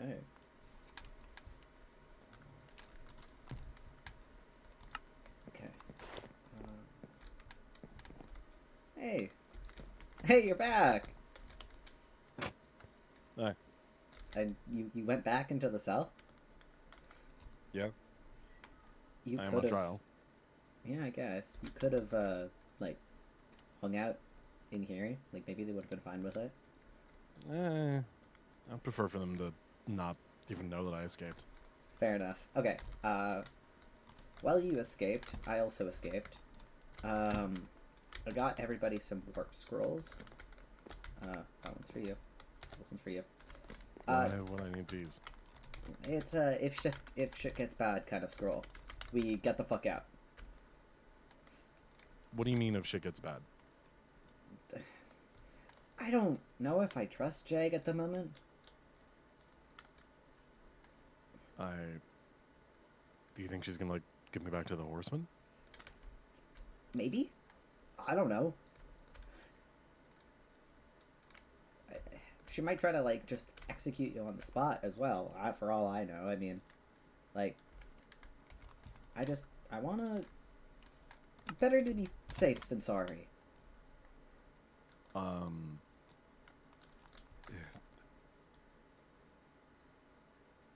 Okay. Okay. Hey. Hey, you're back! Hey. And you went back into the cell? Yeah, You I am could on have... trial. Yeah, I guess. You could have, like, hung out in here. Like, maybe they would have been fine with it. Eh, I prefer for them to not even know that I escaped. Fair enough. Okay. While you escaped, I also escaped. I got everybody some warp scrolls. That one's for you. This one's for you. Why would I need these? It's a if shit gets bad kind of scroll. We get the fuck out. What do you mean if shit gets bad? I don't know if I trust Jag at the moment. I. Do you think she's gonna, like, give me back to the horseman? Maybe? I don't know. She might try to, like, just execute you on the spot as well, for all I know. I mean, like, I wanna... Better to be safe than sorry. Um.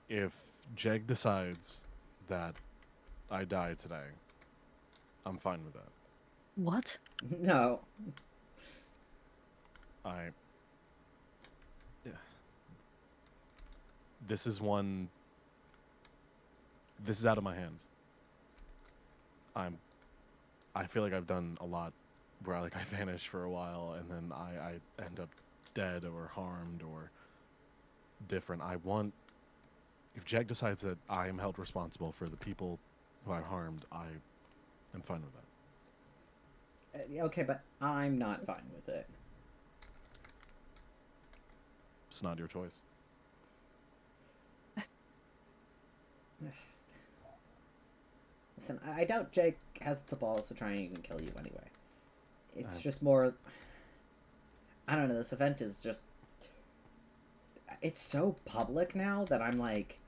If Jeg decides that I die today, I'm fine with that. What? No. I. Yeah. This is one. This is out of my hands. I feel like I've done a lot where I vanish for a while and then I end up dead or harmed or different. I want, if Jack decides that I am held responsible for the people who I harmed, I am fine with that. Okay, but I'm not fine with it. It's not your choice. Listen, I doubt Jake has the balls to try and even kill you anyway. It's Uh. just more... I don't know, this event is just... It's so public now that I'm like...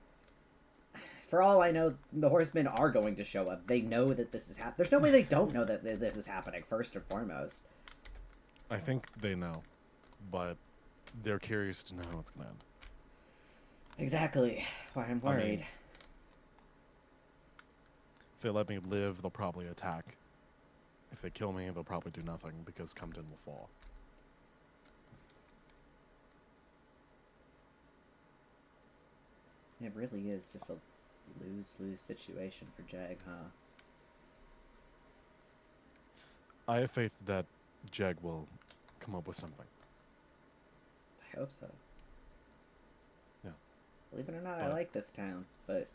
For all I know, the horsemen are going to show up. They know that this is happening. There's no way they don't know that this is happening, first and foremost. I think they know, but they're curious to know how it's going to end. Exactly. Why I'm worried. I mean, if they let me live, they'll probably attack. If they kill me, they'll probably do nothing because Compton will fall. It really is just a lose-lose situation for Jag, huh? I have faith that Jeg will come up with something. I hope so. Yeah. Believe it or not, I But like this town, but...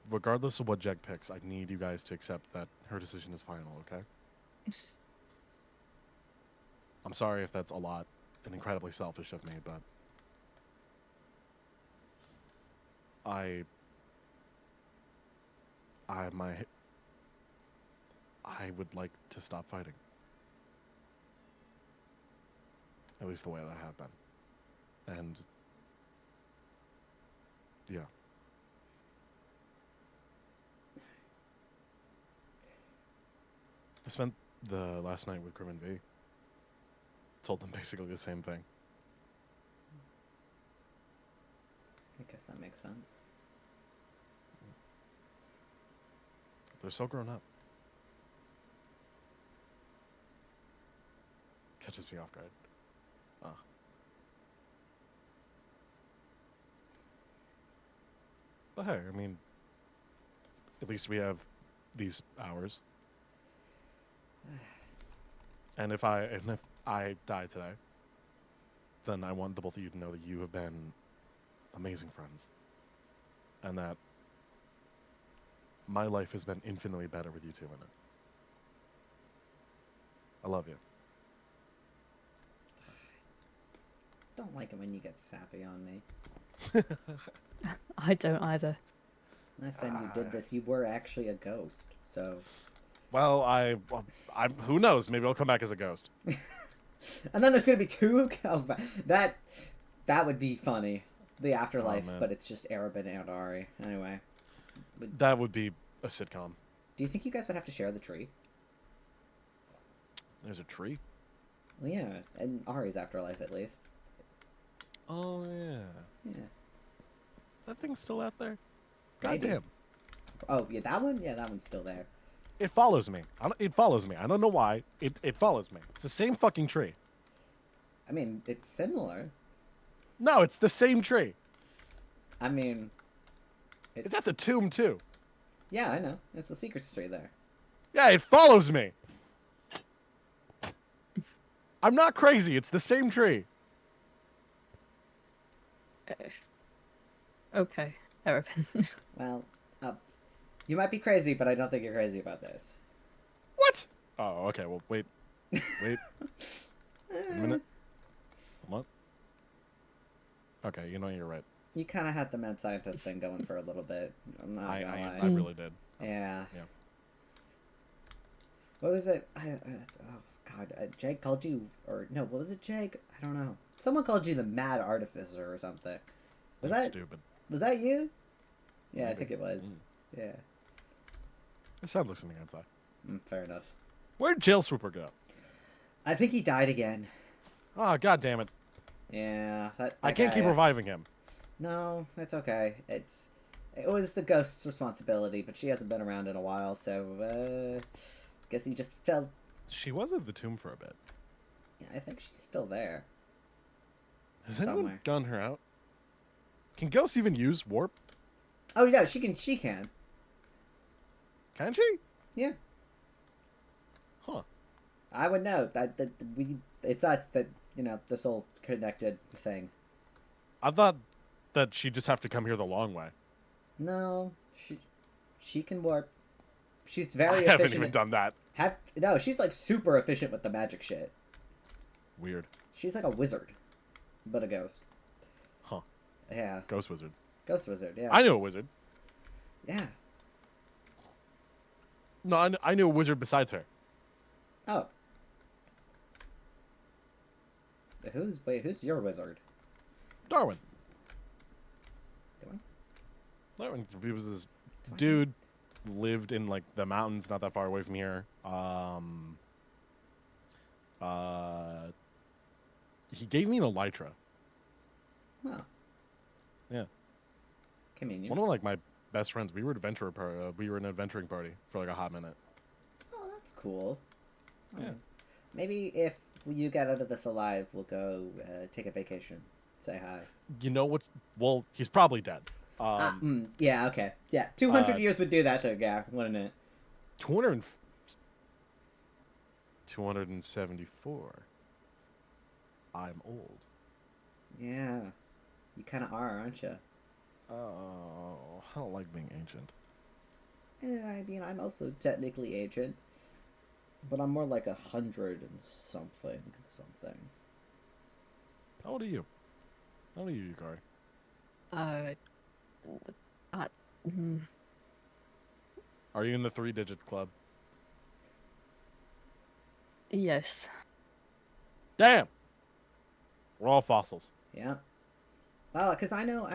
regardless of what Jeg picks, I need you guys to accept that her decision is final, okay? I'm sorry if that's a lot and incredibly selfish of me, but I would like to stop fighting. At least the way that I have been. And yeah. I spent the last night with Grim and V. Told them basically the same thing. I guess that makes sense. They're so grown up. Catches me off guard. But hey, I mean, at least we have these hours. And if I die today, then I want the both of you to know that you have been amazing friends. And that my life has been infinitely better with you two in it. I love you. Don't like it when you get sappy on me. I don't either. Last time you did this, you were actually a ghost, so... Well, who knows? Maybe I'll come back as a ghost. And then there's gonna be two... Oh, that would be funny. the afterlife, man. but it's just Arabin and Ari. Anyway, That would be a sitcom. do you think you guys would have to share the tree? There's a tree. Well, yeah, and Ari's afterlife at least. Oh yeah. Yeah. That thing's still out there. Maybe. Goddamn. Oh yeah, that one. Yeah, that one's still there. It follows me. It follows me. I don't know why. It follows me. It's the same fucking tree. I mean, it's similar. No, it's the same tree. I mean, It's at the tomb too. Yeah, I know. It's the secret tree there. Yeah, it follows me. I'm not crazy. It's the same tree. Okay, Arabin. Well, you might be crazy, but I don't think you're crazy about this. What? Oh, okay. Well, wait. Wait. a minute. What? Okay, you know you're right. You kind of had the mad scientist thing going for a little bit. I'm not gonna lie. I really did. Yeah. Yeah. What was it? Oh God, Jake called you, or no? What was it, Jake? I don't know. Someone called you the Mad Artificer or something. Was That's that stupid? Was that you? Yeah, I Maybe. think it was. Mm. Yeah. It sounds like something I'd say. Fair enough. Where'd Jail Swooper go? I think he died again. Oh, god damn it. Yeah, that I can't guy, keep reviving him. No, it's okay. It was the ghost's responsibility, but she hasn't been around in a while, so guess he just fell. She was at the tomb for a bit. Yeah, I think she's still there. Has anyone Somewhere. gone her out? Can ghosts even use warp? Oh yeah, she can. She can. Can she? Yeah. Huh. I would know that it's us that this whole connected thing. I thought that she'd just have to come here the long way. No, she can warp. She's very I efficient. haven't even done that. No, she's like super efficient with the magic shit. Weird. She's like a wizard, but a ghost. Huh. Yeah, Ghost wizard. ghost wizard. Yeah. I knew a wizard. Yeah. No, I knew a wizard besides her. Oh. Who's your wizard? Darwin. Darwin? Darwin. He was this dude, lived in like the mountains not that far away from here. He gave me an elytra. Oh. Yeah. Convenient. One of like my best friends. We were we were in an adventuring party for like a hot minute. Oh, that's cool. Yeah. Maybe if you get out of this alive, we'll go take a vacation. Say hi. You know what's? Well, he's probably dead. Yeah, okay. Yeah, 200 years would do that to a guy, wouldn't it? 274. I'm old. Yeah. You kind of are, aren't you? Oh, I don't like being ancient. I mean, I'm also technically ancient. But I'm more like 100 and something. How old are you? How old are you, Yukari? Are you in the 3-digit club? Yes. Damn! We're all fossils. Yeah. Well, because I know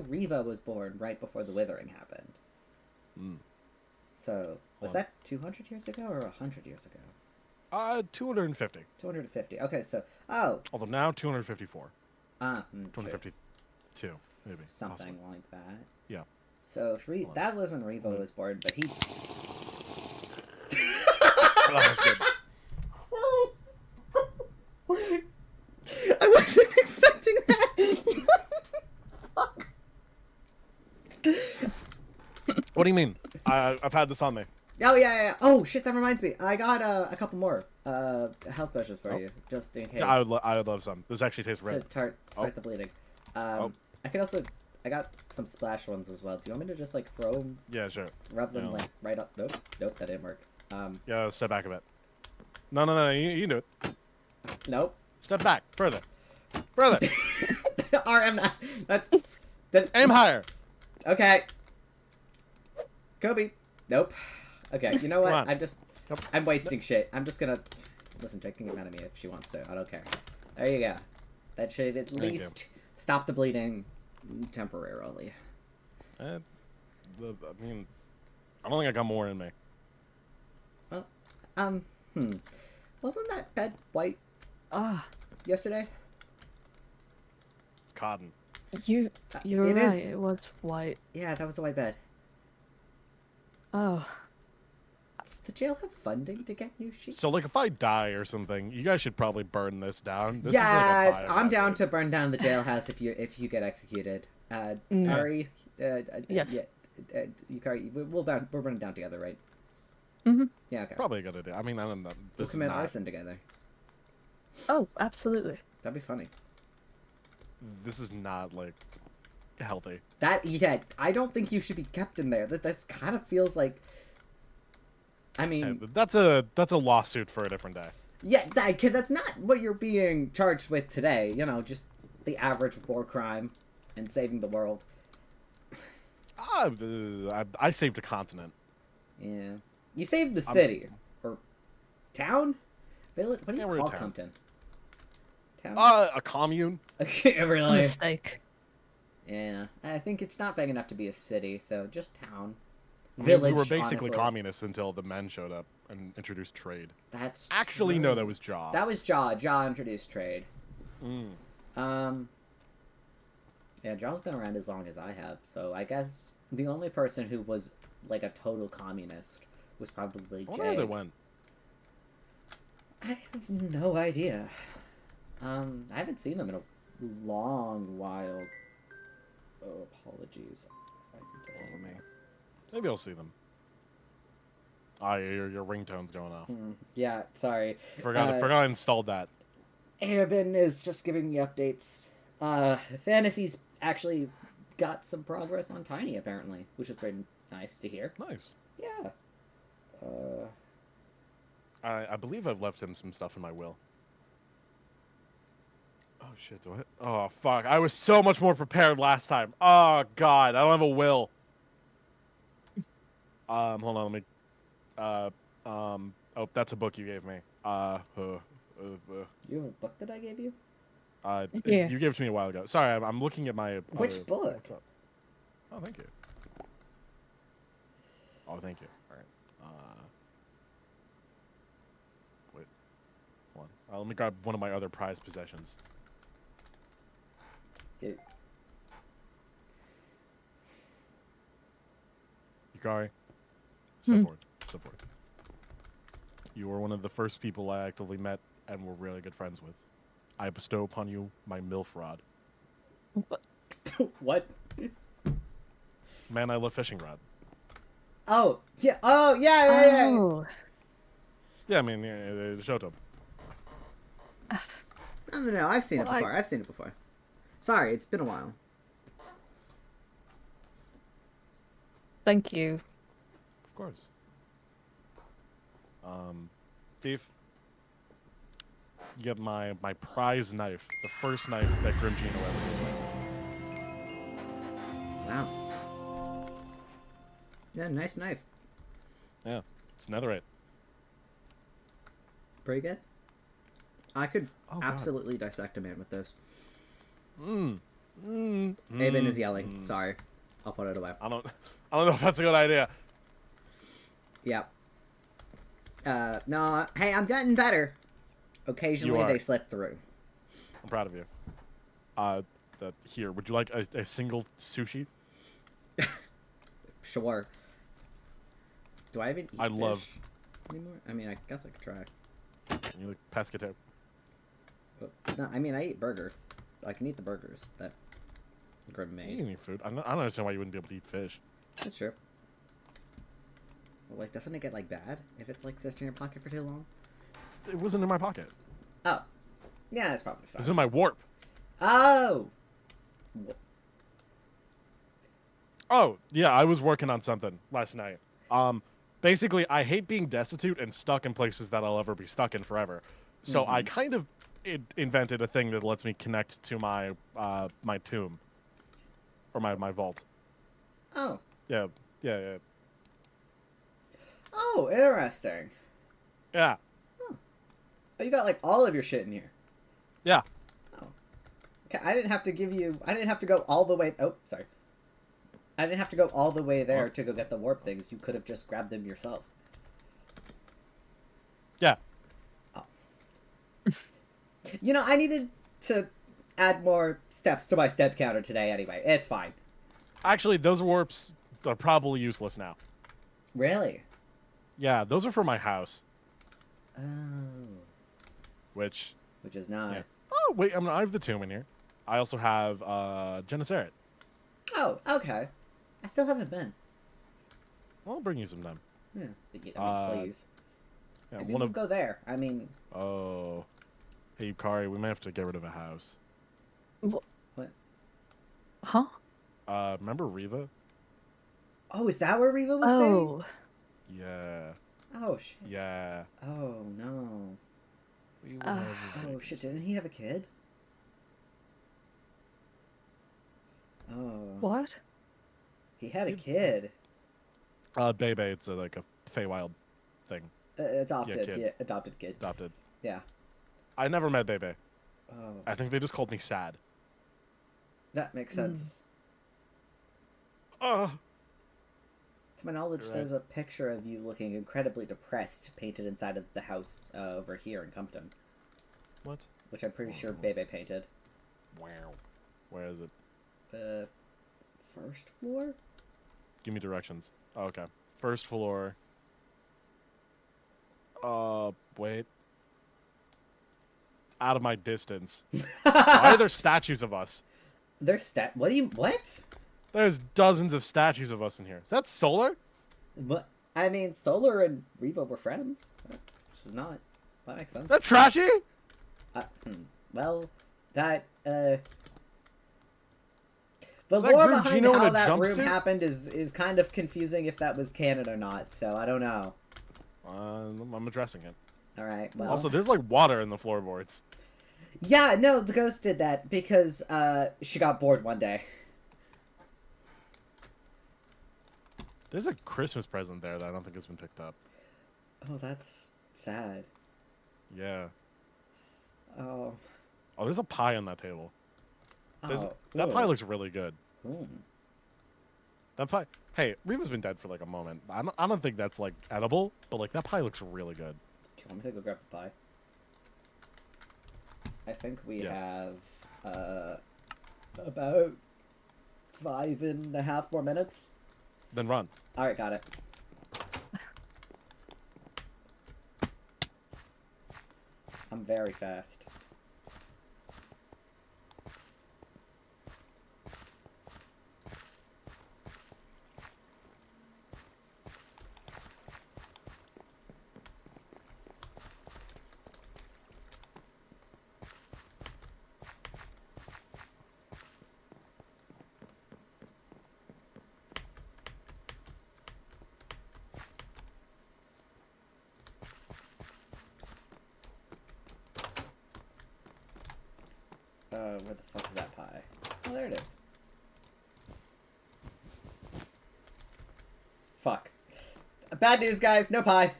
Riva was born right before the withering happened. Mm. So, was that 200 years ago or 100 years ago? 250. 250. Okay, so, oh. Although now 254. True. 252, maybe. Something possibly. like that. Yeah. So, if that was when Riva was born, but he... Oh, that was good. I wasn't expecting that! Fuck. What do you mean? I've had this on me. Oh, yeah. Oh, shit, that reminds me. I got a couple more health measures for you, just in case. I would love some. This actually tastes To red. start the bleeding. I could also... I got some splash ones as well. Do you want me to just, like, throw them? Yeah, sure. Rub them, Yeah. like, right up? Nope, that didn't work. Yeah, step back a bit. No, you do it. Nope. Step back. Further. Further. RM, that's... Aim higher. Okay. Kobe. Nope. Okay, you know what? Come on. I'm wasting shit. I'm just gonna... Listen, Jake can get mad at me if she wants to. I don't care. There you go. That should at least stop the bleeding temporarily. I mean, I don't think I got more in me. Well, wasn't that bed white Ah, yesterday? It's cotton. you're It right. is. It was white. Yeah, that was a white bed. Oh, Does the jail have funding to get new sheets? So, like, if I die or something, you guys should probably burn this down. This yeah, is like a I'm down hazard. to burn down the jailhouse if you get executed. Ari, Yes. yeah, Yukari, we're burning down together, right? Mm-hmm. Yeah, okay. Probably a good idea. I mean, I don't know. We'll This is commit not. arson together. Oh, absolutely. That'd be funny. This is not like healthy. I don't think you should be kept in there. That kind of feels like. I mean, That's a lawsuit for a different day. yeah, that's not what you're being charged with today. You know, just the average war crime and saving the world. I saved a continent. Yeah, you saved the city or town, village. What do you Yeah, we're a call town. Compton? Town. A commune. Really? Mistake. Yeah, I think it's not big enough to be a city, so just town. I mean, Village. we were basically honestly. communists until the men showed up and introduced trade. That's Actually, true. no, that was Jaw. That was Jaw. Jaw introduced trade. Mm. Yeah, Jaw's been around as long as I have, so I guess the only person who was like a total communist was probably I wonder where they Jay. went. I have no idea. I haven't seen them in a long while. Oh, apologies. Let me. Maybe I'll see them. Ah, your ringtone's going off. Yeah, sorry. Forgot I installed that. Airbin is just giving me updates. Fantasy's actually got some progress on Tiny, apparently, which is pretty nice to hear. Nice. Yeah. I believe I've left him some stuff in my will. Oh shit, do I? Oh fuck, I was so much more prepared last time. Oh god, I don't have a will. Hold on, let me. Oh, that's a book you gave me. You have a book that I gave you? Yeah. You gave it to me a while ago. Sorry, I'm looking at my. Which other- book? what's up? Oh, thank you. Oh, thank you. All right. Wait. Hold on. Let me grab one of my other prized possessions. It, Yukari. Step forward. Step forward. You were one of the first people I actively met and were really good friends with. I bestow upon you my MILF rod. what? Man, I love fishing rod. Oh, yeah. Oh, yeah. Oh. Yeah, I mean, yeah, show it to him. No. I've seen it Well, before. I've seen it before. Sorry, it's been a while. Thank you. Of course. Steve, you get my prize knife, the first knife that Grimgino ever gave me. Wow. Yeah, nice knife. Yeah, it's netherite. Pretty good. I could Oh, God. absolutely dissect a man with this. Aben Aben is yelling. Sorry. I'll put it away. I don't know if that's a good idea. Yeah. No. Hey, I'm getting better. Occasionally You are. they slip through. I'm proud of you. Here, would you like a single sushi? Sure. Do I even eat I love- fish anymore? I mean, I guess I could try. You like pescatoo? No, I mean, I eat burger. I can eat the burgers that Grim You made. can eat food. I don't understand why you wouldn't be able to eat fish. That's true. Well, like, doesn't it get, like, bad if it, like, sits in your pocket for too long? It wasn't in my pocket. Oh. Yeah, that's probably It was fine. in my warp. Oh! Oh, yeah, I was working on something last night. Basically, I hate being destitute and stuck in places that I'll ever be stuck in forever. So I kind of invented a thing that lets me connect to my my tomb. Or my vault. Oh. Yeah. Oh, interesting. Yeah. Oh, you got, like, all of your shit in here. Yeah. Oh. I didn't have to give you. I didn't have to go all the way. Oh, sorry. I didn't have to go all the way there to go get the warp things. You could have just grabbed them yourself. Yeah. Oh. You know, I needed to add more steps to my step counter today. Anyway, it's fine. Actually, those warps are probably useless now. Really? Yeah, those are for my house. Oh. Which Is not. Yeah. Oh, wait, I have the tomb in here. I also have Genesaret. Oh, okay. I still haven't been. Well, I'll bring you some then. Yeah. I mean, please. Yeah, Maybe we'll go there. I mean... Oh. Hey, Yukari, we might have to get rid of a house. What? Huh? Remember Riva? Oh, is that where Riva was staying? Oh. Yeah. Oh, shit. Yeah. Oh, no. Oh, shit, didn't he have a kid? Oh. What? He had a kid. Bebe, it's like a Feywild thing. Adopted. kid. Yeah, adopted kid. Adopted. Yeah. I never met Bebe. Oh. I think they just called me sad. That makes sense. Oh. To my knowledge, Right. there's a picture of you looking incredibly depressed painted inside of the house over here in Compton. What? Which I'm pretty sure Bebe painted. Wow. Where is it? First floor? Give me directions. Oh, okay. First floor. Wait. Out of my distance. Why are there statues of us? There's what? There's dozens of statues of us in here. Is that Solar? What? I mean, Solar and Riva were friends. So not. That makes sense. Is that Trashy? Well, that, The Is that lore Grim behind Gino in how a that room jumpsuit? happened is kind of confusing if that was canon or not, so I don't know. I'm addressing it. Alright, well... Also, there's like water in the floorboards. Yeah, no, the ghost did that because, she got bored one day. There's a Christmas present there that I don't think has been picked up. Oh, that's sad. Yeah. Oh. Oh, there's a pie on that table. Oh. That pie looks really good. Ooh. That pie. Hey, Riva's been dead for like a moment. I don't think that's like edible, but like that pie looks really good. Do you want me to go grab the pie? I think we have about 5.5 more minutes. Then run. Alright, got it. I'm very fast. Where the fuck is that pie? Oh, there it is. Fuck. Bad news, guys. No pie.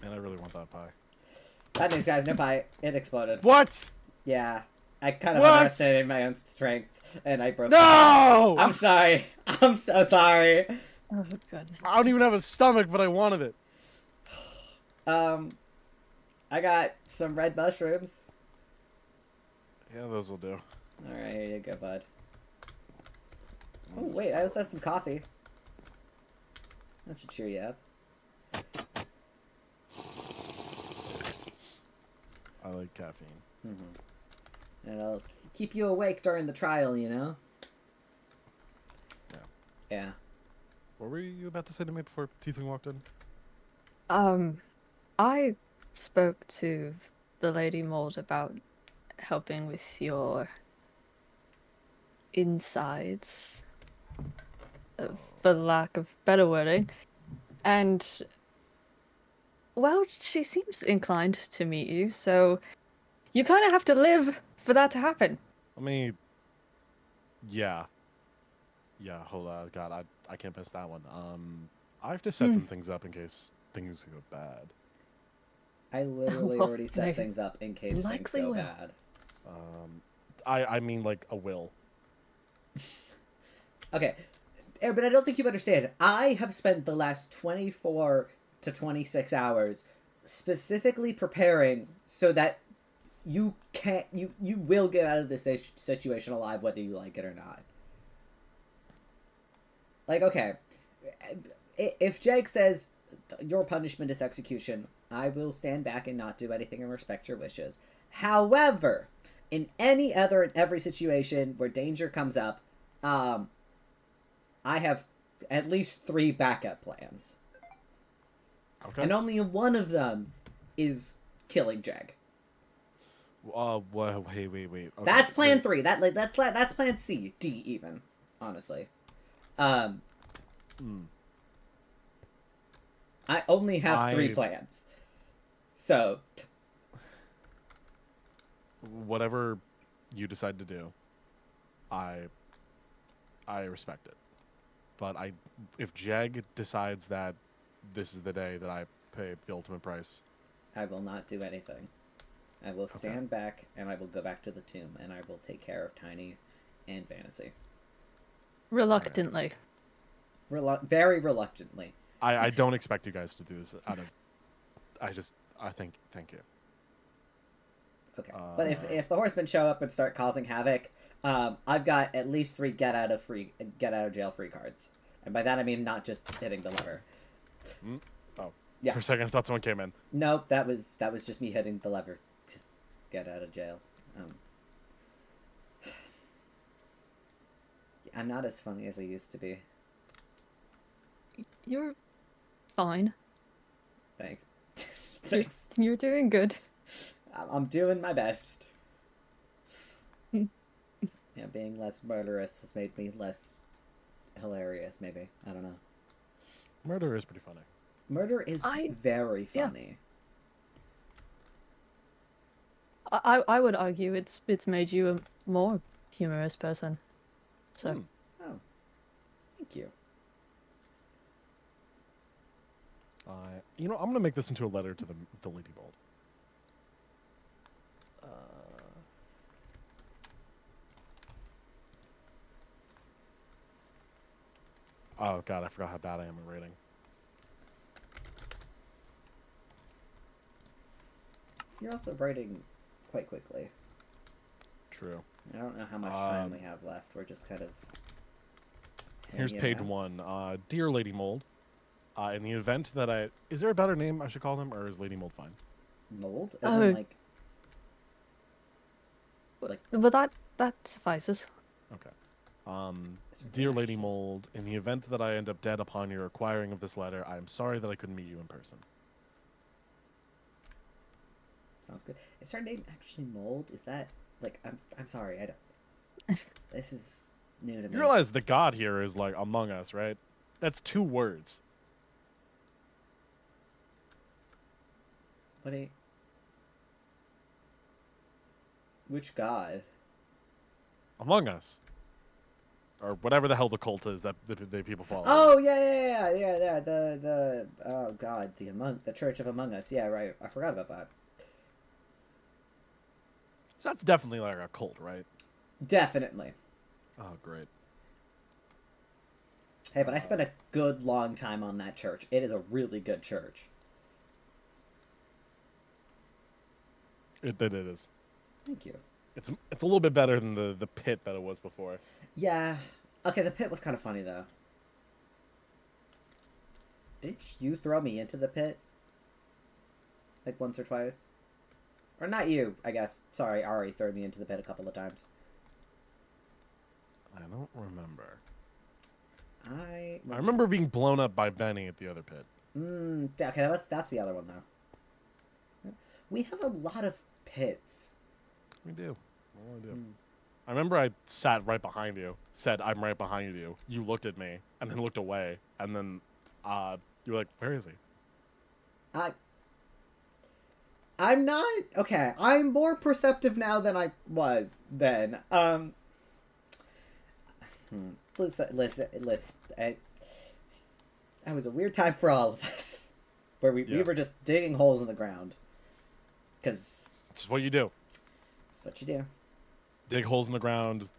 Man, I really want that pie. Bad news, guys. No pie. It exploded. What? Yeah. I kind of What? underestimated my own strength, and I broke No! I'm sorry. I'm so sorry. Oh, goodness. I don't even have a stomach, but I wanted it. I got some red mushrooms. Yeah, those will do. Alright, here you go, bud. Oh, wait, I also have some coffee. That should cheer you up. I like caffeine. Mm-hmm. And it'll keep you awake during the trial, you know? Yeah. Yeah. What were you about to say to me before Tiefling walked in? I spoke to the Lady Mold about helping with your insides, for lack of better wording, and well, she seems inclined to meet you, so you kind of have to live for that to happen. Let me. Yeah. Yeah. Hold on. God, I can't miss that one. I have to set some things up in case things go bad. I literally Well, already set they things up in case things likely go will. bad. I mean like a will. Okay, but I don't think you understand. I have spent the last 24 to 26 hours specifically preparing so that you can't you will get out of this situation alive whether you like it or not. Like, okay, if Jake says your punishment is execution, I will stand back and not do anything and respect your wishes. However, in any other and every situation where danger comes up, I have at least 3 backup plans. Okay. And only one of them is killing Jag. Wait. Okay. That's plan wait. 3. That's plan C, D even, honestly. I only have 3 plans. So, whatever you decide to do, I respect it. But if Jag decides that this is the day that I pay the ultimate price, I will not do anything. I will stand back and I will go back to the tomb and I will take care of Tiny and Fantasy. Reluctantly. Very reluctantly. I don't expect you guys to do this out of. Thank you. Okay, but if the horsemen show up and start causing havoc, I've got at least 3 get out of jail free cards, and by that I mean not just hitting the lever. Oh, yeah. For a second I thought someone came in. Nope, that was just me hitting the lever. Just get out of jail. I'm not as funny as I used to be. You're fine. Thanks. Thanks. You're doing good. I'm doing my best. Yeah, being less murderous has made me less hilarious, maybe. I don't know. Murder is pretty funny. Murder is very funny. Yeah. I would argue it's made you a more humorous person. So. Oh. Thank you. I'm gonna make this into a letter to the Lady Bold. Oh god, I forgot how bad I am at writing. You're also writing quite quickly. True. I don't know how much time we have left. We're just kind of... Here's page 1. Dear Lady Mold, in the event that I... Is there a better name I should call them, or is Lady Mold fine? Mold? As in, like... Well, that suffices. Okay. Dear Lady Mold, in the event that I end up dead upon your acquiring of this letter, I am sorry that I couldn't meet you in person. Sounds good. Is her name actually Mold? Is that... Like, I'm sorry, I don't... This is new to me. You realize the god here is, like, among us, right? That's 2 words. What a... Which god? Among Us. Or whatever the hell the cult is that the people follow. Oh, yeah, the oh god, the Church of Among Us. Yeah, right. I forgot about that. So that's definitely like a cult, right? Definitely. Oh, great. Hey, but I spent a good long time on that church. It is a really good church. It is. Thank you. It's a little bit better than the pit that it was before. Yeah. Okay, the pit was kind of funny, though. Did you throw me into the pit? Like, once or twice? Or not you, I guess. Sorry, Ari threw me into the pit a couple of times. I don't remember. I remember being blown up by Benny at the other pit. Okay, that's the other one, though. We have a lot of pits. We do. We really do. Hmm. I remember I sat right behind you, said, I'm right behind you. You looked at me, and then looked away, and then you were like, where is he? I'm not okay. I'm more perceptive now than I was then. Listen. It was a weird time for all of us, where we were just digging holes in the ground, because This is what you do. that's what you do. Dig holes in the ground,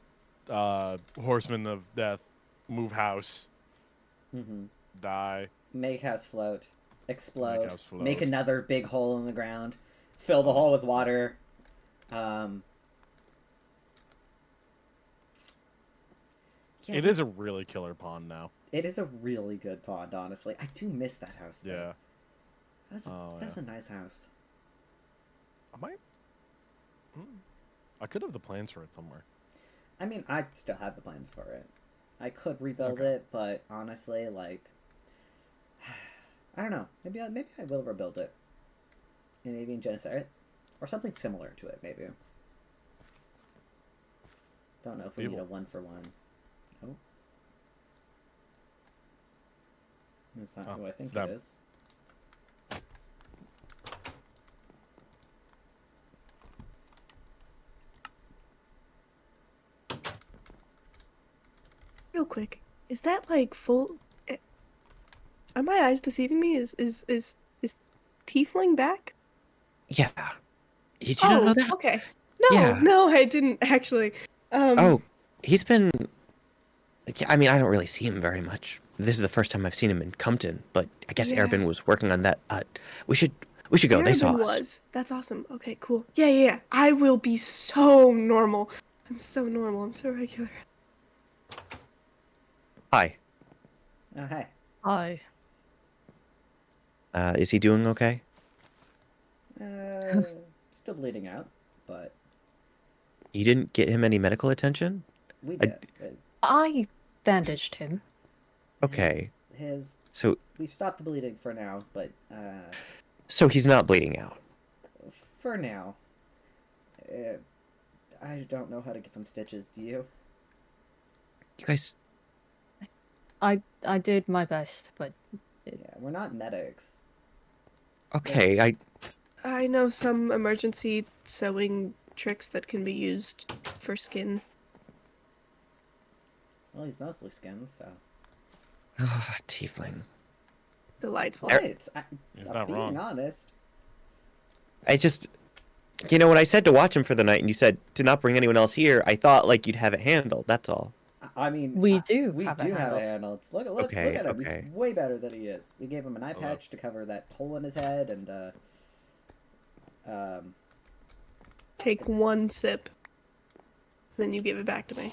horsemen of death, move house, Mm-hmm. die, Make house float, explode, make house float. make another big hole in the ground, fill the hole with water. Yeah, It is a really killer pond now. It is a really good pond, honestly. I do miss that house, though. Yeah. That was a nice house. I might. I could have the plans for it somewhere. I mean, I still have the plans for it. I could rebuild Okay. it, but honestly, like, I don't know. Maybe I will rebuild it. And maybe in Genocide, or something similar to it. Maybe. Don't know if we need a 1-for-1. Oh. Is that who I think it is? Real quick, is that like full? Are my eyes deceiving me? Is Tiefling back? Yeah. Did you not know that? Okay. No, Yeah. no, I didn't actually. Oh, he's been. I mean, I don't really see him very much. This is the first time I've seen him in Compton, but I guess Yeah. Arabin was working on that. We should go. They saw Arabin us. was. That's awesome. Okay, cool. Yeah. I will be so normal. I'm so normal. I'm so regular. Hi. Oh, hey. Hi. Is he doing okay? Still bleeding out, but You didn't get him any medical attention? we did. I bandaged him. Okay. So We've stopped the bleeding for now, but he's not bleeding out. for now, I don't know how to give him stitches. Do you? You guys. I did my best, but Yeah, we're not medics. Okay. I know some emergency sewing tricks that can be used for skin. Well, he's mostly skin, so. Tiefling. Delightful. Right. He's I'm not being wrong. honest. I just. When I said to watch him for the night, and you said to not bring anyone else here, I thought like you'd have it handled. That's all. I mean, we do we have do it have it handled. handled. Look Okay, at him. okay. He's way better than he is. We gave him an eye Hello. patch to cover that hole in his head, and Take one sip. Then you give it back to me.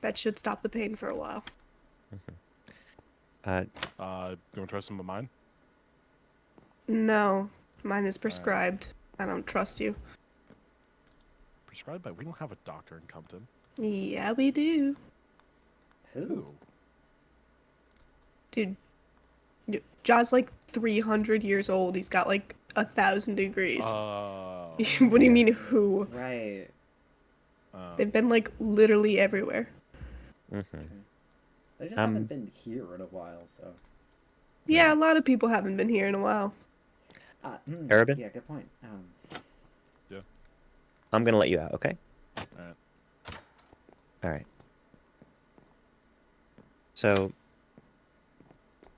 That should stop the pain for a while. Do you want to try some of mine? No, mine is prescribed. I don't trust you. Prescribed by. We don't have a doctor in Compton. Yeah, we do. who? Dude, Jaw's like 300 years old. He's got like 1,000 degrees. Oh. What do you mean, who? Right. They've been like literally everywhere. Mm-hmm. They just haven't been here in a while, so. Yeah, a lot of people haven't been here in a while. Arabin? Yeah, good point. I'm gonna let you out. Okay. Alright. All right. So,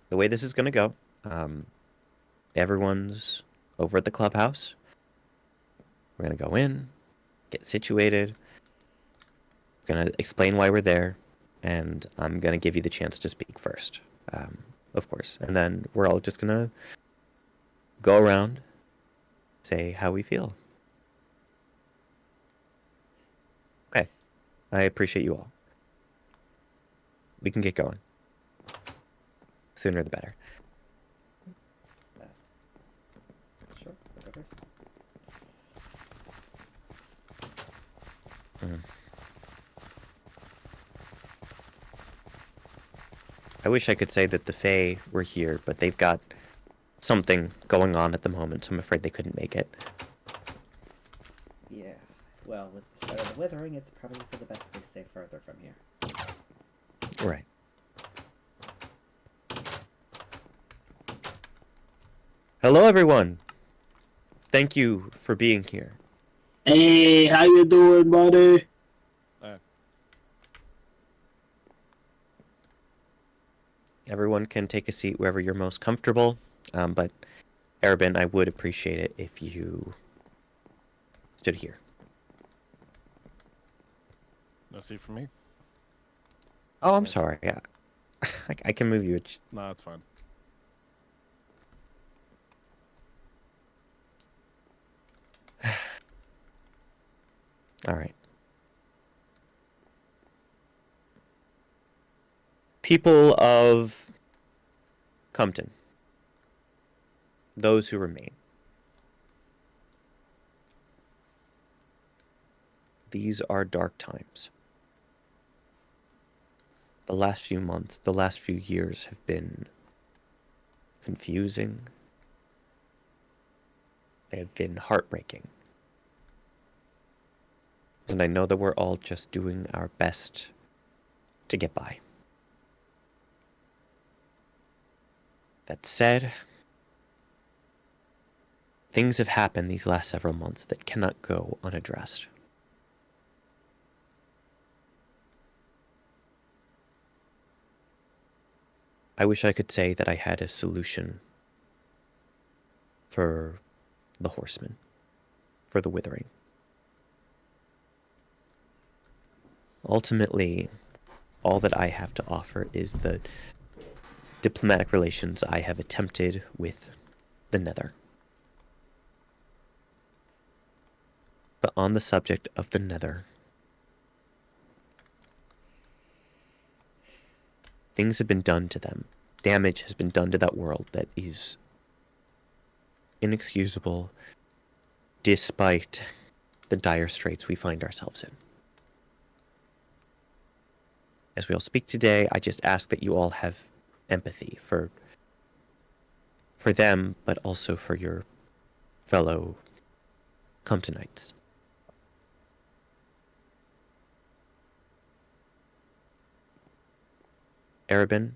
the way this is gonna go, everyone's over at the clubhouse. We're gonna go in, get situated. We're gonna explain why we're there, and I'm gonna give you the chance to speak first, of course. And then we're all just gonna go around, say how we feel. Okay. I appreciate you all. We can get going. Sooner the better. Sure. I'll go first. I wish I could say that the Fae were here, but they've got something going on at the moment, so I'm afraid they couldn't make it. Yeah. Well, with the spread of the withering, it's probably for the best they stay further from here. Right. Hello, everyone. Thank you for being here. Hey, how you doing, buddy? Everyone can take a seat wherever you're most comfortable, but Arabin, I would appreciate it if you stood here. No seat for me? Oh, I'm sorry. Yeah, I can move you. No, that's fine. All right. People of Compton, those who remain. These are dark times. The last few months, the last few years have been confusing. They have been heartbreaking. And I know that we're all just doing our best to get by. That said, things have happened these last several months that cannot go unaddressed. I wish I could say that I had a solution for the horsemen, for the withering. Ultimately, all that I have to offer is the diplomatic relations I have attempted with the Nether. But on the subject of the Nether, things have been done to them. Damage has been done to that world that is inexcusable despite the dire straits we find ourselves in. As we all speak today, I just ask that you all have empathy for them, but also for your fellow Comptonites. Arabin,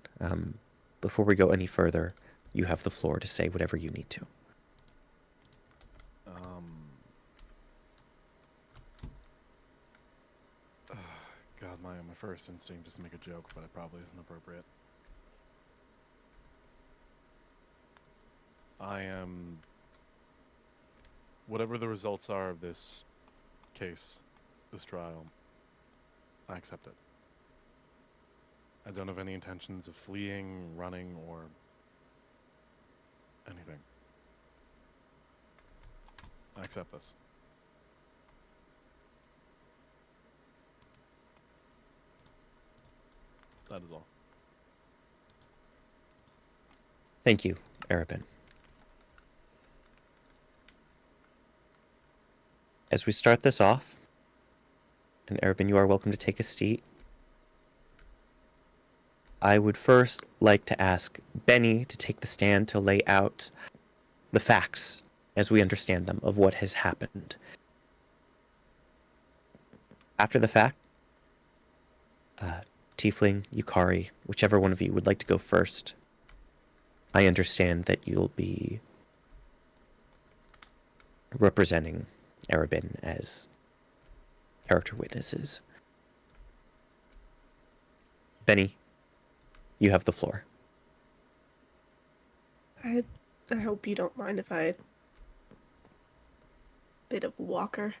before we go any further, you have the floor to say whatever you need to. God, my first instinct is to make a joke, but it probably isn't appropriate. I am... Whatever the results are of this case, this trial, I accept it. I don't have any intentions of fleeing, running, or anything. I accept this. That is all. Thank you, Arabin. As we start this off, and Arabin, you are welcome to take a seat. I would first like to ask Benny to take the stand to lay out the facts as we understand them of what has happened. After the fact, Tiefling, Yukari, whichever one of you would like to go first. I understand that you'll be representing Arabin as character witnesses. Benny, you have the floor. I hope you don't mind if I... Bit of walker.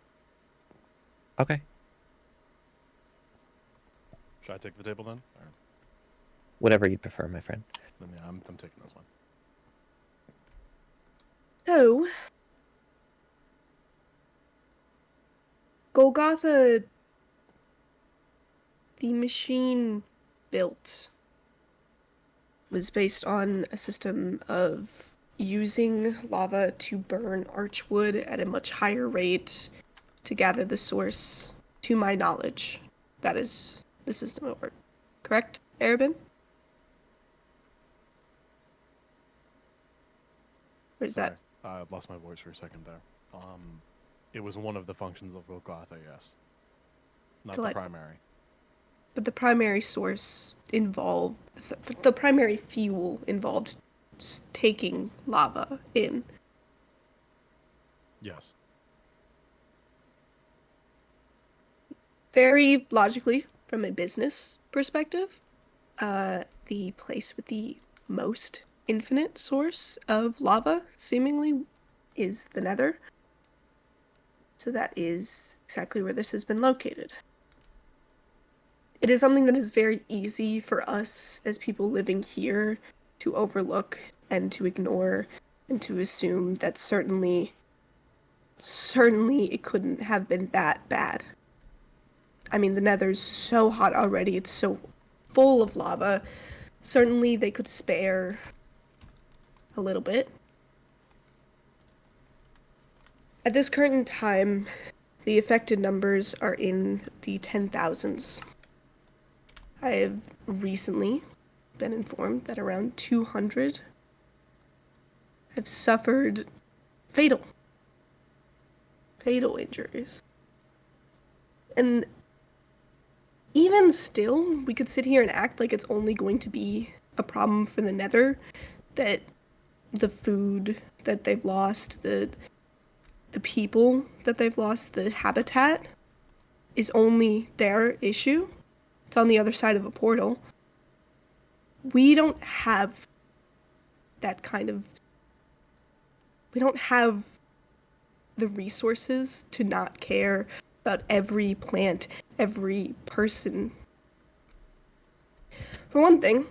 Okay. Should I take the table then? Or... Whatever you'd prefer, my friend. Then yeah, I'm taking this one. So... Golgotha... The machine built was based on a system of using lava to burn archwood at a much higher rate to gather the source. To my knowledge, that is the system at work. Correct, Arabin? Or is Sorry, that I lost my voice for a second there. It was one of the functions of Golgotha, yes. Not the Delightful. primary. but the primary source involved the primary fuel involved just taking lava in? Yes. Very logically, from a business perspective, the place with the most infinite source of lava, seemingly, is the Nether. So that is exactly where this has been located. It is something that is very easy for us as people living here to overlook and to ignore and to assume that certainly it couldn't have been that bad. I mean, the Nether's so hot already, it's so full of lava. Certainly they could spare a little bit. At this current time, the affected numbers are in the 10,000s. I have recently been informed that around 200 have suffered fatal injuries. And even still, we could sit here and act like it's only going to be a problem for the Nether, that the food that they've lost, the people that they've lost, the habitat is only their issue. It's on the other side of a portal. We don't have that kind of... We don't have the resources to not care about every plant, every person. For one thing,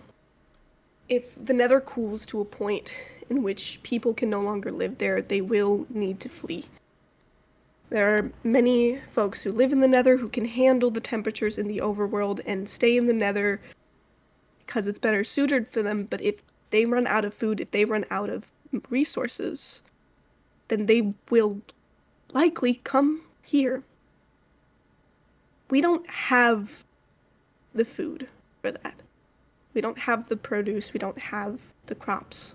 if the Nether cools to a point in which people can no longer live there, they will need to flee. There are many folks who live in the Nether who can handle the temperatures in the overworld and stay in the Nether because it's better suited for them, but if they run out of food, if they run out of resources, then they will likely come here. We don't have the food for that. We don't have the produce, we don't have the crops.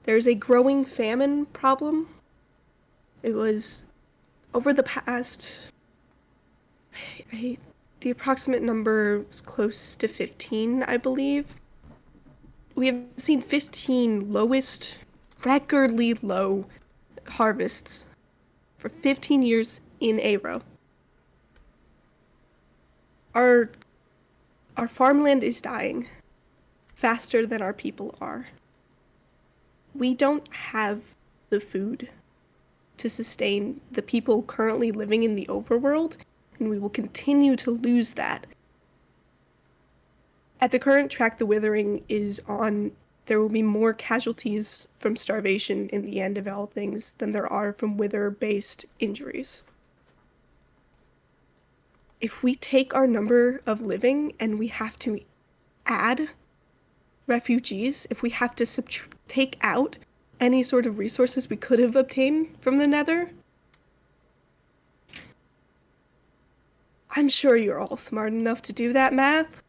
There's a growing famine problem. It was over the past... the approximate number was close to 15, I believe. We have seen 15 lowest, recordly low harvests for 15 years in a row. Our farmland is dying faster than our people are. We don't have the food to sustain the people currently living in the overworld, and we will continue to lose that. At the current track the Withering is on, there will be more casualties from starvation in the end of all things than there are from wither-based injuries. If we take our number of living and we have to add refugees, if we have to take out any sort of resources we could have obtained from the Nether, I'm sure you're all smart enough to do that math.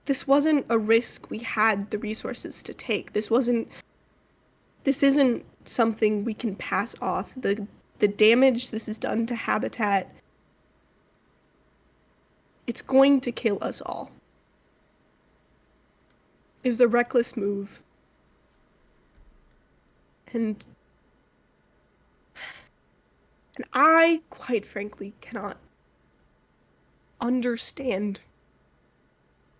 This wasn't a risk we had the resources to take. This isn't something we can pass off. The damage this has done to habitat, it's going to kill us all. It was a reckless move. And I, quite frankly, cannot understand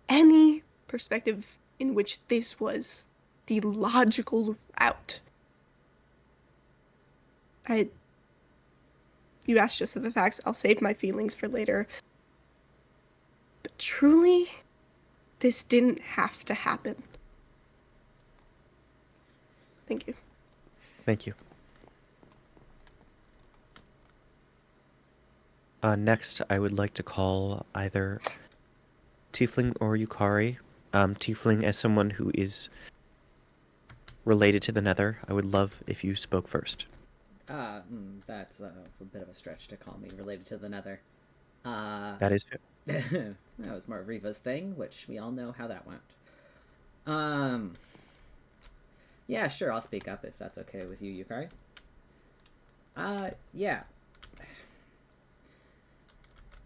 any perspective in which this was the logical route. You asked just of the facts, I'll save my feelings for later. But truly, this didn't have to happen. Thank you. Thank you. Next, I would like to call either Tiefling or Yukari. Tiefling, as someone who is related to the Nether, I would love if you spoke first. That's a bit of a stretch to call me related to the Nether. That is fair. That was more Riva's thing, which we all know how that went. Yeah, sure, I'll speak up if that's okay with you, Yukari. Yeah.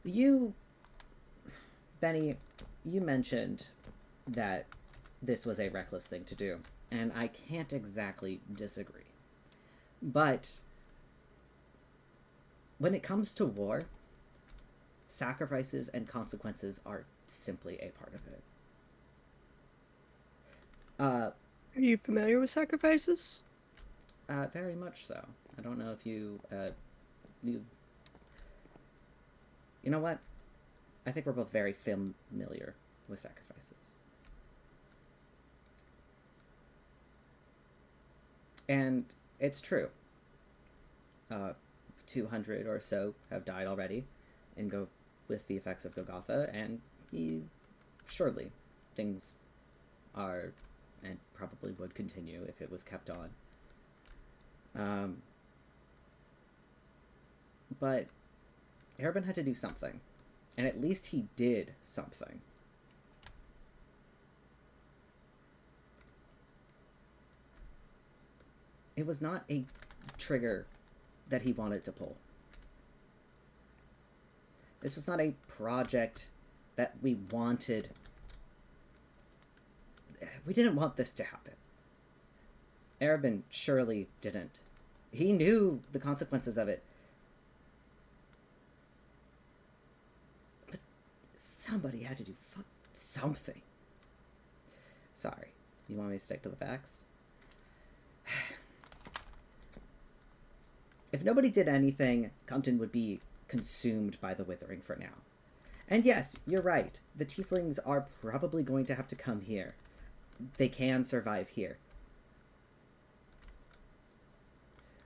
You, Benny, you mentioned that this was a reckless thing to do, and I can't exactly disagree. But when it comes to war, sacrifices and consequences are simply a part of it. Are you familiar with sacrifices? Very much so. I don't know if you know what? I think we're both very familiar with sacrifices. And it's true. 200 or so have died already with the effects of Golgotha, and surely things are, and probably would continue if it was kept on. But Arabin had to do something, and at least he did something. It was not a trigger that he wanted to pull. This was not a project that we wanted. We didn't want this to happen. Arabin surely didn't. He knew the consequences of it. But somebody had to do something. Sorry. You want me to stick to the facts? If nobody did anything, Compton would be consumed by the withering for now. And yes, you're right. The tieflings are probably going to have to come here. They can survive here.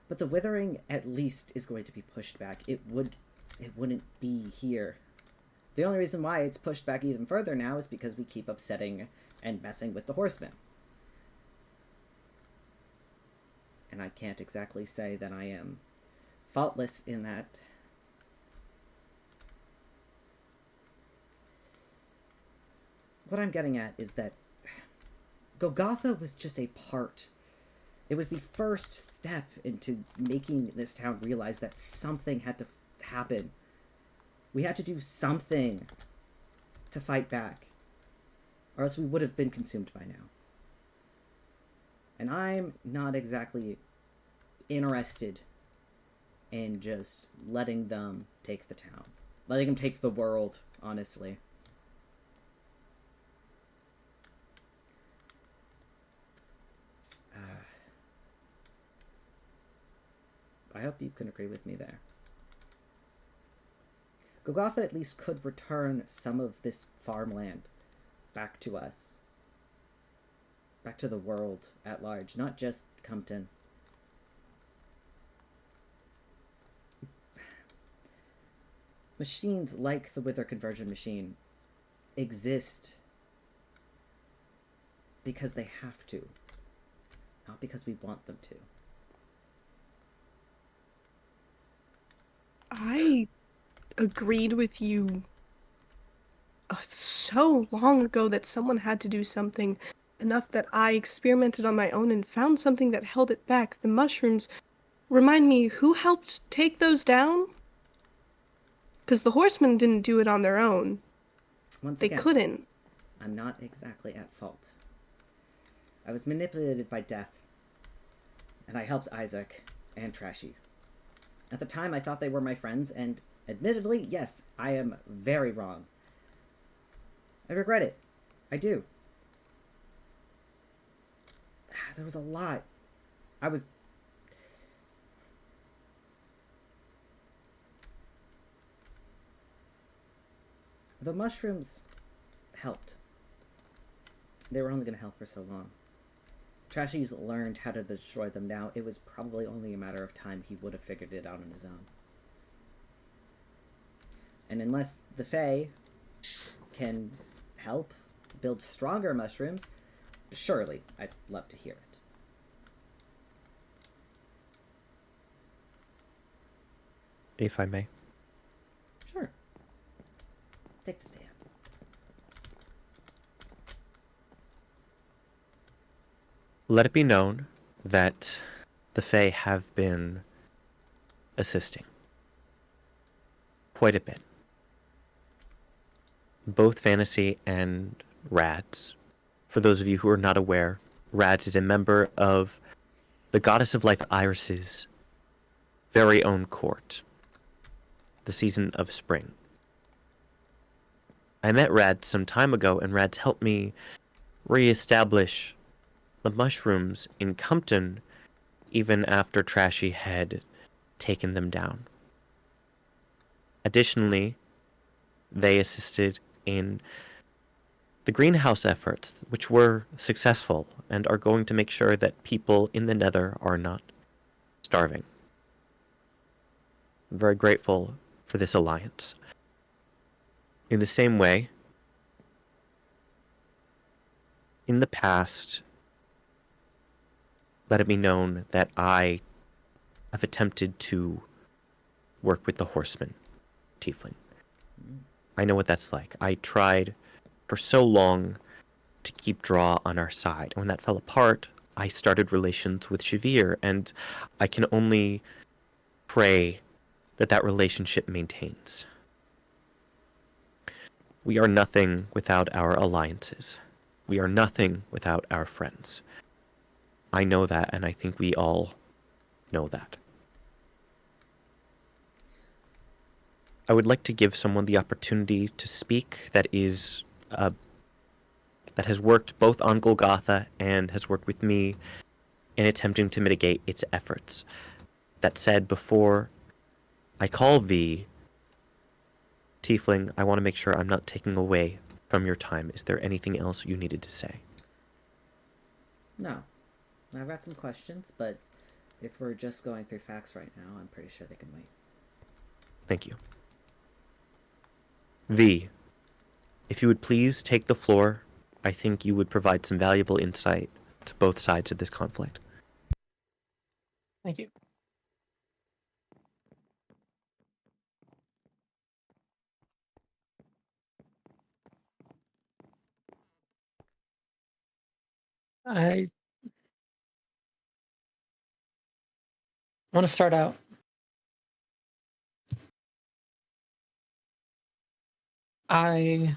But the withering at least is going to be pushed back. It wouldn't be here. The only reason why it's pushed back even further now is because we keep upsetting and messing with the horsemen. And I can't exactly say that I am faultless in that. What I'm getting at is that Golgotha was just a part. It was the first step into making this town realize that something had to happen. We had to do something to fight back, or else we would have been consumed by now. And I'm not exactly interested in just letting them take the town. Letting them take the world, honestly. I hope you can agree with me there. Golgotha at least could return some of this farmland back to us. Back to the world at large, not just Compton. Machines like the Wither Conversion Machine exist because they have to, not because we want them to. I agreed with you so long ago that someone had to do something, enough that I experimented on my own and found something that held it back. The mushrooms. Remind me, who helped take those down? Because the horsemen didn't do it on their own. Once They again, couldn't. I'm not exactly at fault. I was manipulated by death, and I helped Isaac and Trashy. At the time, I thought they were my friends, and admittedly, yes, I am very wrong. I regret it. I do. There was a lot. The mushrooms helped. They were only going to help for so long. Trashy's learned how to destroy them now. It was probably only a matter of time he would have figured it out on his own. And unless the Fae can help build stronger mushrooms, surely I'd love to hear it. If I may. Sure. Take the stand. Let it be known that the Fae have been assisting quite a bit. Both Fantasy and Rads. For those of you who are not aware, Rads is a member of the Goddess of Life Iris's very own court, the season of spring. I met Rads some time ago, and Rads helped me re-establish the mushrooms in Compton even after Trashy had taken them down. Additionally, they assisted in the greenhouse efforts, which were successful and are going to make sure that people in the Nether are not starving. I'm very grateful for this alliance. In the same way, in the past, let it be known that I have attempted to work with the Horseman Tiefling. I know what that's like. I tried for so long to keep Draw on our side. When that fell apart, I started relations with Shavir, and I can only pray that that relationship maintains. We are nothing without our alliances. We are nothing without our friends. I know that, and I think we all know that. I would like to give someone the opportunity to speak that is that has worked both on Golgotha and has worked with me in attempting to mitigate its efforts. That said, before I call V, Tiefling, I want to make sure I'm not taking away from your time. Is there anything else you needed to say? No. I've got some questions, but if we're just going through facts right now, I'm pretty sure they can wait. Thank you. V, if you would please take the floor, I think you would provide some valuable insight to both sides of this conflict. Thank you. I want to start out. I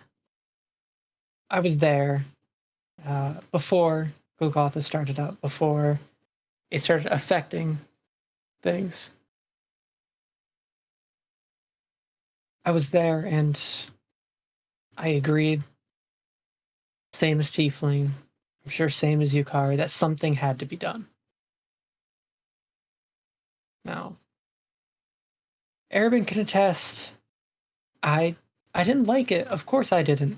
was there before Golgotha started up, before it started affecting things. I was there and I agreed, same as Tiefling, I'm sure same as Yukari, that something had to be done. Now, Arabin can attest, I didn't like it. Of course I didn't.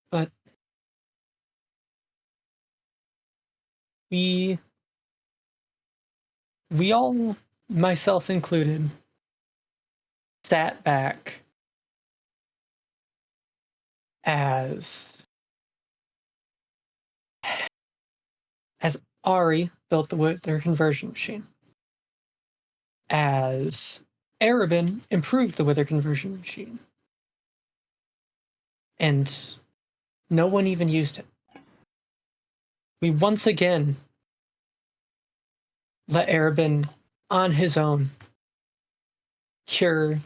But we all, myself included, sat back as Ari built the Wither conversion machine, as Arabin improved the Wither conversion machine, and no one even used it. We once again let Arabin, on his own, cure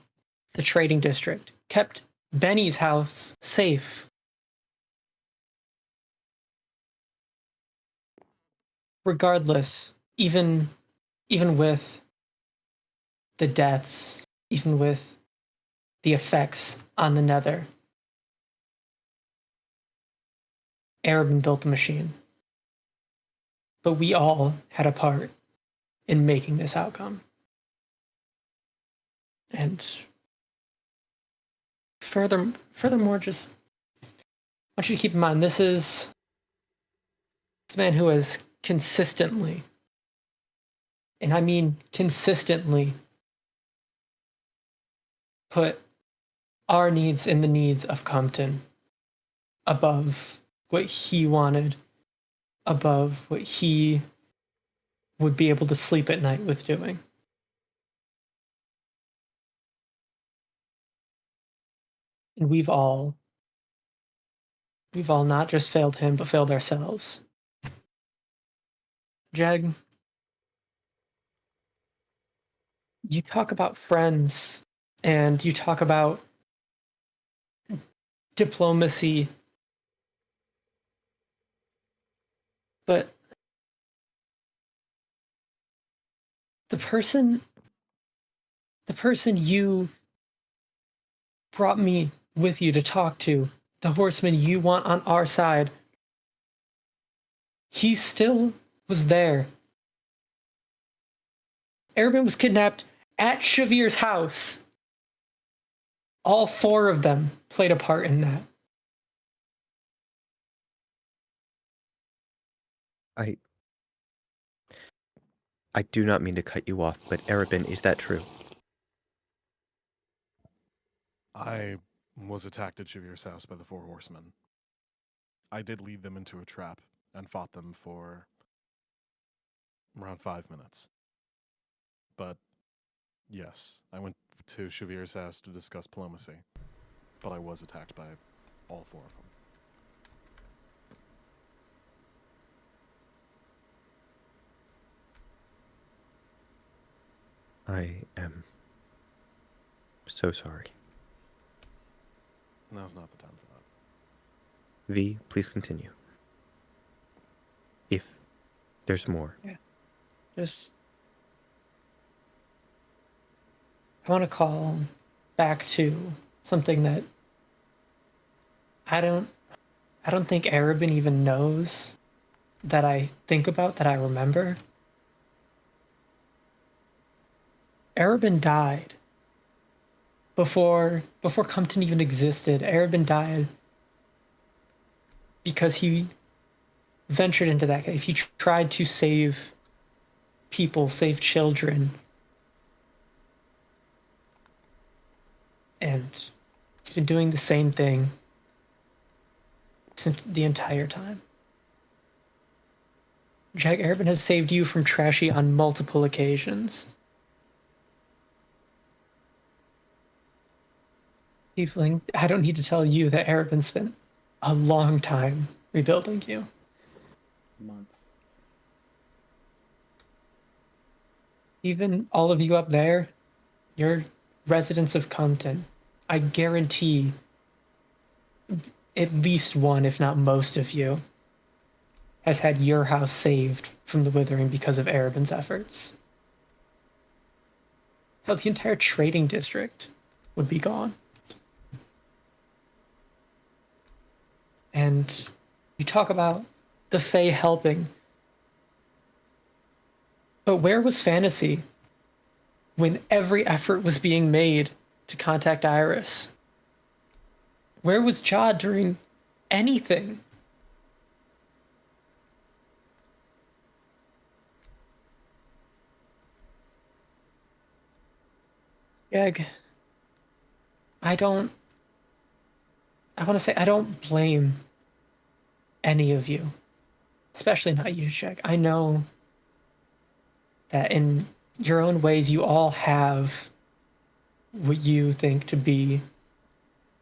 the trading district, kept Benny's house safe. Regardless, even with the deaths, even with the effects on the Nether, Arabin built the machine. But we all had a part in making this outcome. And furthermore, just I want you to keep in mind, this is a man who has consistently, and I mean consistently, put our needs and the needs of Compton above what he wanted, above what he would be able to sleep at night with doing. And we've all not just failed him, but failed ourselves. Jag, you talk about friends and you talk about diplomacy, but the person you brought me with you to talk to, the horseman you want on our side, he still was there. Arabin was kidnapped at Shavir's house. All 4 of them played a part in that. I do not mean to cut you off, but Arabin, is that true? I was attacked at Shavir's house by the 4 horsemen. I did lead them into a trap and fought them for around 5 minutes. But yes, I went to Shavir's house to discuss diplomacy, but I was attacked by all 4 of them. I am so sorry. Now's not the time for that. V, please continue. If there's more. Just, I want to call back to something that I don't think Arabin even knows that I think about, that I remember. Arabin died before Compton even existed. Arabin died because he ventured into that cave. He tried to save people, save children. And he's been doing the same thing since the entire time. Jack Arabin has saved you from Trashy on multiple occasions. Tiefling, I don't need to tell you that Arabin spent a long time rebuilding you. Months. Even all of you up there, you're residents of Compton. I guarantee at least one, if not most of you, has had your house saved from the withering because of Arabin's efforts. Hell, the entire trading district would be gone. And you talk about the Fae helping. But where was Fantasy when every effort was being made to contact Iris? Where was Jod during anything? Jag, I want to say I don't blame any of you, especially not you, Jag. I know that in your own ways, you all have what you think to be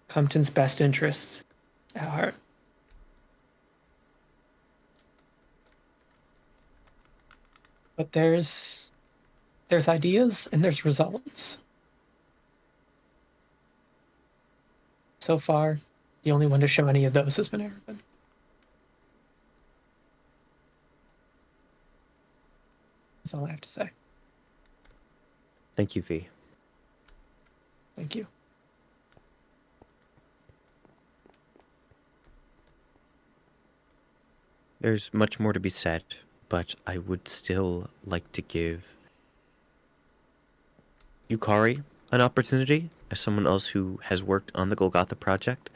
Compton's best interests at heart. But there's ideas and there's results. So far, the only one to show any of those has been Arabin. That's all I have to say. Thank you, V. Thank you. There's much more to be said, but I would still like to give Yukari an opportunity as someone else who has worked on the Golgotha project.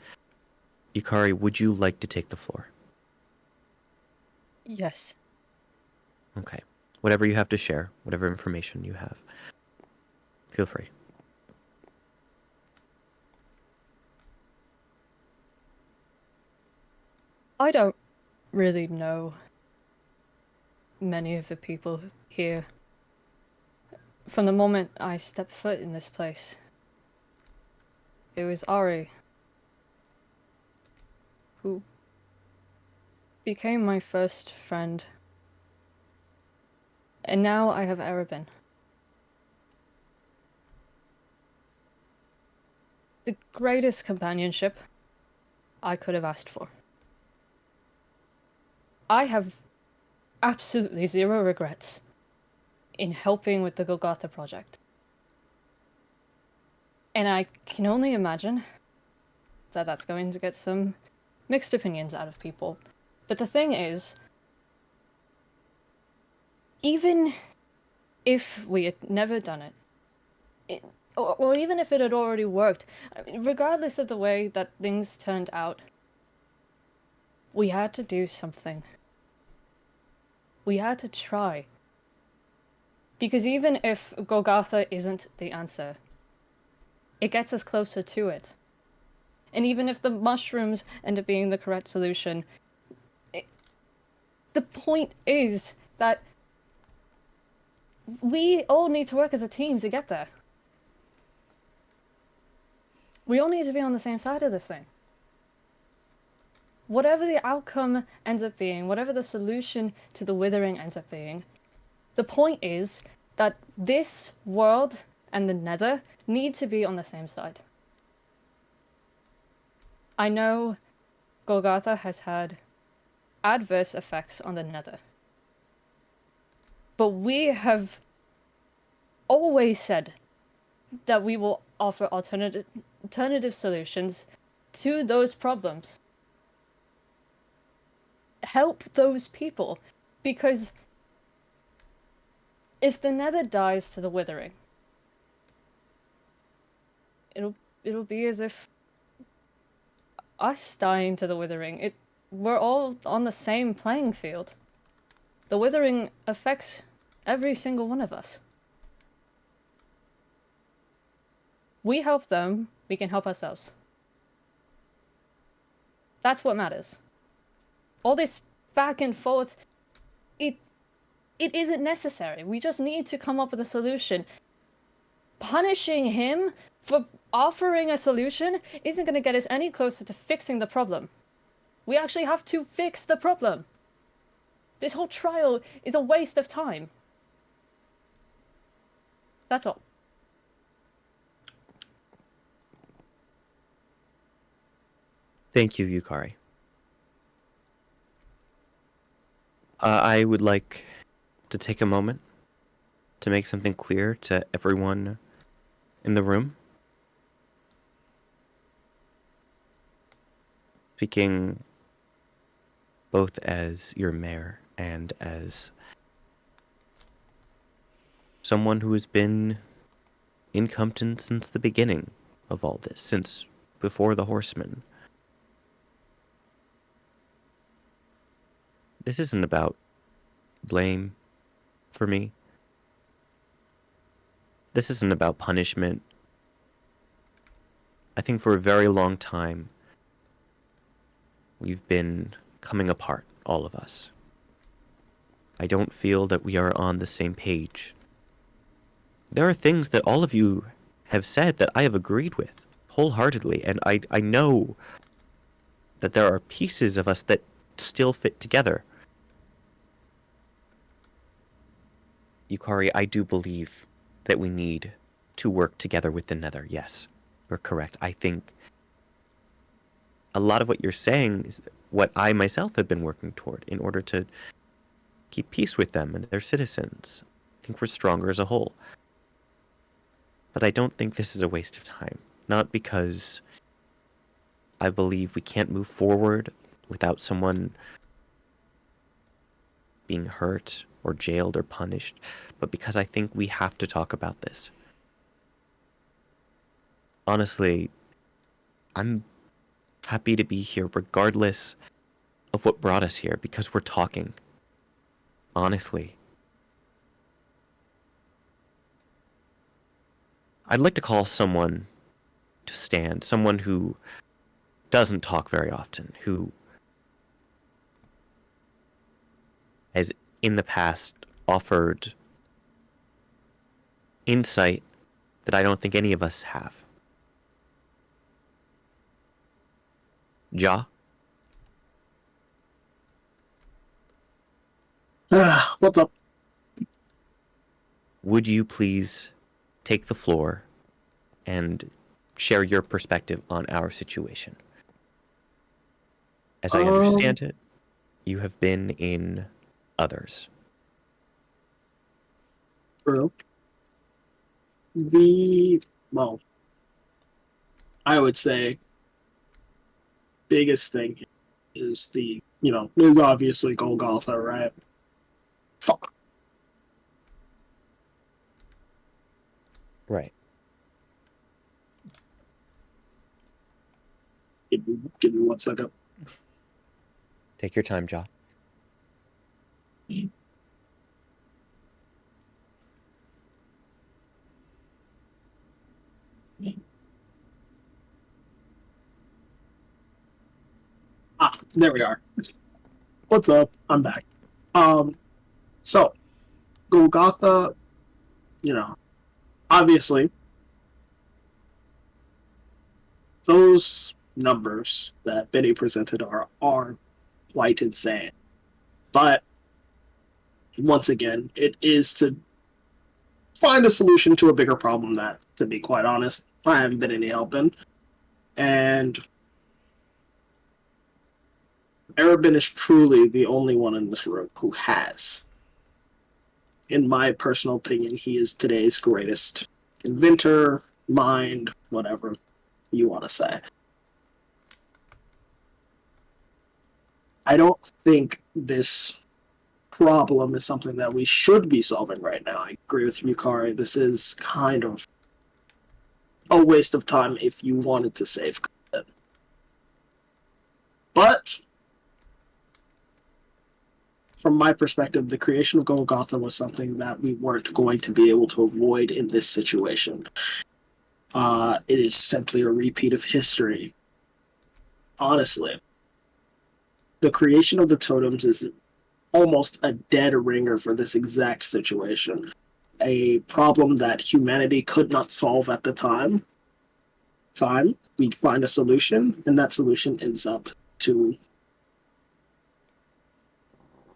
Yukari, would you like to take the floor? Yes. Okay. Whatever you have to share, whatever information you have, feel free. I don't really know many of the people here. From the moment I stepped foot in this place, it was Ari who became my first friend. And now I have Erebin. The greatest companionship I could have asked for. I have absolutely zero regrets in helping with the Golgotha project. And I can only imagine that that's going to get some mixed opinions out of people. But the thing is, even if we had never done it, or even if it had already worked, I mean, regardless of the way that things turned out, we had to do something. We had to try. Because even if Golgotha isn't the answer, it gets us closer to it. And even if the mushrooms end up being the correct solution, the point is that we all need to work as a team to get there. We all need to be on the same side of this thing. Whatever the outcome ends up being, whatever the solution to the withering ends up being, the point is that this world and the Nether need to be on the same side. I know Golgotha has had adverse effects on the Nether. But we have always said that we will offer alternative solutions to those problems. Help those people, because if the Nether dies to the withering, it'll be as if us dying to the withering. We're all on the same playing field. The withering affects every single one of us. We help them, we can help ourselves. That's what matters. All this back and forth, it isn't necessary. We just need to come up with a solution. Punishing him for offering a solution isn't going to get us any closer to fixing the problem. We actually have to fix the problem. This whole trial is a waste of time. That's all. Thank you, Yukari. I would like to take a moment to make something clear to everyone in the room. Speaking both as your mayor and as someone who has been in Compton since the beginning of all this, since before the Horsemen. This isn't about blame for me. This isn't about punishment. I think for a very long time, we've been coming apart, all of us. I don't feel that we are on the same page. There are things that all of you have said that I have agreed with wholeheartedly, and I know that there are pieces of us that still fit together. Yukari, I do believe that we need to work together with the Nether. Yes, you're correct. I think a lot of what you're saying is what I myself have been working toward in order to keep peace with them and their citizens. I think we're stronger as a whole. But I don't think this is a waste of time. Not because I believe we can't move forward without someone being hurt or jailed or punished, but because I think we have to talk about this. Honestly, I'm happy to be here regardless of what brought us here, because we're talking. Honestly. I'd like to call someone to stand, someone who doesn't talk very often, who has in the past offered insight that I don't think any of us have. Ja? What's up? would you please take the floor and share your perspective on our situation? As I understand it, you have been in others. True. Well, I would say biggest thing is is obviously Golgotha, right? Fuck. Right. Give me 1 second. Take your time, Ja. There we are. What's up? I'm back. So Golgotha, obviously those numbers that Benny presented are quite insane. But once again, it is to find a solution to a bigger problem that, to be quite honest, I haven't been any help in. And Arabin is truly the only one in this room who has. In my personal opinion, he is today's greatest inventor, mind, whatever you want to say. I don't think this problem is something that we should be solving right now. I agree with you, Kari. This is kind of a waste of time if you wanted to save content. But from my perspective, the creation of Golgotha was something that we weren't going to be able to avoid in this situation. It is simply a repeat of history. Honestly, the creation of the totems is almost a dead ringer for this exact situation. A problem that humanity could not solve at the time. We find a solution, and that solution ends up to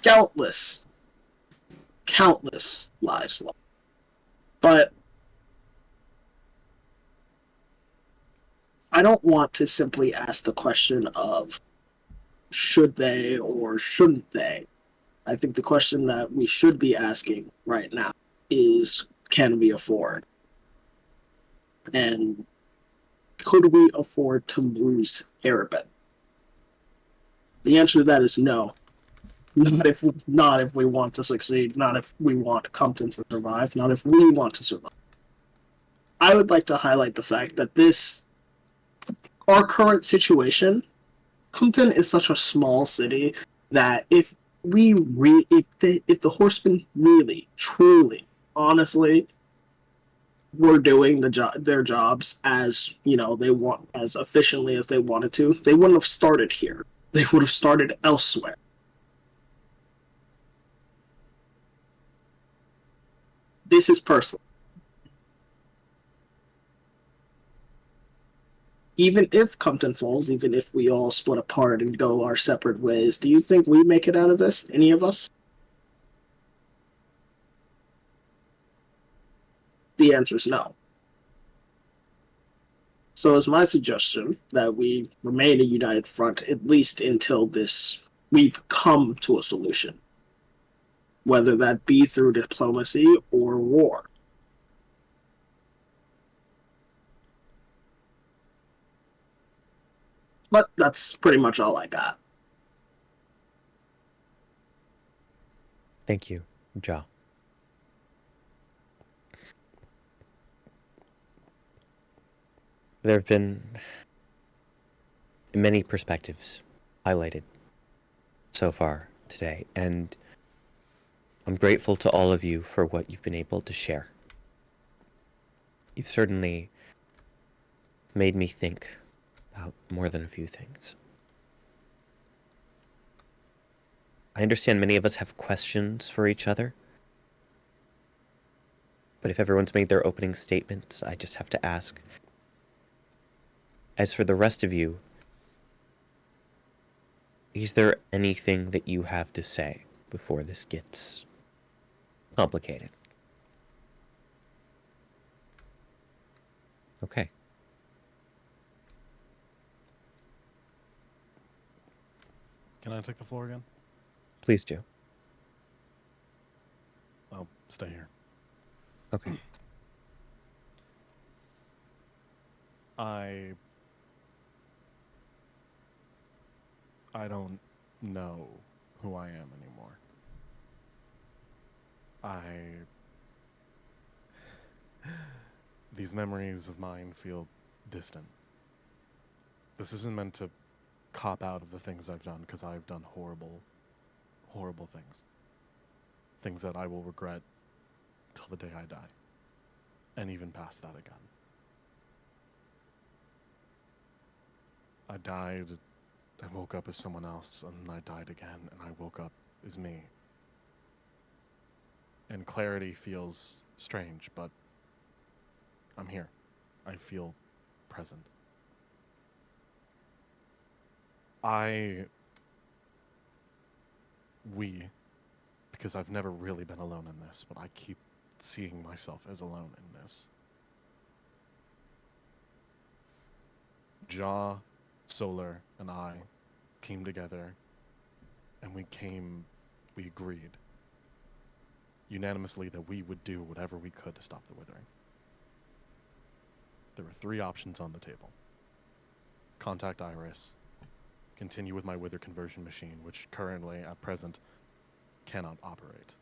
countless lives lost. But I don't want to simply ask the question of should they or shouldn't they. I think the question that we should be asking right now is, can we afford? And could we afford to lose Arabin? The answer to that is no. Not if we want to succeed, not if we want Compton to survive, not if we want to survive. I would like to highlight the fact that our current situation, Compton is such a small city that if the horsemen really, truly, honestly were doing their jobs as they want, as efficiently as they wanted to, they wouldn't have started here. They would have started elsewhere. This is personal. Even if Compton falls, even if we all split apart and go our separate ways, do you think we make it out of this? Any of us? The answer is no. So it's my suggestion that we remain a united front, at least until we've come to a solution. Whether that be through diplomacy or war. But that's pretty much all I got. Thank you, Ja. There have been many perspectives highlighted so far today, and I'm grateful to all of you for what you've been able to share. You've certainly made me think about more than a few things. I understand many of us have questions for each other, but if everyone's made their opening statements, I just have to ask. As for the rest of you, is there anything that you have to say before this gets complicated? Okay. Can I take the floor again? Please do. I'll stay here. Okay. I don't know who I am anymore. These memories of mine feel distant. This isn't meant to cop out of the things I've done, because I've done horrible, horrible things. Things that I will regret till the day I die. And even past that again. I died, I woke up as someone else, and I died again, and I woke up as me. And clarity feels strange, but I'm here. I feel present. Because I've never really been alone in this, but I keep seeing myself as alone in this. Jaw, Solar, and I came together, and we agreed unanimously that we would do whatever we could to stop the withering. There were 3 options on the table. Contact Iris, continue with my wither conversion machine, which currently, at present, cannot operate,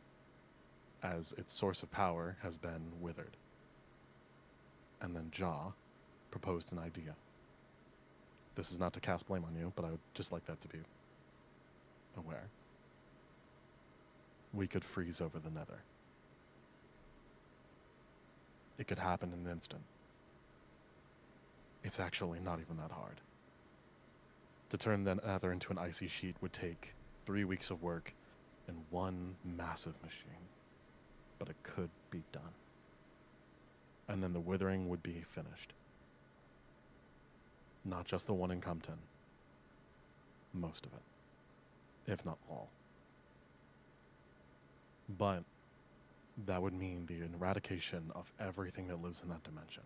as its source of power has been withered. And then Jaw proposed an idea. This is not to cast blame on you, but I would just like that to be aware. We could freeze over the Nether. It could happen in an instant. It's actually not even that hard. To turn the Nether into an icy sheet would take 3 weeks of work and 1 massive machine. But it could be done. And then the withering would be finished. Not just the one in Compton. Most of it. If not all. But that would mean the eradication of everything that lives in that dimension.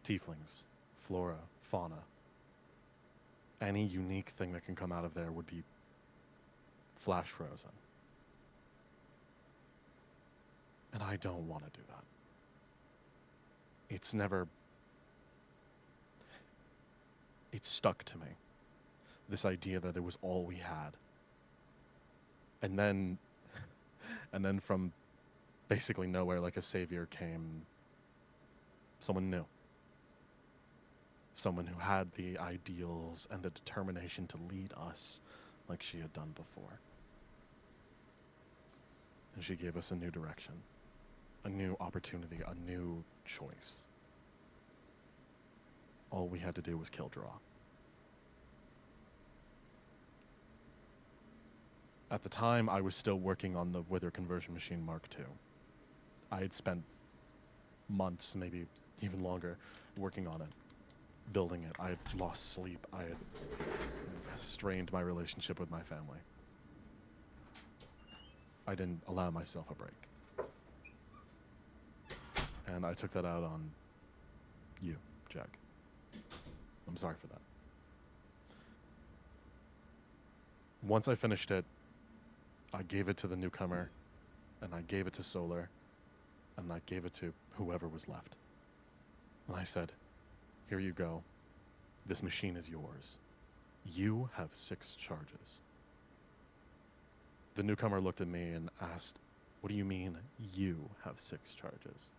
Tieflings, flora, fauna. Any unique thing that can come out of there would be flash frozen. And I don't want to do that. It's stuck to me. This idea that it was all we had. And then from basically nowhere, like a savior, came someone new. Someone who had the ideals and the determination to lead us like she had done before. And she gave us a new direction, a new opportunity, a new choice. All we had to do was kill Draw. At the time, I was still working on the Wither Conversion Machine Mark II. I had spent months, maybe even longer, working on it, building it. I had lost sleep. I had strained my relationship with my family. I didn't allow myself a break. And I took that out on you, Jack. I'm sorry for that. Once I finished it, I gave it to the newcomer, and I gave it to Solar, and I gave it to whoever was left. And I said, here you go. This machine is yours. You have 6 charges. The newcomer looked at me and asked, what do you mean you have 6 charges?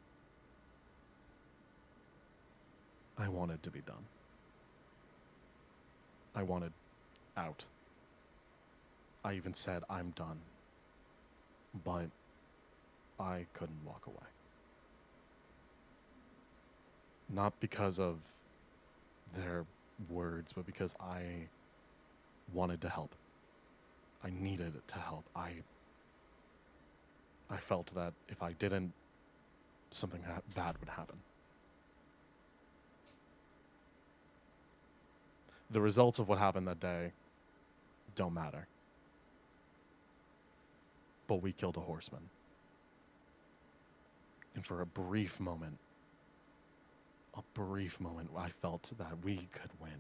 I wanted to be done. I wanted out. I even said, I'm done. But I couldn't walk away. Not because of their words, but because I wanted to help. I needed to help. I felt that if I didn't, something bad would happen. The results of what happened that day don't matter. But we killed a horseman. And for a brief moment, a brief moment, I felt that we could win.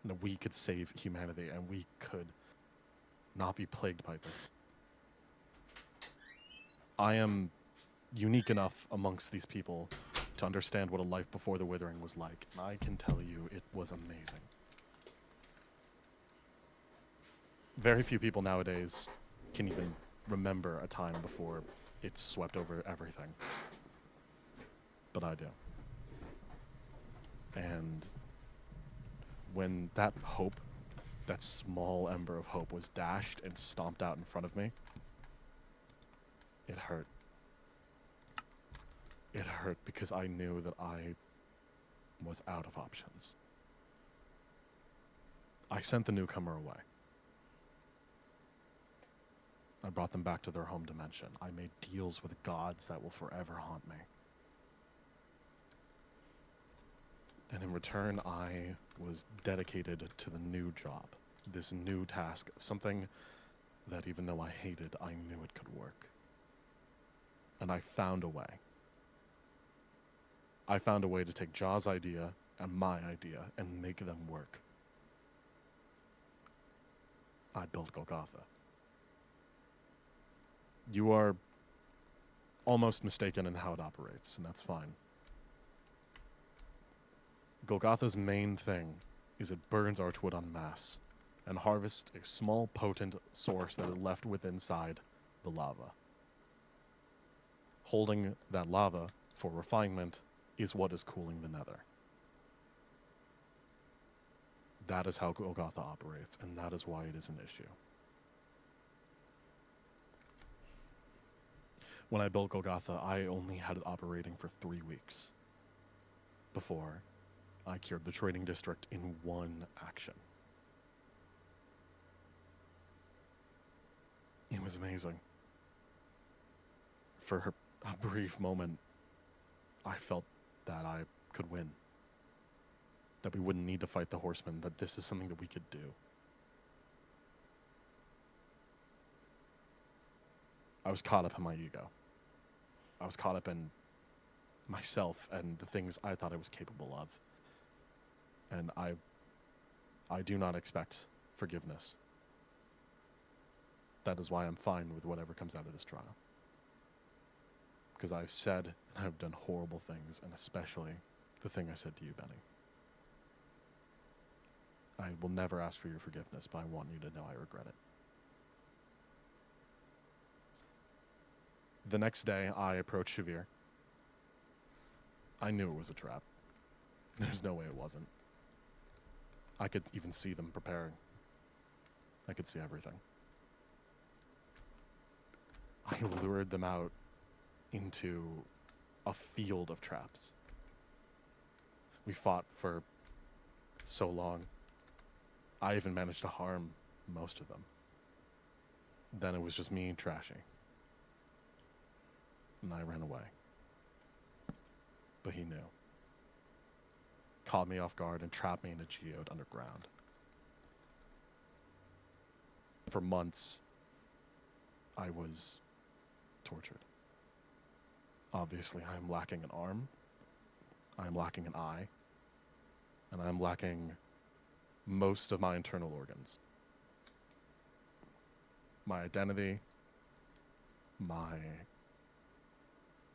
That we could save humanity, and we could not be plagued by this. I am unique enough amongst these people to understand what a life before the Withering was like, and I can tell you it was amazing. Very few people nowadays can even remember a time before it swept over everything. But I do. And when that hope, that small ember of hope, was dashed and stomped out in front of me, it hurt. It hurt because I knew that I was out of options. I sent the newcomer away. I brought them back to their home dimension. I made deals with gods that will forever haunt me. And in return, I was dedicated to the new job, this new task, something that even though I hated, I knew it could work. And I found a way. I found a way to take Jaw's idea and my idea and make them work. I built Golgotha. You are almost mistaken in how it operates, and that's fine. Golgotha's main thing is it burns Archwood en masse and harvests a small, potent source that is left within inside the lava. Holding that lava for refinement is what is cooling the nether. That is how Golgotha operates, and that is why it is an issue. When I built Golgotha, I only had it operating for 3 weeks before I cured the trading district in one action. It was amazing. For a brief moment, I felt that I could win. That we wouldn't need to fight the horsemen, that this is something that we could do. I was caught up in my ego. I was caught up in myself and the things I thought I was capable of. And I do not expect forgiveness. That is why I'm fine with whatever comes out of this trial. Because I've said and I've done horrible things, and especially the thing I said to you, Benny. I will never ask for your forgiveness, but I want you to know I regret it. The next day, I approached Shavir. I knew it was a trap. There's no way it wasn't. I could even see them preparing. I could see everything. I lured them out into a field of traps. We fought for so long. I even managed to harm most of them. Then it was just me trashing. And I ran away. But he knew. Caught me off guard and trapped me in a geode underground. For months, I was tortured. Obviously, I'm lacking an arm, I'm lacking an eye, and I'm lacking most of my internal organs. My identity, my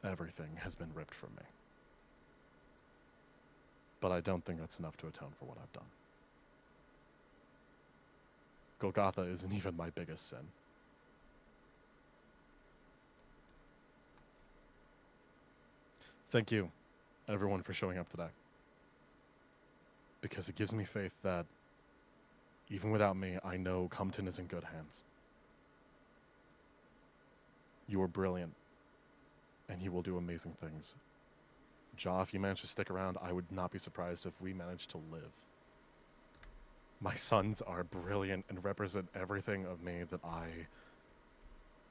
everything has been ripped from me. But I don't think that's enough to atone for what I've done. Golgotha isn't even my biggest sin. Thank you, everyone, for showing up today. Because it gives me faith that, even without me, I know Compton is in good hands. You are brilliant, and you will do amazing things. Jaw, if you manage to stick around, I would not be surprised if we manage to live. My sons are brilliant and represent everything of me that I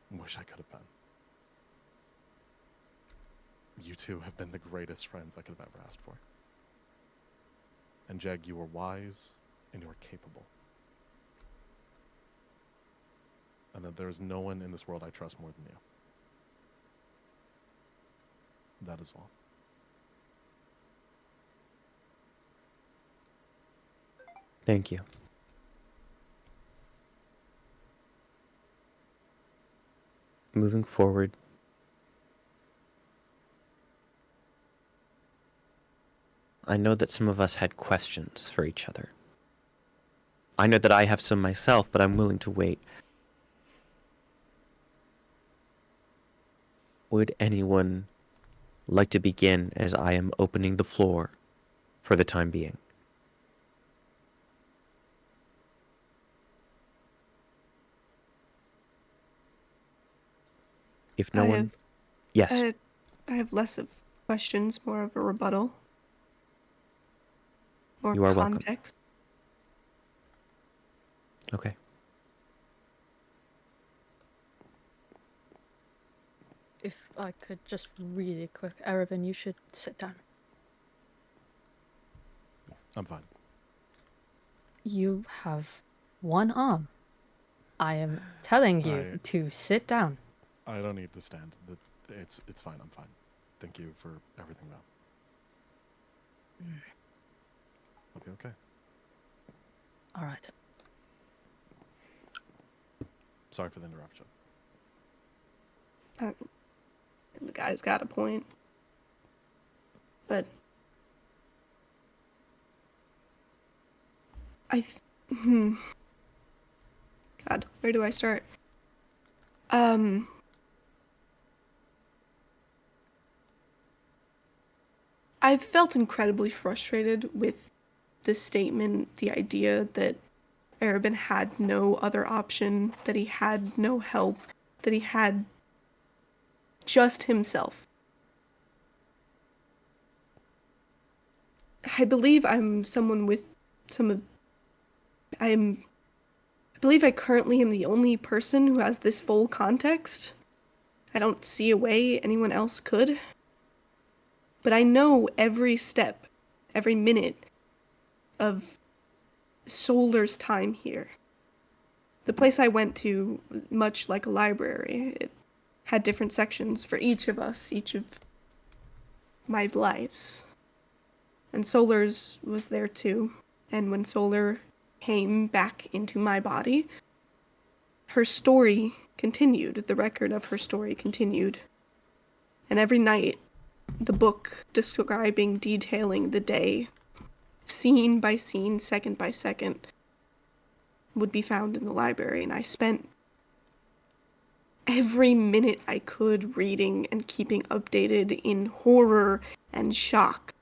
wish I could have been. You two have been the greatest friends I could have ever asked for. And Jeg, you are wise and you are capable. And that there is no one in this world I trust more than you. That is all. Thank you. Moving forward, I know that some of us had questions for each other. I know that I have some myself, but I'm willing to wait. Would anyone like to begin as I am opening the floor for the time being? If no I one... have- Yes. I have less of questions, more of a rebuttal. More You are welcome. context. Okay. If I could just really quick, Arabin, you should sit down. I'm fine. You have one arm. I am telling you I- to sit down. I don't need to stand. It's fine. I'm fine. Thank you for everything, though. I'll be okay. All right. Sorry for the interruption. The guy's got a point. But God, where do I start? I've felt incredibly frustrated with the statement, the idea that Arabin had no other option, that he had no help, that he had just himself. I believe I'm someone with I believe I currently am the only person who has this full context. I don't see a way anyone else could. But I know every step, every minute of Solar's time here. The place I went to was much like a library. It had different sections for each of us, each of my lives. And Solar's was there too. And when Solar came back into my body, her story continued. The record of her story continued. And every night, the book describing, detailing the day, scene by scene, second by second, would be found in the library. And I spent every minute I could reading and keeping updated in horror and shock.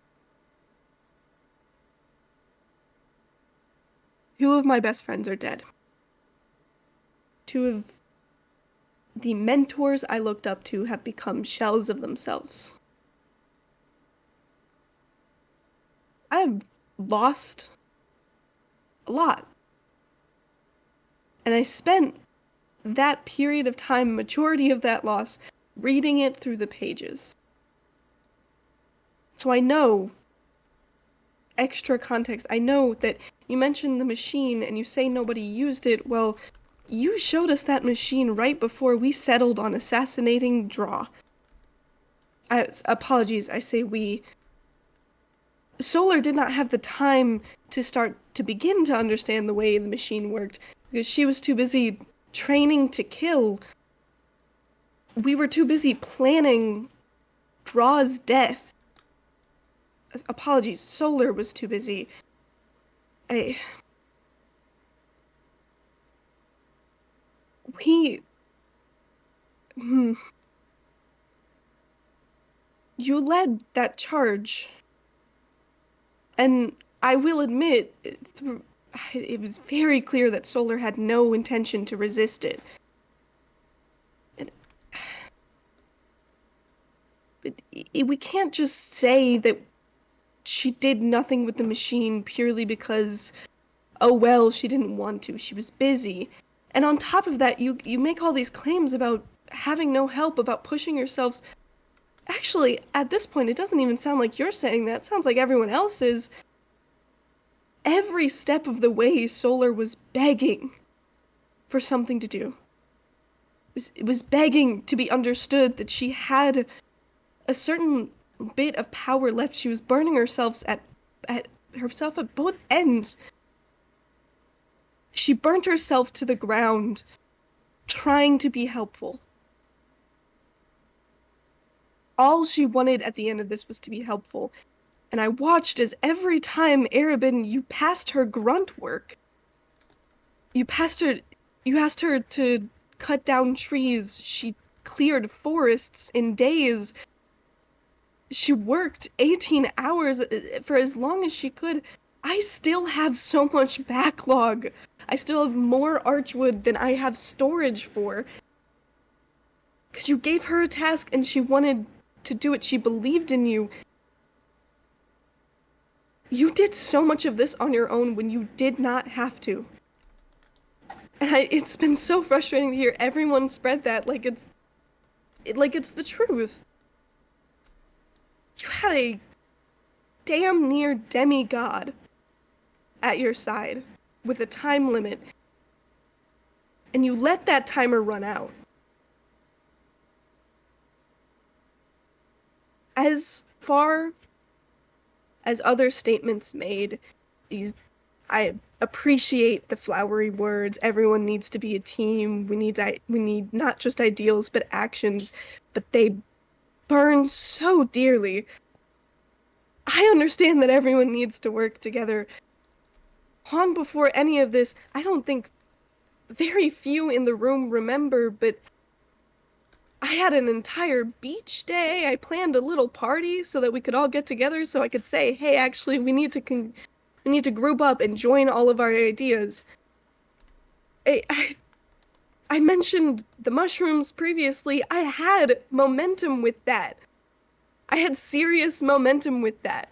Two of my best friends are dead. Two of the mentors I looked up to have become shells of themselves. I have lost a lot. And I spent that period of time, majority of that loss, reading it through the pages. So I know extra context. I know that you mentioned the machine and you say nobody used it. Well, you showed us that machine right before we settled on assassinating Draw. Apologies, I say we. Solar did not have the time to begin to understand the way the machine worked because she was too busy training to kill. We were too busy planning Draw's death. Apologies, Solar was too busy. You led that charge. And I will admit, it was very clear that Solar had no intention to resist it. But we can't just say that she did nothing with the machine purely because, oh well, she didn't want to, she was busy. And on top of that, you make all these claims about having no help, about pushing yourselves. Actually, at this point, it doesn't even sound like you're saying that. It sounds like everyone else is. Every step of the way, Solar was begging for something to do. It was begging to be understood that she had a certain bit of power left. She was burning herself at both ends. She burnt herself to the ground trying to be helpful. All she wanted at the end of this was to be helpful. And I watched as every time, Arabin, you passed her grunt work. You asked her to cut down trees. She cleared forests in days. She worked 18 hours for as long as she could. I still have so much backlog. I still have more archwood than I have storage for. Because you gave her a task and she wanted to do it. She believed in you. You did so much of this on your own when you did not have to. And it's been so frustrating to hear everyone spread that like it's the truth. You had a damn near demigod at your side with a time limit, and you let that timer run out. As far as other statements made, I appreciate the flowery words. Everyone needs to be a team. We need not just ideals but actions, but they burn so dearly. I understand that everyone needs to work together. Long before any of this, I don't think very few in the room remember, but I had an entire beach day. I planned a little party so that we could all get together so I could say, hey, actually, we need to group up and join all of our ideas. I mentioned the mushrooms previously. I had momentum with that. I had serious momentum with that.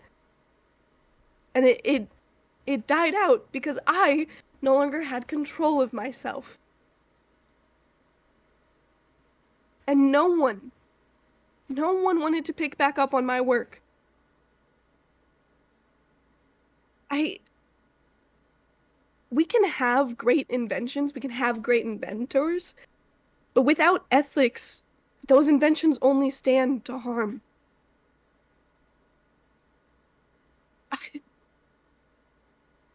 And it died out because I no longer had control of myself. And no one wanted to pick back up on my work. We can have great inventions, we can have great inventors, but without ethics, those inventions only stand to harm.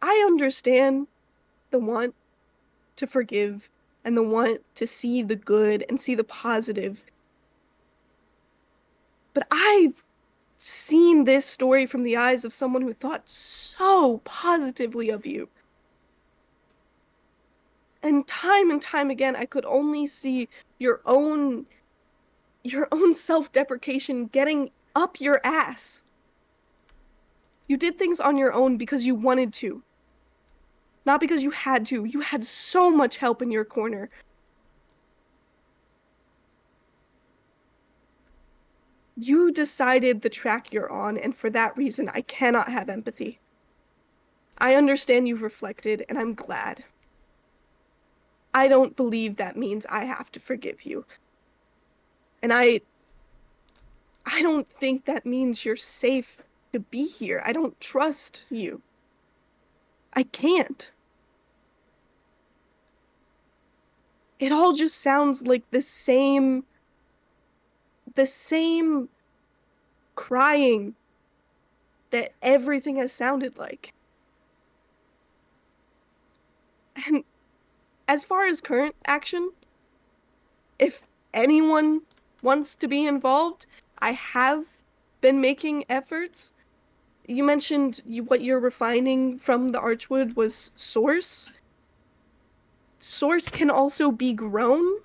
I understand the want to forgive and the want to see the good and see the positive. But I've seen this story from the eyes of someone who thought so positively of you. And time again, I could only see your own self-deprecation getting up your ass. You did things on your own because you wanted to. Not because you had to. You had so much help in your corner. You decided the track you're on, and for that reason, I cannot have empathy. I understand you've reflected, and I'm glad. I don't believe that means I have to forgive you. And I don't think that means you're safe to be here. I don't trust you. I can't. It all just sounds like the same crying that everything has sounded like. And as far as current action, if anyone wants to be involved, I have been making efforts. You mentioned what you're refining from the archwood was source. Source can also be grown.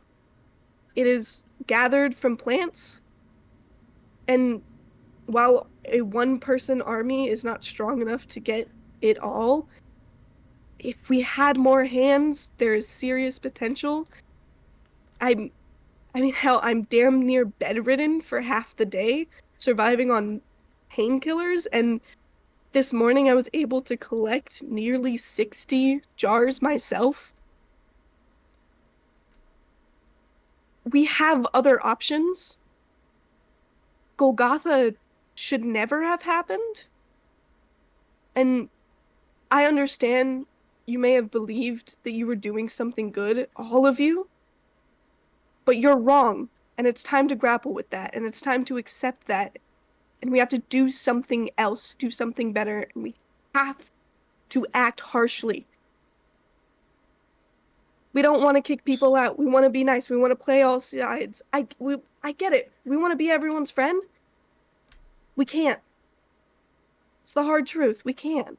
It is gathered from plants. And while a one-person army is not strong enough to get it all, if we had more hands, there is serious potential. I mean, hell, I'm damn near bedridden for half the day, surviving on painkillers, and this morning I was able to collect nearly 60 jars myself. We have other options. Golgotha should never have happened. And I understand you may have believed that you were doing something good, all of you. But you're wrong, and it's time to grapple with that, and it's time to accept that. And we have to do something else, do something better, and we have to act harshly. We don't want to kick people out. We want to be nice. We want to play all sides. I get it. We want to be everyone's friend. We can't. It's the hard truth. We can't.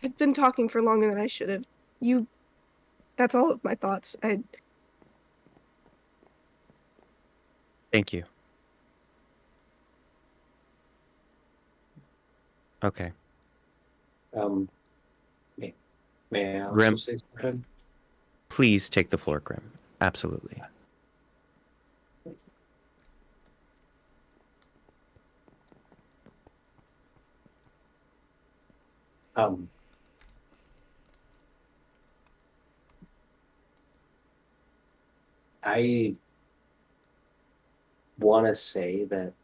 I've been talking for longer than I should have. That's all of my thoughts. Thank you. Okay. May I also Grim. say something? Please take the floor, Grim. Absolutely. I want to say that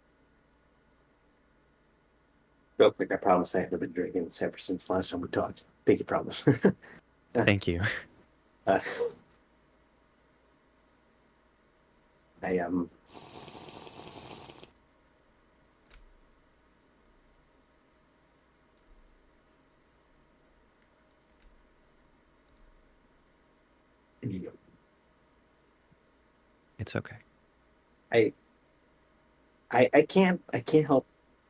real quick. I promise I haven't been drinking ever since the last time we talked. Pinky promise. Thank you. uh, I It's okay. I can't help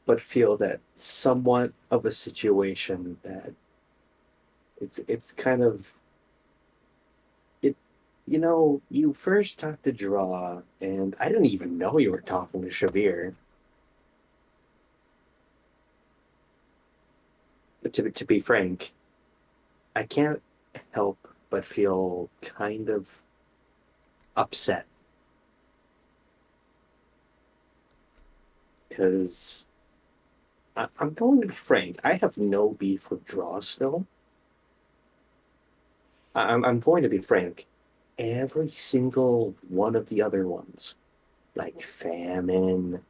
but feel that somewhat of a situation that it's kind of it. You know, you first talked to Draw, and I didn't even know you were talking to Shabir. But to be frank, I can't help but feel kind of upset because I'm going to be frank. I have no beef with Draw still. I'm going to be frank. Every single one of the other ones, like Famine,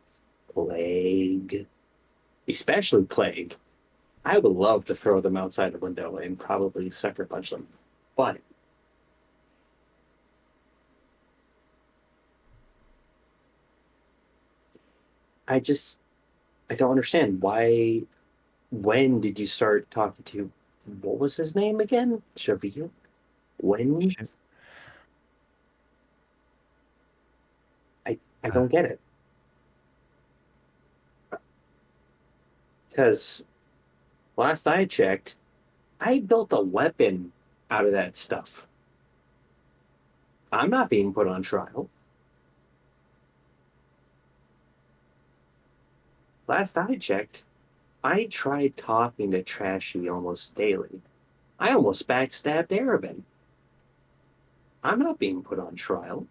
Plague, especially Plague, I would love to throw them outside the window and probably sucker punch them. But I don't understand why. When did you start talking to, what was his name again? Shavir? When? I don't get it. Because last I checked, I built a weapon out of that stuff. I'm not being put on trial. Last I checked, I tried talking to Trashy almost daily. I almost backstabbed Arabin. I'm not being put on trial.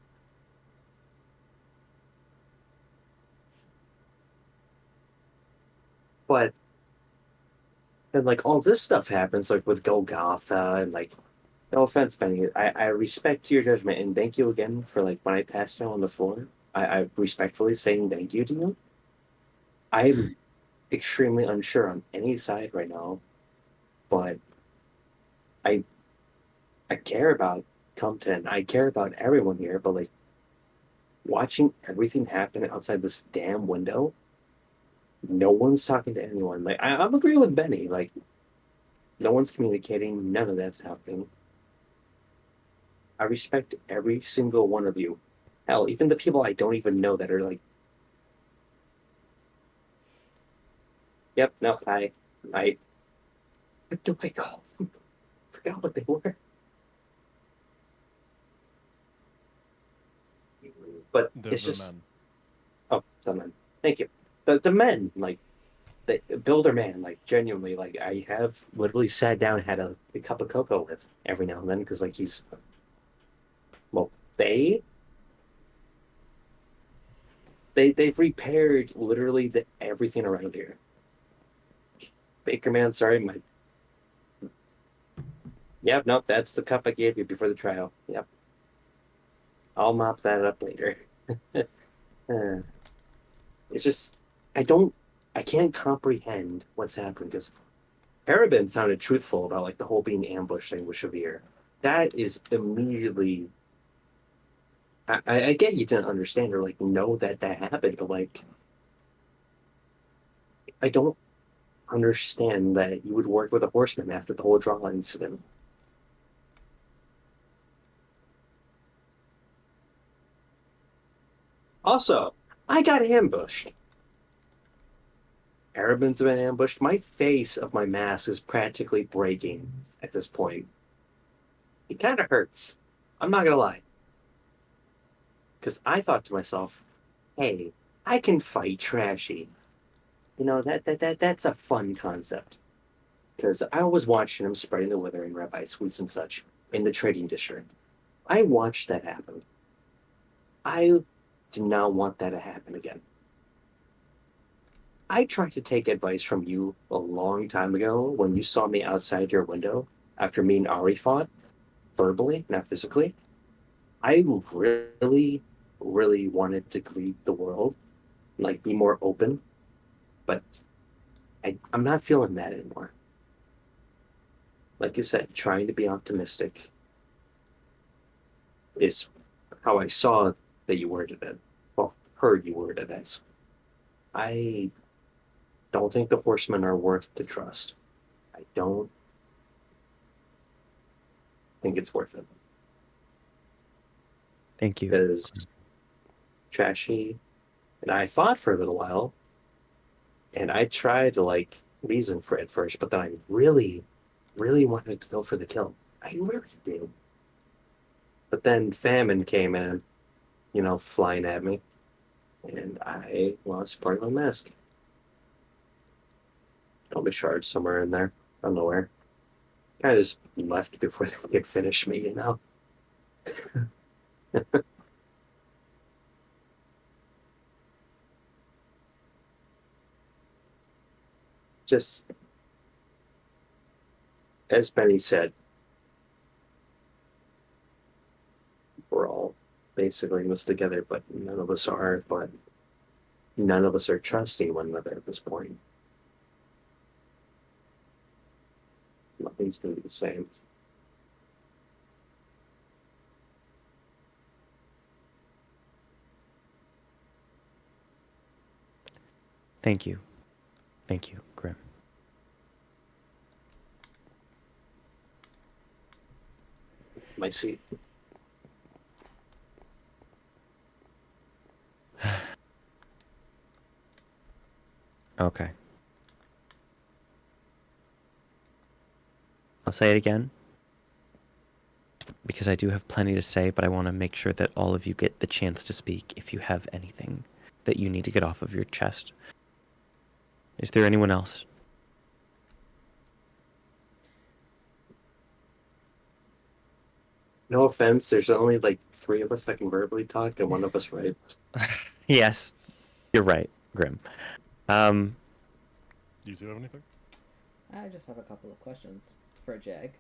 But and like all this stuff happens like with Golgotha and like no offense, Benny. I respect your judgment and thank you again for like when I passed out on the floor. I respectfully saying thank you to you. I'm extremely unsure on any side right now, but I I care about Compton. I care about everyone here, but like watching everything happen outside this damn window, no one's talking to anyone. Like I'm agreeing with Benny. Like no one's communicating. None of that's happening. I respect every single one of you. Hell, even the people I don't even know that are like, yep, no, I, what do I call them? I forgot what they were. But it's The just, men. oh, the men. Thank you. The men, like, the builder man, like, genuinely, like, I have literally sat down and had a cup of cocoa with every now and then because, like, he's, well, they've repaired literally everything around here. Baker man, sorry, my. Yep, nope, that's the cup I gave you before the trial. Yep. I'll mop that up later. It's just, I can't comprehend what's happened because Arabin sounded truthful about like the whole being ambushed thing with Shavir. That is immediately, I get you didn't understand or like know that happened, but like, I don't understand that you would work with a horseman after the whole draw incident. Also, I got ambushed. Araban's been ambushed. My face of my mask is practically breaking at this point. It kind of hurts. I'm not gonna lie. Because I thought to myself, hey, I can fight Trashy. You know, that's a fun concept. Because I was watching him spreading the withering rabbi sweets and such in the trading district. I watched that happen. I did not want that to happen again. I tried to take advice from you a long time ago when you saw me outside your window after me and Ari fought, verbally, not physically. I really, really wanted to greet the world, like be more open, but I'm not feeling that anymore. Like I said, trying to be optimistic is how I saw that you worded it. Well, heard you worded it as. I don't think the horsemen are worth the trust. I don't think it's worth it. Thank you. Because Trashy and I fought for a little while, and I tried to like reason for it first, but then I really, really wanted to go for the kill. I really did. But then famine came in, you know, flying at me, and I lost part of my mask. Probably shard somewhere in there. I don't know where. Kind of just left before they could finish me, you know? Just, as Benny said, we're all basically in this together, but none of us are, but none of us are trusting one another at this point. Nothing's going to be the same. Thank you. Thank you, Grim. My seat. Okay. I'll say it again, because I do have plenty to say, but I want to make sure that all of you get the chance to speak if you have anything that you need to get off of your chest. Is there anyone else? No offense, there's only like 3 of us that can verbally talk, and one of us writes. Yes, you're right, Grim. Do you two have anything? I just have a couple of questions for Jag.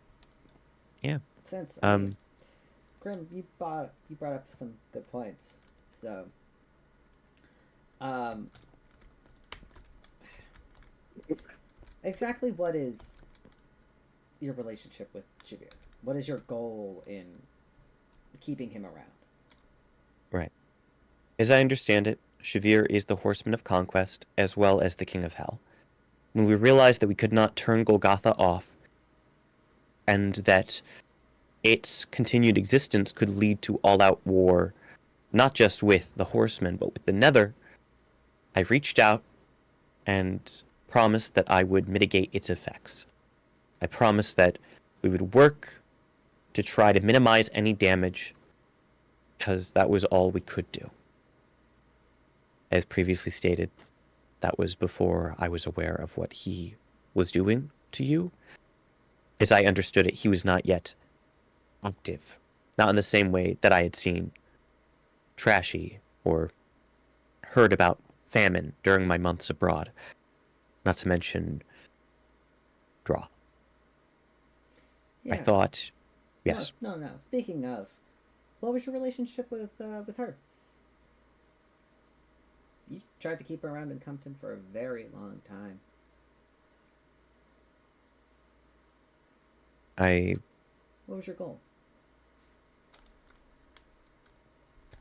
Yeah. Since Grim, you brought up some good points. So, exactly what is your relationship with Javier? What is your goal in keeping him around? Right. As I understand it, Shavir is the Horseman of Conquest, as well as the King of Hell. When we realized that we could not turn Golgotha off, and that its continued existence could lead to all-out war, not just with the Horsemen, but with the Nether, I reached out and promised that I would mitigate its effects. I promised that we would work to try to minimize any damage, because that was all we could do. As previously stated, that was before I was aware of what he was doing to you. As I understood it, he was not yet active. Not in the same way that I had seen Trashy or heard about famine during my months abroad. Not to mention Draw. Yeah. I thought, yes. No. Speaking of, what was your relationship with her? You tried to keep her around in Compton for a very long time. What was your goal?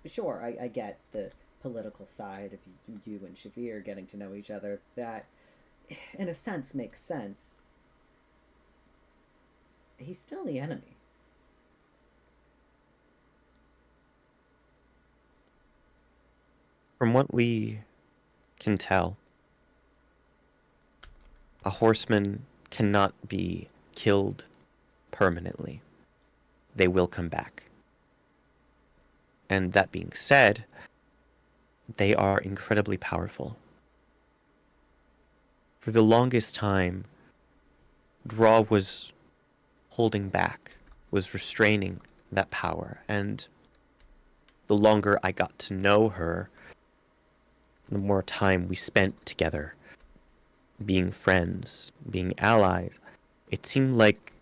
Sure, I get the political side of you and Shavir getting to know each other. That, in a sense, makes sense. He's still the enemy. From what we can tell, a horseman cannot be killed permanently. They will come back. And that being said, they are incredibly powerful. For the longest time, Draw was holding back, was restraining that power, and the longer I got to know her, the more time we spent together, being friends, being allies, it seemed like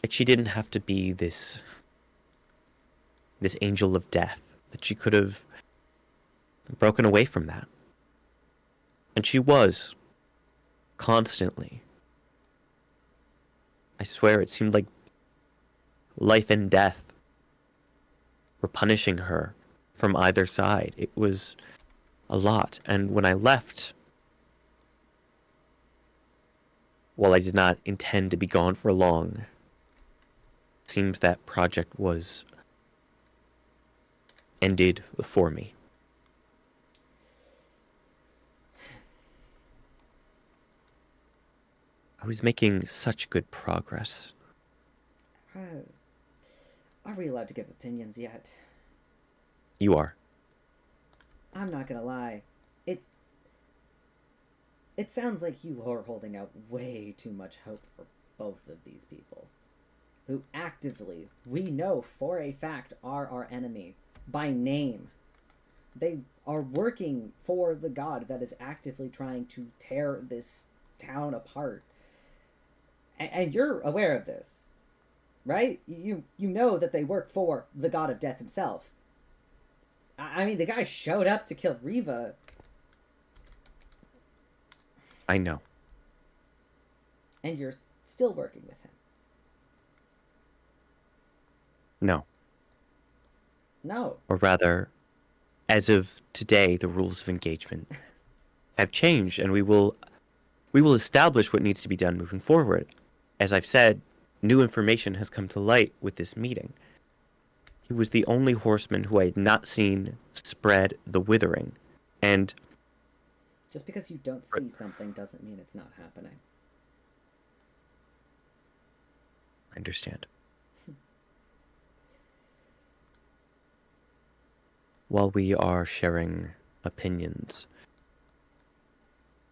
she didn't have to be this angel of death, that she could have broken away from that. And she was, constantly. I swear it seemed like life and death were punishing her from either side. It was a lot. And when I left, while I did not intend to be gone for long, it seems that project was ended for me. I was making such good progress. Are we allowed to give opinions yet? You are. I'm not gonna lie. It sounds like you are holding out way too much hope for both of these people, who actively, we know for a fact, are our enemy by name. They are working for the god that is actively trying to tear this town apart. And you're aware of this, right? You know that they work for the god of death himself. I mean, the guy showed up to kill Riva. I know. And you're still working with him. No. No. Or rather, as of today, the rules of engagement have changed, and we will establish what needs to be done moving forward. As I've said, new information has come to light with this meeting. He was the only horseman who I had not seen spread the withering, and just because you don't see something doesn't mean it's not happening. I understand. While we are sharing opinions,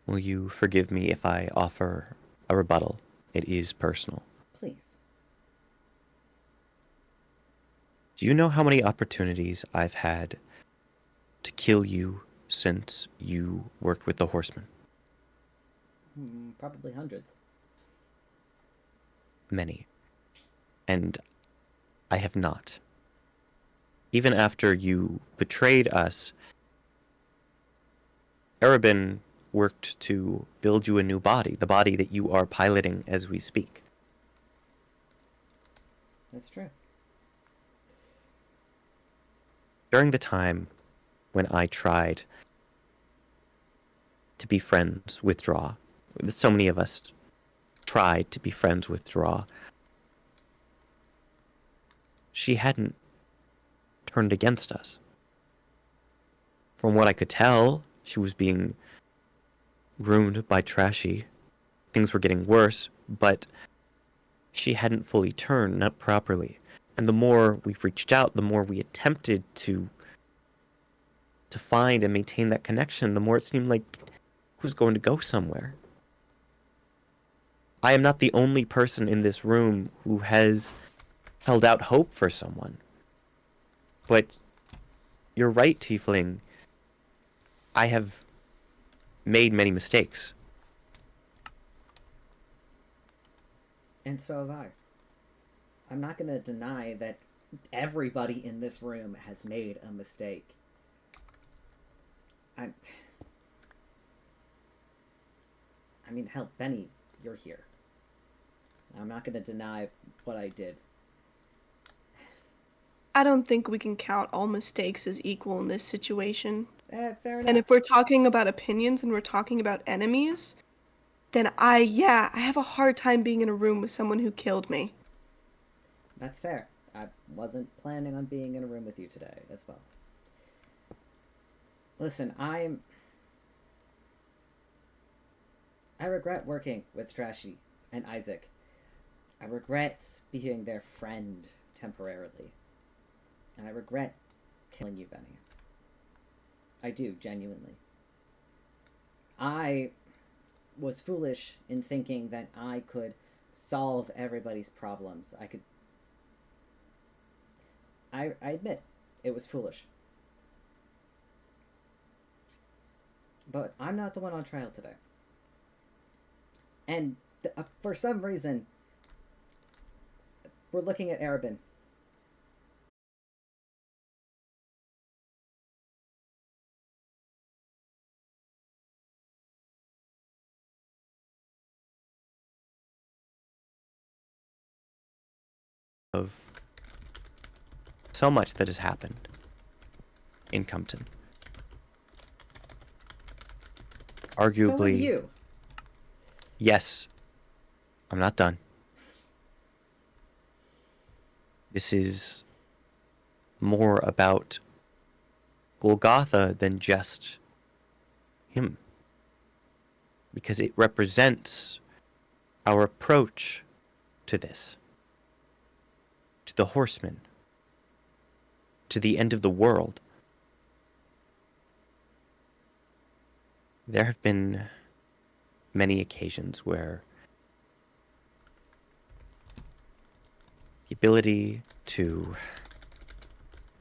will you forgive me if I offer a rebuttal? It is personal. Please. Do you know how many opportunities I've had to kill you since you worked with the Horsemen? Probably hundreds. Many. And I have not. Even after you betrayed us, Arabin worked to build you a new body, the body that you are piloting as we speak. That's true. During the time when I tried to be friends with Draw, so many of us tried to be friends with Draw, she hadn't turned against us. From what I could tell, she was being groomed by Trashy. Things were getting worse, but she hadn't fully turned, not properly. And the more we reached out, the more we attempted to find and maintain that connection, the more it seemed like it was going to go somewhere. I am not the only person in this room who has held out hope for someone. But you're right, Tiefling. I have made many mistakes. And so have I. I'm not going to deny that everybody in this room has made a mistake. I mean, hell, Benny, you're here. I'm not going to deny what I did. I don't think we can count all mistakes as equal in this situation. Fair enough. And if we're talking about opinions and we're talking about enemies, then I have a hard time being in a room with someone who killed me. That's fair. I wasn't planning on being in a room with you today as well. Listen, I regret working with Trashy and Isaac. I regret being their friend temporarily. And I regret killing you, Benny. I do, genuinely. I was foolish in thinking that I could solve everybody's problems. I admit, it was foolish. But I'm not the one on trial today. And for some reason, we're looking at Arabin. Of so much that has happened in Compton. Arguably, So have you. yes, I'm not done. This is more about Golgotha than just him. Because it represents our approach to this. To the horsemen. To the end of the world. There have been many occasions where the ability to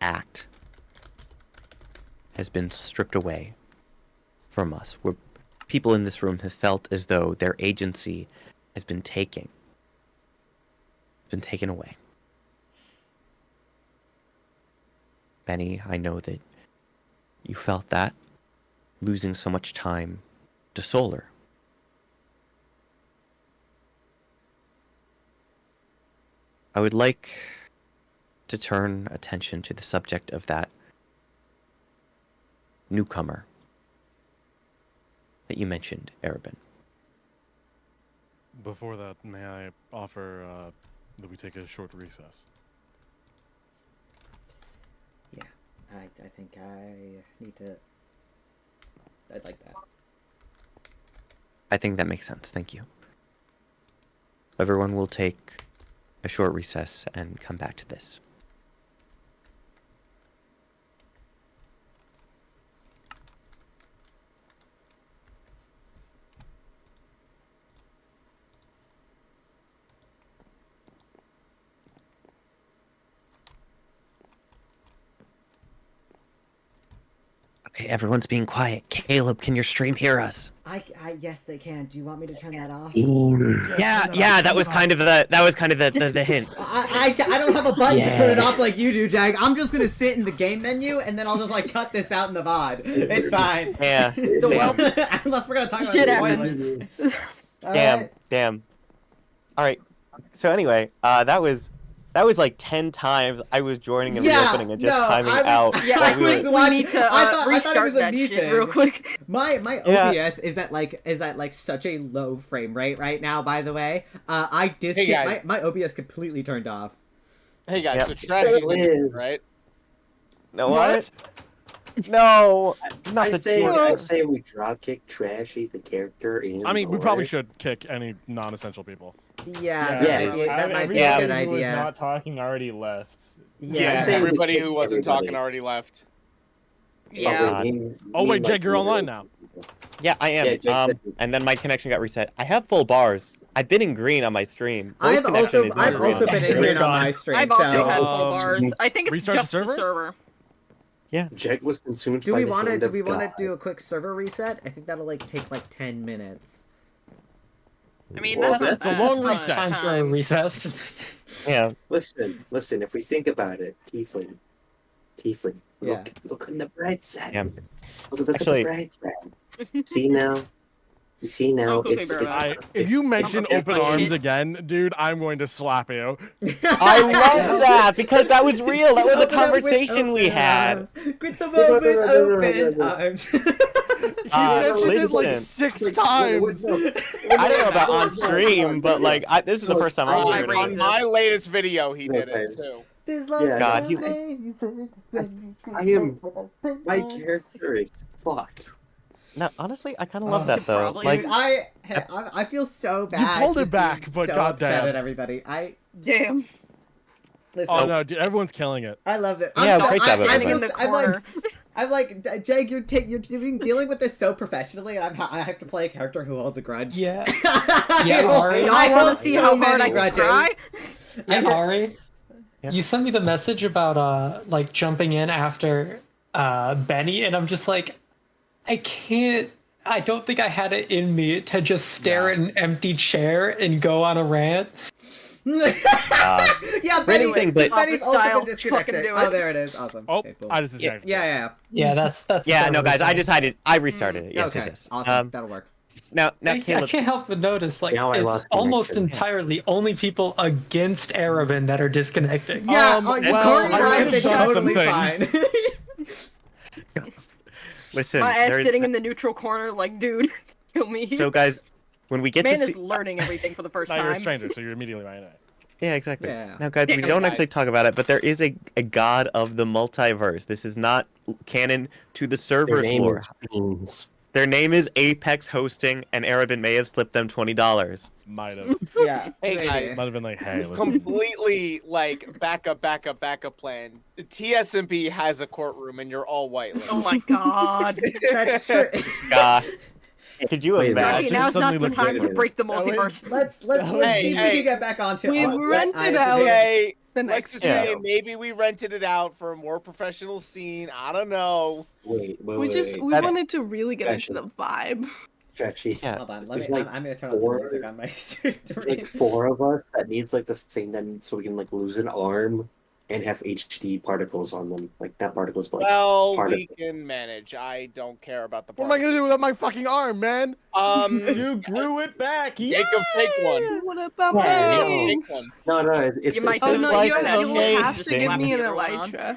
act has been stripped away from us. Where people in this room have felt as though their agency has been taken away. Benny, I know that you felt that, losing so much time to Solar. I would like to turn attention to the subject of that newcomer that you mentioned, Arabin. Before that, may I offer that we take a short recess? Yeah, I think I need to... I'd like that. I think that makes sense. Thank you. Everyone will take a short recess and come back to this. Okay, everyone's being quiet. Caleb, can your stream hear us? Yes, they can. Do you want me to turn that off? Yeah, that was kind of the hint. I don't have a button to turn it Yeah. off like you do, Jag. I'm just gonna sit in the game menu and then I'll just like cut this out in the VOD. It's fine. Yeah. Unless we're gonna talk about Shit spoilers. Damn. All right. So anyway, that was like 10 times I was joining in the opening and just timing out. Yeah, while we we were- need to I thought it restart was a that me shit thing. real quick. My Yeah. OBS is at like such a low frame rate right now. By the way, Hey, guys. my OBS completely turned off. Hey guys, Yep. so tragedy is right. No what? No, not I the say door. we drop kick Trashy the character in. I mean, we probably order. should kick any non-essential people. Yeah, Yeah. that might be a good Everybody who was idea. not talking already left. Yeah, say we everybody kick who wasn't everybody. talking already left. Yeah. Oh wait, Jake, you're online now. Yeah, I am. Yeah, Jake said- And then my connection got reset. I have full bars. I've been in green on my stream. Voice I've connection also is in green. been in green on my stream. I've also so had full bars. I think it's Restart the just the server? server. Jack was consumed do by we the want to hand do of we want to God. do a quick server reset? I think that'll like take like 10 minutes. I mean, Well, that's that's not a bad. long That's not recess. Time for a recess. Yeah. Listen. If we think about it, Tiefling, Yeah. look on the bright side. Yeah. Look at Actually- the bright side. See now. You see now. Oh, cool, it's, baby, it's If you mention Okay, open fine. arms again, dude, I'm going to slap you. I love that because that was real. That was a Open up with conversation we open had. arms. Greet the world with open arms. He's mentioned it like listen. 6 times. I don't know about on stream, but like this is the first time I'm Oh, hearing I On it. raised my latest video, he did it Guys. too. This love Yeah, is God, he- amazing. I am. My character is fucked. No, honestly, I kind of love that though. probably- Like, Dude, I feel so bad. pulled it just back, being but so goddamn. upset at everybody. Damn. Listen, Oh no, dude, everyone's killing it. I love it. Yeah, I'm great job, Standing in everybody. the corner. I'm like, Jake, you're dealing with this so professionally. I have to play a character who holds a grudge. Yeah. I Yeah, hold- Ari. Y'all I want to hold see so how hard many I can grudges. cry? Yeah, Ari. Yeah. You sent me the message about like jumping in after Benny, and I'm just like, I don't think I had it in me to just stare at an empty chair and go on a rant. Yeah, Benny, anything, but- Benny's Office also style, been disconnected. fucking do Oh, it. there it is. Awesome. Oh, Okay, cool. I just yeah, disconnected. yeah. Yeah, that's yeah, what no, I'm guys, I saying. decided I restarted it. Yes, Okay, yes, yes. awesome. That'll work. Now, I Caleb. can't help but notice, like, Now I it's lost almost connection. entirely only people against Arabin that are disconnecting. Yeah, well, Courtney and I I have been would've done some totally things. fine. Listen, My ass there is- sitting in the neutral corner, like, dude, kill me. so guys, when we get Man to see, is learning everything for the first Now time. you're a stranger, so you're immediately my enemy. yeah, exactly. Yeah. Now, guys, we Damn, don't guys. actually talk about it, but there is a god of the multiverse. This is not canon to the Their server's name lore. is Beans. Their name is Apex Hosting, and Arabin may have slipped them $20. Might have. Yeah. Hey, maybe. guys. Might have been like, hey, listen. Completely like backup plan. TSMP has a courtroom and you're all whitelist. Oh my god. That's true. God, could you Wait a minute. imagine? Okay, now's not suddenly the look time to different. break the Oh, wait. multiverse. Let's see if we can get back onto. We've on- rented I- out- Okay, The let's next just Yeah. say maybe we rented it out for a more professional scene. I don't know. Wait, We wait. That's- wanted to really get into Fashion. the vibe. Stretchy. Yeah. Hold on, There's I'm like gonna turn on some four- music on my stream. There's like 4 of us that needs like the thing that so we can like lose an arm and have HD particles on them. Like that particle's like Well, part of we can manage. I don't care about the What part. am I gonna do without my fucking arm, man? You grew it back. Jacob, take one. What about Yeah, me? Take one. no. It's You might it's Oh It's no, like you amazing. have to give me an Slap the other one on. elytra.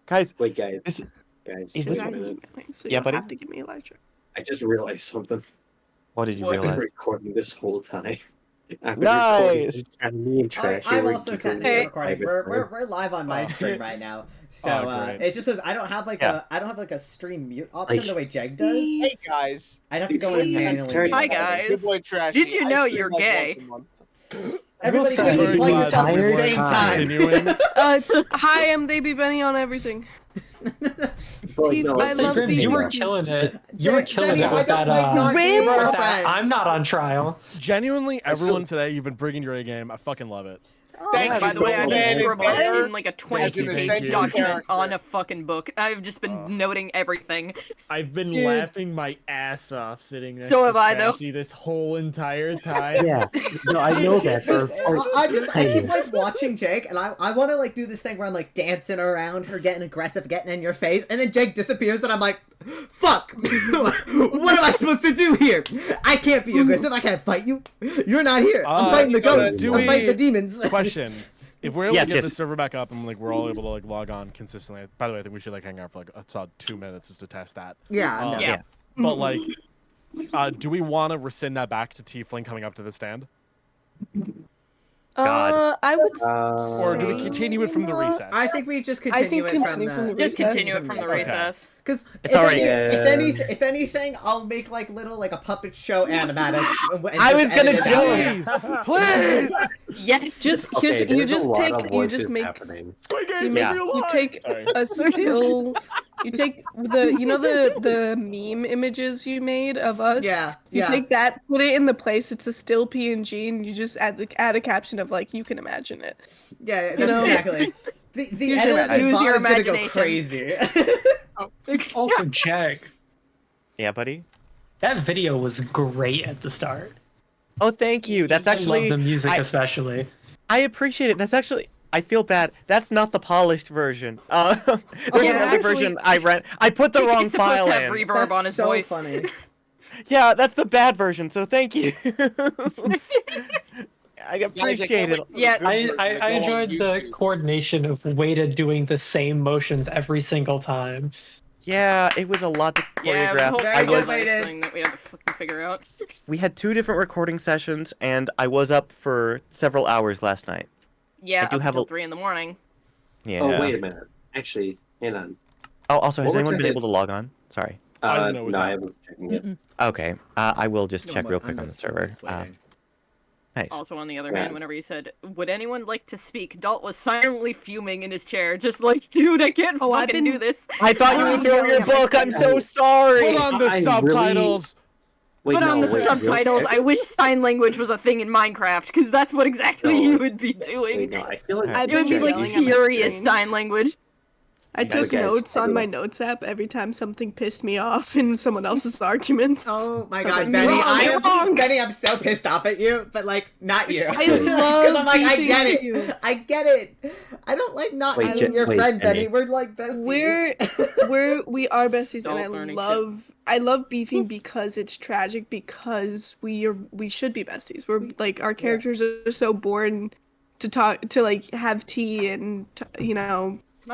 Guys, Wait, guys. This- Guys, is just this- a minute. So Yeah, you'll buddy? have to give me elytra. I just realized something. what did you What? I've been realize? recording this whole time. I've been Nice. recording, and me and Trashy I'm were also giggling technically in recording. private We're live on my stream right now, so Oh, great. it's just as I don't have like Yeah. a stream mute option Like- the way Jag does. Hey guys. I'd have to go in and manually. Turn- mute Hi, it. guys. Good boy, Trashy. Did you I know stream, you're like, gay? once a month. Everybody say quickly plug you yourself at the tired same time. time. Continuing. Hi, I'm Baby Benny on everything. Well, Teeth, no, I it's Say, love Grim, being you were here. killing it. You were Jake, killing Benny, it with I that. don't like not being Rim? your with that. friend. I'm not on trial. Genuinely, everyone today, you've been bringing your A game. I fucking love it. Thank By you, the way, I man, just is wrote better in like a as an 22-page essential document character. on a fucking book. I've just been noting everything. I've been Dude. laughing my ass off sitting next So to have I, though. Trashy this whole entire time. Yeah, no, I know that. I keep like watching Jake, and I want to like do this thing where I'm like dancing around her, getting aggressive, getting in your face, and then Jake disappears, and I'm like, "Fuck! What am I supposed to do here? I can't be aggressive. I can't fight you. You're not here. I'm fighting the ghosts. do I'm fighting we- the demons." Question: if we're able Yes, to get yes. the server back up and like we're all able to like log on consistently, by the way, I think we should like hang out for like a solid 2 minutes just to test that. Yeah, no. Yeah. But like, do we want to rescind that back to Tiefling coming up to the stand, God. I would. or do we Say continue it from the not. recess? I think we just I continue think it continue from the Just recess. continue it from the Okay. recess. Because It's alright. if anything, I'll make like a puppet show animatics. and I just was gonna edit it out. Please, Yes. Just Okay, here's, you there's a just lot take of you voices just make happening. Squid you, Game's make, Yeah. real you life. take Sorry. a still. You take the meme images you made of us. Yeah, You yeah. take that, put it in the place. It's a still PNG, and you just add a caption of like you can imagine it. Yeah, that's You know? exactly. The Use edit your- of this use bot your is gonna go imagination. crazy. Also, Jag, Yeah, buddy. that video was great at the start. Oh, thank you. That's I actually. love the music, I- especially. I appreciate it. That's actually. I feel bad. That's not the polished version. There's Yeah, another actually- version I rent. I put the wrong He's supposed file to have in. reverb on his so voice. funny. Yeah, that's the bad version. So thank you. I appreciate it. Yeah, I enjoyed the coordination of Wada doing the same motions every single time. Yeah, it was a lot to Yeah, choreograph. whole Very I good was. way to- thing that we had to fucking figure out. We had 2 different recording sessions, and I was up for several hours last night. Yeah, do up have until a- 3 in the morning. Yeah. Oh, wait a minute. Actually, hang on. Oh, also, has What was anyone your been hit? able to log on? Sorry. I didn't know it was no, I out. haven't checked it. Mm-mm. Okay, I will just No, check I'm- real I'm quick on the just- I'm server. just waiting. Nice. Also, on the other Yeah. hand, whenever you said, "Would anyone like to speak?" Dalt was silently fuming in his chair, just like, "Dude, I can't Oh, I've fucking been- do this." I thought you Oh, would throw yeah, your yeah, book. I'm so sorry. Hold on the I really- subtitles. Wait, Put no, on the wait, subtitles. really? I wish sign language was a thing in Minecraft, because that's what exactly No, you would be doing. Wait, no, I feel like I've It would be been like yelling at my furious screen. sign language. I took guys, notes on my everyone. notes app every time something pissed me off in someone else's arguments. Oh my I was god, like, Benny, "You're wrong." Benny, I'm so pissed off at you, but like, not you. I Because love I'm like, I beefing get with it. you. I get it. I don't like not Wait, being your wait, friend, Benny. Benny. We're like besties. We are besties, Adult and learning I love beefing because it's tragic, because we should be besties. We're like, our characters are so born to talk, to like have tea and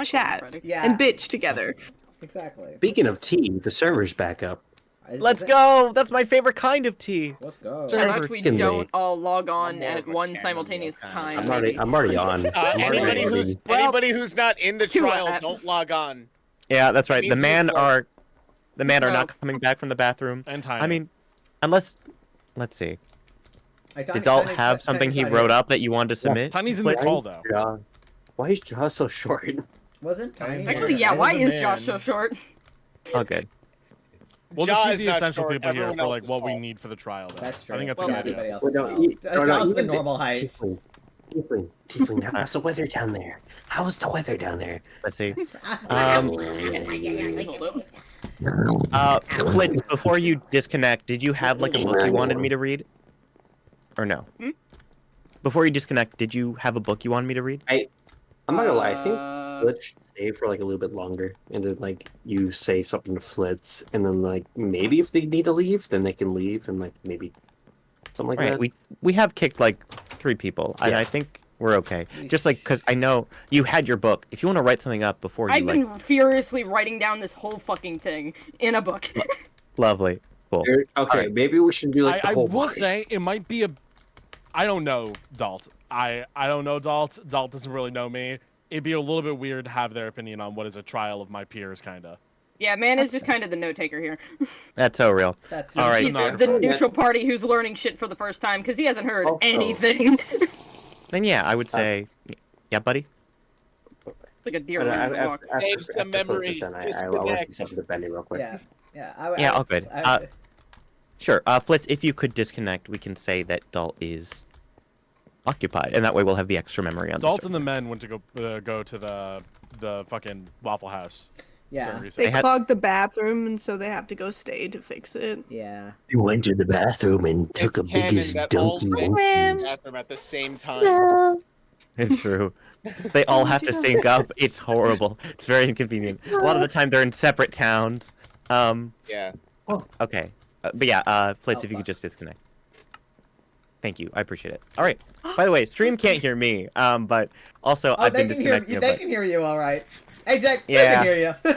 chat Yeah. and bitch together. Exactly. Speaking of tea, the server's back up. Let's go. That's my favorite kind of tea. Let's go. Sure. So much we Freaking don't late. all log I'm on more at of a one chamomile simultaneous kind of time. guy. I'm already on. I'm already Anybody on. who's Well, anybody who's not in the to trial, that. don't log on. Yeah, that's right. The Means man you're are No. not coming back from the bathroom. And Tiny. I mean, unless, let's see. Did Did Dalt have something he wrote up that you wanted to submit? Tiny's in the Flip? call though. Jaw. Why is Jaw so short? Wasn't Tiny? Actually, here? yeah. Why As a is Josh man. so short? Oh, good. We'll Jaw just is keep the not essential short, people here everyone for else like is what we tall. need for the trial. Though. That's true. I think that's Well, a Well, good everybody idea. else Well, is no, tall. you- no, no, Jaw's the even- normal height. Tiefling, how's the weather down there? How's the weather down there? Let's see. Hold up. Flitz, before you disconnect, did you have like a book you wanted me to read? Or no? Hmm? Before you disconnect, did you have a book you wanted me to read? I'm not gonna lie, I think Uh, Flitz should stay for like a little bit longer, and then like you say something to Flitz, and then like maybe if they need to leave, then they can leave, and like maybe something like Right, that. we have kicked like 3 people, and Yeah. I think we're okay. Just like because I know you had your book. If you want to write something up before you I've like, been furiously writing down this whole fucking thing in a book. lovely, cool. Okay, Alright. maybe we should do like the I whole will book. say it might be a. I don't know Dalt. I don't know Dalt. Dalt doesn't really know me. It'd be a little bit weird to have their opinion on what is a trial of my peers, kinda. Yeah, man is just kind of the note taker here. That's so real. That's All right. He's Not the a- neutral party who's learning shit for the first time because he hasn't heard Also- anything. Then yeah, I would say, yeah, buddy. It's like a deer But running a walk. Save some Flitz is memory. done, I want to Disconnect. say something to Benny real quick. Yeah. Yeah, all good. Sure. Flitz, if you could disconnect, we can say that Dalt is occupied, and that way we'll have the extra memory on Dalt the and the men went to go to the fucking Waffle House. Yeah. whatever you They said. had- clogged the bathroom, and so they have to go stay to fix it. Yeah. He went to the bathroom and took It's a canon biggest that all donkey men monkeys. bathroom at the same time. It's true. They all have to sync up. It's horrible. It's very inconvenient. A lot of the time they're in separate towns. Yeah. Okay. But yeah, Flitz, if you fuck. could just disconnect. Thank you. I appreciate it. All right. By the way, stream can't hear me. But also Oh, I've they been can hear disconnecting. you. a They bunch. can hear you all right. Hey, Jack. Yeah. They can hear you.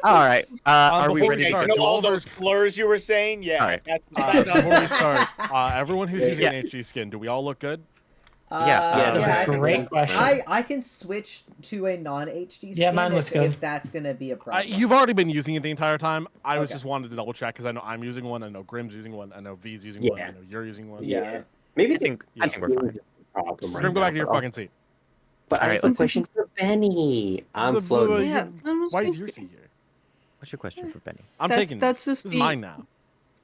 All right. Are we before ready we to start, go? You know all those slurs you were saying? Yeah. Alright. Before we start, everyone who's using Yeah. an HD skin, do we all look good? Yeah, that's I a think great so. question. I can switch to a non-HD skin Yeah, mine looks good. if that's gonna be a problem. You've already been using it the entire time. I was Okay. just wanted to double check because I know I'm using one. I know Grim's using one. I know V's using one. I Yeah. know you're using one. Yeah. Maybe I think I we're fine. problem right Grim, go now, back to your but fucking seat. But I have Alright, a question for Benny. I'm The- floating. Yeah, Why is your seat here? What's your question for Benny? I'm That's- taking that's this. the This is mine seat. now.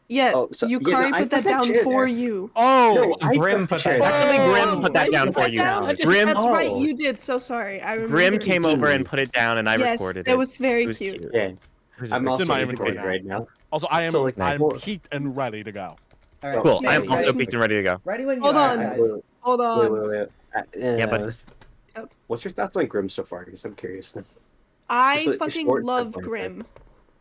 Yeah, Oh, so- you yeah, no, Kari I put that put that down chair for there. you. Oh, No, I Grim put put chair that there. Actually, Grim Oh, put that I down put for that you. down. Grim, That's right, Oh. you did. So sorry. I remember. Grim came over and put it down, and I Yes, recorded that it. was very It was cute. Yeah, It was I'm great. also my recording inventory right now. Also, I am So, like, I'm four. peaked and ready to go. All right. Cool. Jay, I am ready? also peaked and ready to go. Ready when you Hold are, on. guys. Hold on. Wait. Yeah, buddy. What's your thoughts on Grim so far? Because I'm curious. I It's a fucking short love segment, Grim.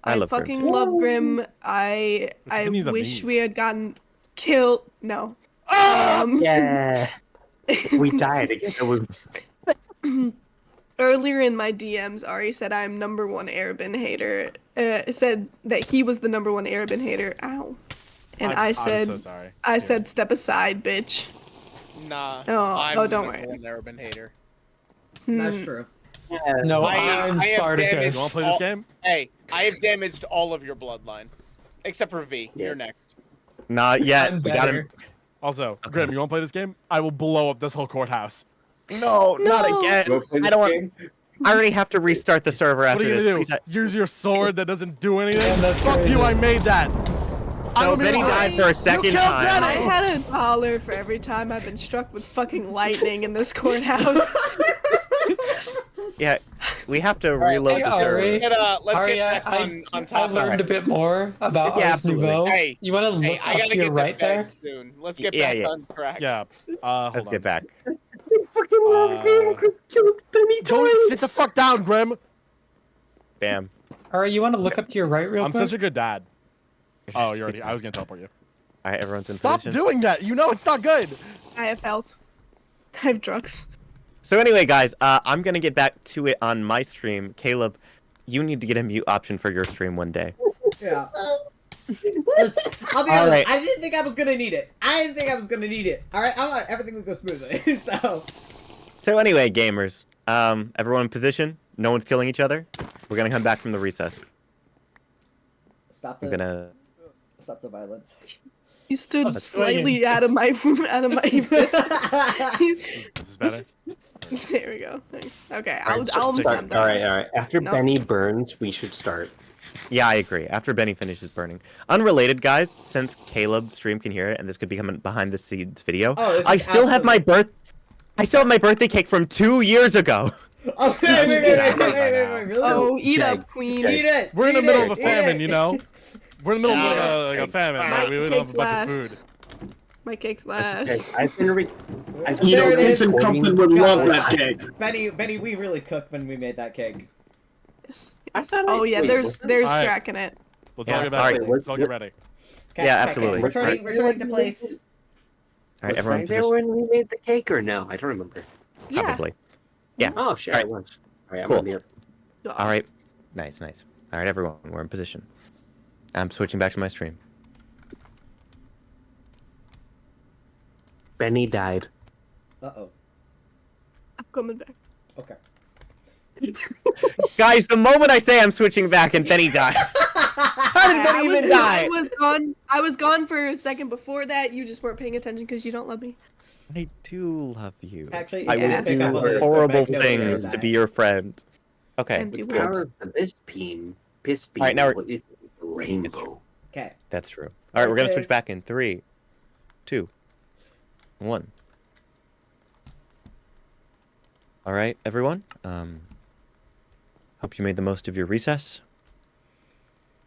I I love Grim, fucking too. love Grim. I needs a wish meme. we had gotten killed. No. Yeah. If we died again, it would. Earlier in my DMs, Ari said I'm #1 Arabin hater. Said that he was the #1 Arabin hater. Ow. And I said, I'm so sorry. I Yeah. said, step aside, bitch. Nah. Oh, I'm oh, don't the worry. one Arabin hater. That's Hmm. true. No, I I'm have Spartacus. damaged You want to play this game? Hey, I have damaged all of your bloodline, except for V. You're Yes. next. Not yet. I'm We got him. better. Also, Okay. Grim, you want to play this game? I will blow up this whole courthouse. No, not No. again. You wanna play I this don't want. game? I already have to restart the server What after are you this. gonna do? Please, Use your sword that doesn't do anything? Damn, that's Fuck crazy. you! I made that. No, Benny alive. died for a second killed time. I Benny! had $1 for every time I've been struck with fucking lightning in this courthouse. Yeah, we have to right, reload hey, the Ari. server. Let's Ari, get back on I topic. learned a bit more about Yeah, Ars absolutely. Nouveau. Hey, You want to look I up gotta to your get right to bed there? soon. Let's get Yeah, back yeah. on track. Yeah. Hold Let's on. get back. Fucking love game. Killed Benny Don't sit the fuck down, Grim. Damn. Ari, you want to look up to your right real I'm quick? such a good dad. Oh, you already. I was gonna teleport you. All right, everyone's in Stop position. doing that. You know it's not good. I have health. I have drugs. So anyway, guys, I'm gonna get back to it on my stream. Caleb, you need to get a mute option for your stream one day. Yeah. Listen, I'll be All honest. right. I didn't think I was gonna need it. All right, I want everything to go smoothly. So anyway, gamers, everyone in position. No one's killing each other. We're gonna come back from the recess. Stop I'm gonna. the violence. You stood That's slightly out of my distance. This is better. There we go. Thanks. Okay, All right, I'll start. I'm All done. right, all right. After No. Benny burns, we should start. Yeah, I agree. After Benny finishes burning. Unrelated, guys, since Caleb's stream can hear it, and this could become a behind the scenes video. Oh, this I is still have my I still have my birthday cake from 2 years ago. Oh, wait, really? Oh, eat Jag. up, queen. Jag. Eat it! We're in the eat middle it, of a eat famine, it. you know. We're in the middle Yeah. of like a famine. My Like, we don't have a cake's bunch last. of food. My cake's Okay, last. I've been I've been You know, There it is. Vincent Compton would love that cake. Benny, we really cooked when we made that cake. I thought. Oh yeah, wait, there's was Alright. crack in it. Let's Yeah, all get sorry. back. Let's all get ready. Okay, Yeah, okay, absolutely. Returning to place. All right, was everyone I in there position. when we made the cake or no? I don't remember. Yeah. Probably. Yeah. Oh shit, All I right. was. All right, I'm Cool. gonna be up. All right. Nice. All right, everyone, we're in position. I'm switching back to my stream. Benny died. Uh-oh. I'm coming back. Okay. Guys, the moment I say I'm switching back and Benny dies. How did Benny even die? I was gone for a second before that. You just weren't paying attention because you don't love me. I do love you. Actually, I yeah, will pick up on do this, horrible but make note things of to that. be your friend. Okay, Empty The words. power of the piss beam. All right, now we're- It's a rainbow. Okay. that's true. All right, we're gonna This switch is- back in 3, 2, 1. All right, everyone. Hope you made the most of your recess.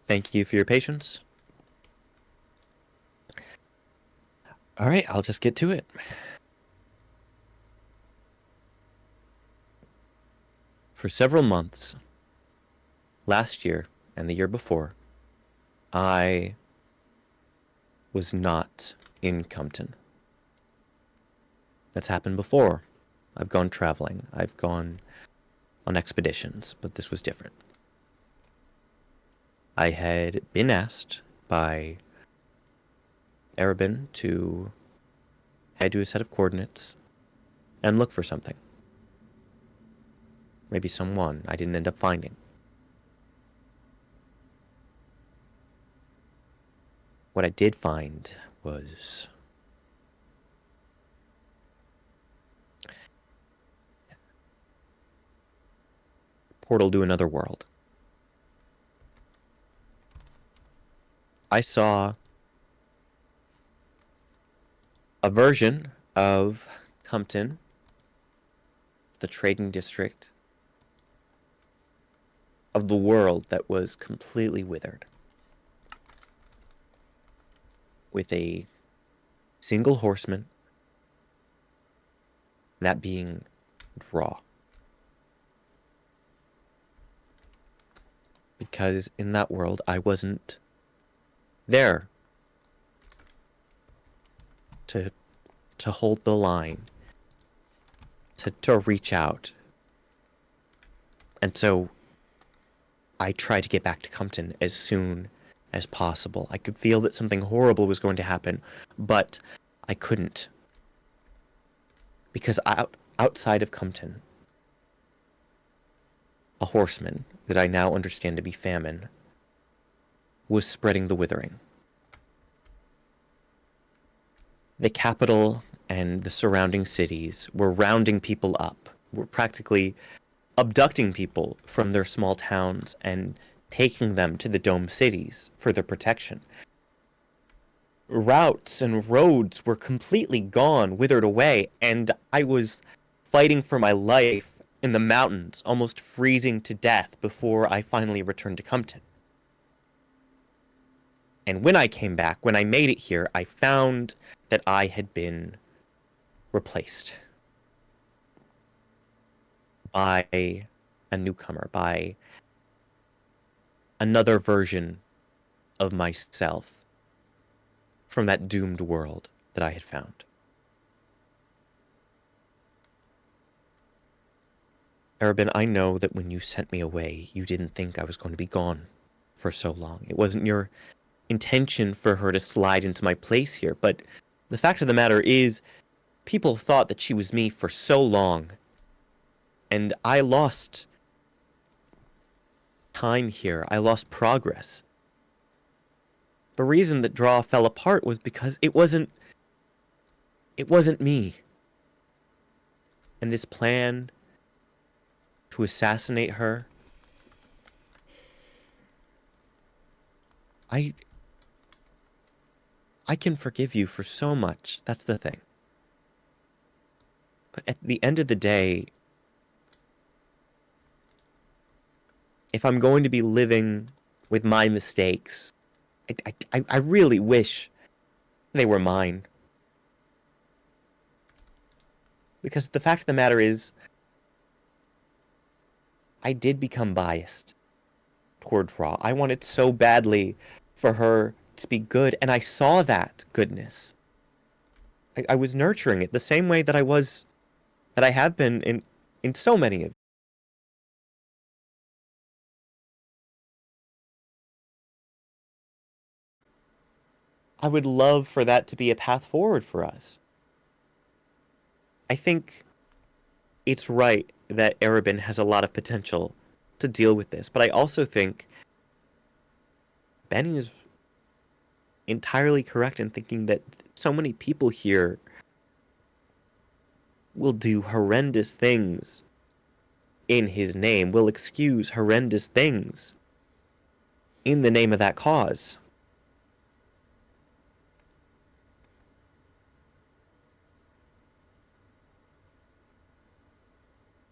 Thank you for your patience. All right, I'll just get to it. For several months, last year and the year before, I was not in Compton. That's happened before. I've gone traveling. I've gone on expeditions, but this was different. I had been asked by Arabin to head to a set of coordinates and look for something. Maybe someone I didn't end up finding. What I did find was portal to another world. I saw a version of Compton, the trading district of the world that was completely withered, with a single horseman, that being Draw. Because in that world, I wasn't there to hold the line, to reach out. And so I tried to get back to Compton as soon as possible. I could feel that something horrible was going to happen, but I couldn't. Because outside of Compton, a horseman that I now understand to be famine, was spreading the withering. The capital and the surrounding cities were rounding people up, were practically abducting people from their small towns and taking them to the dome cities for their protection. Routes and roads were completely gone, withered away, and I was fighting for my life in the mountains, almost freezing to death before I finally returned to Compton. And when I came back, when I made it here, I found that I had been replaced by a newcomer, by another version of myself from that doomed world that I had found. Arabin, I know that when you sent me away, you didn't think I was going to be gone for so long. It wasn't your intention for her to slide into my place here, but the fact of the matter is, people thought that she was me for so long, and I lost time here. I lost progress. The reason that Draw fell apart was because it wasn't me. And this plan to assassinate her, I can forgive you for so much. That's the thing. But at the end of the day, if I'm going to be living with my mistakes, I really wish they were mine. Because the fact of the matter is, I did become biased towards Raw. I wanted so badly for her to be good, and I saw that goodness. I was nurturing it the same way that I have been in so many of. I would love for that to be a path forward for us. I think it's right that Arabin has a lot of potential to deal with this, but I also think Benny is entirely correct in thinking that so many people here will do horrendous things in his name, will excuse horrendous things in the name of that cause.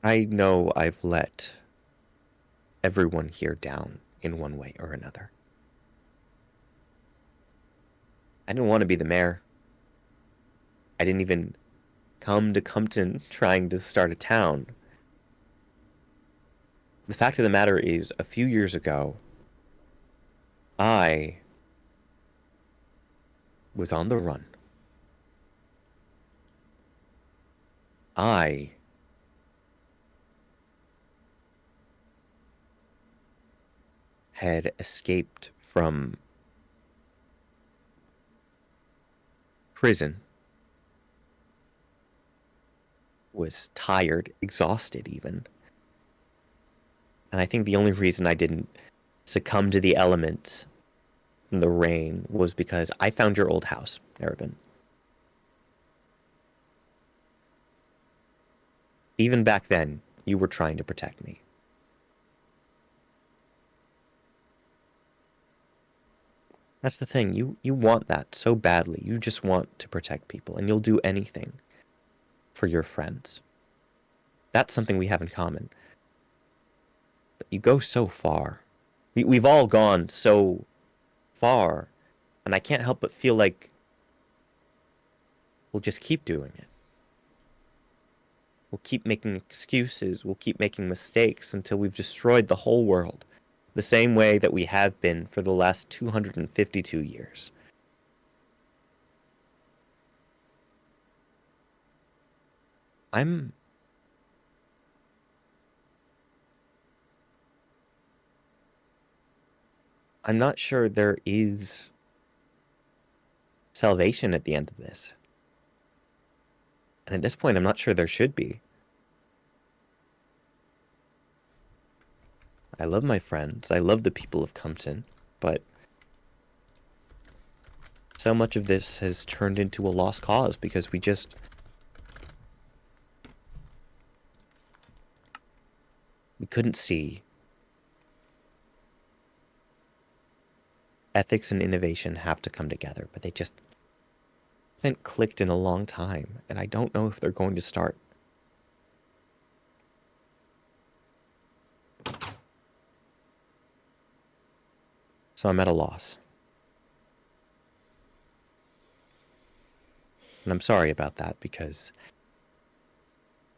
I know I've let everyone here down in one way or another. I didn't want to be the mayor. I didn't even come to Compton trying to start a town. The fact of the matter is, a few years ago, I was on the run. I had escaped from prison, was tired, exhausted even. And I think the only reason I didn't succumb to the elements and the rain was because I found your old house, Arabin. Even back then, you were trying to protect me. That's the thing, you want that so badly. You just want to protect people, and you'll do anything for your friends. That's something we have in common. But you go so far. We've all gone so far, and I can't help but feel like we'll just keep doing it. We'll keep making excuses, we'll keep making mistakes until we've destroyed the whole world, the same way that we have been for the last 252 years. I'm not sure there is salvation at the end of this. And at this point, I'm not sure there should be. I love my friends. I love the people of Compton, but so much of this has turned into a lost cause because we couldn't see. Ethics and innovation have to come together, but they just haven't clicked in a long time, and I don't know if they're going to start. So I'm at a loss. And I'm sorry about that because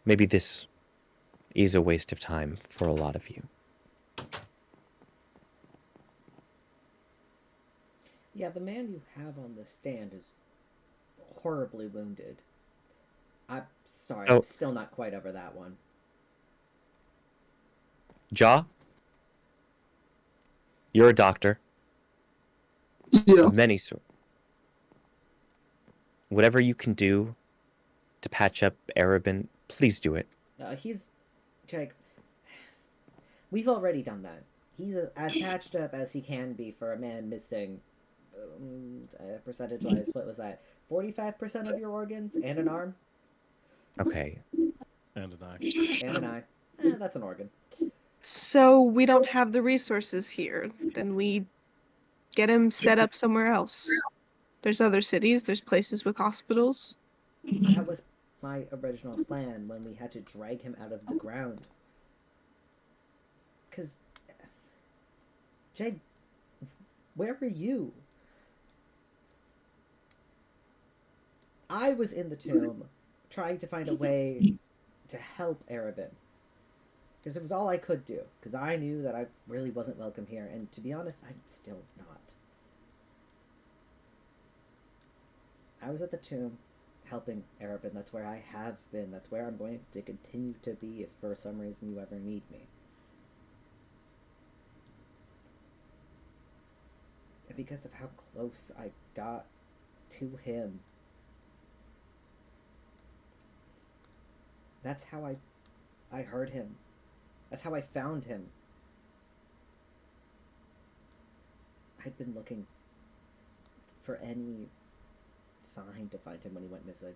maybe this is a waste of time for a lot of you. Yeah, the man you have on the stand is horribly wounded. I'm sorry, Oh. I'm still not quite over that one. Ja, you're a doctor Yeah. of many sorts. Whatever you can do to patch up Arabin, please do it. He's... Jake, we've already done that. He's as patched up as he can be for a man missing... percentage-wise, what was that? 45% of your organs and an arm? Okay. And an eye. And an eye. That's an organ. So we don't have the resources here. Then we get him set up somewhere else. There's other cities, there's places with hospitals. That was my original plan when we had to drag him out of the ground. Because... Jake, where were you? I was in the tomb trying to find a way to help Arabin. Because it was all I could do. Because I knew that I really wasn't welcome here. And to be honest, I'm still not. I was at the tomb helping Arabin. That's where I have been. That's where I'm going to continue to be if for some reason you ever need me. And because of how close I got to him, that's how I heard him. That's how I found him. I'd been looking for any sign to find him when he went missing.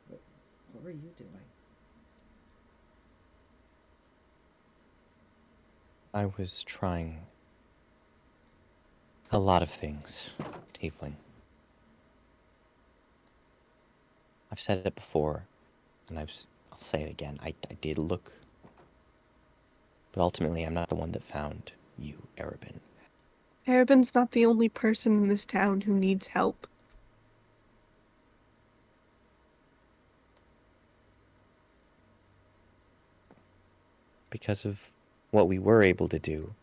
What were you doing? I was trying a lot of things, Tiefling. I've said it before, and I'll say it again. I did look, but ultimately I'm not the one that found you, Arabin. Arabin's not the only person in this town who needs help. Because of what we were able to do,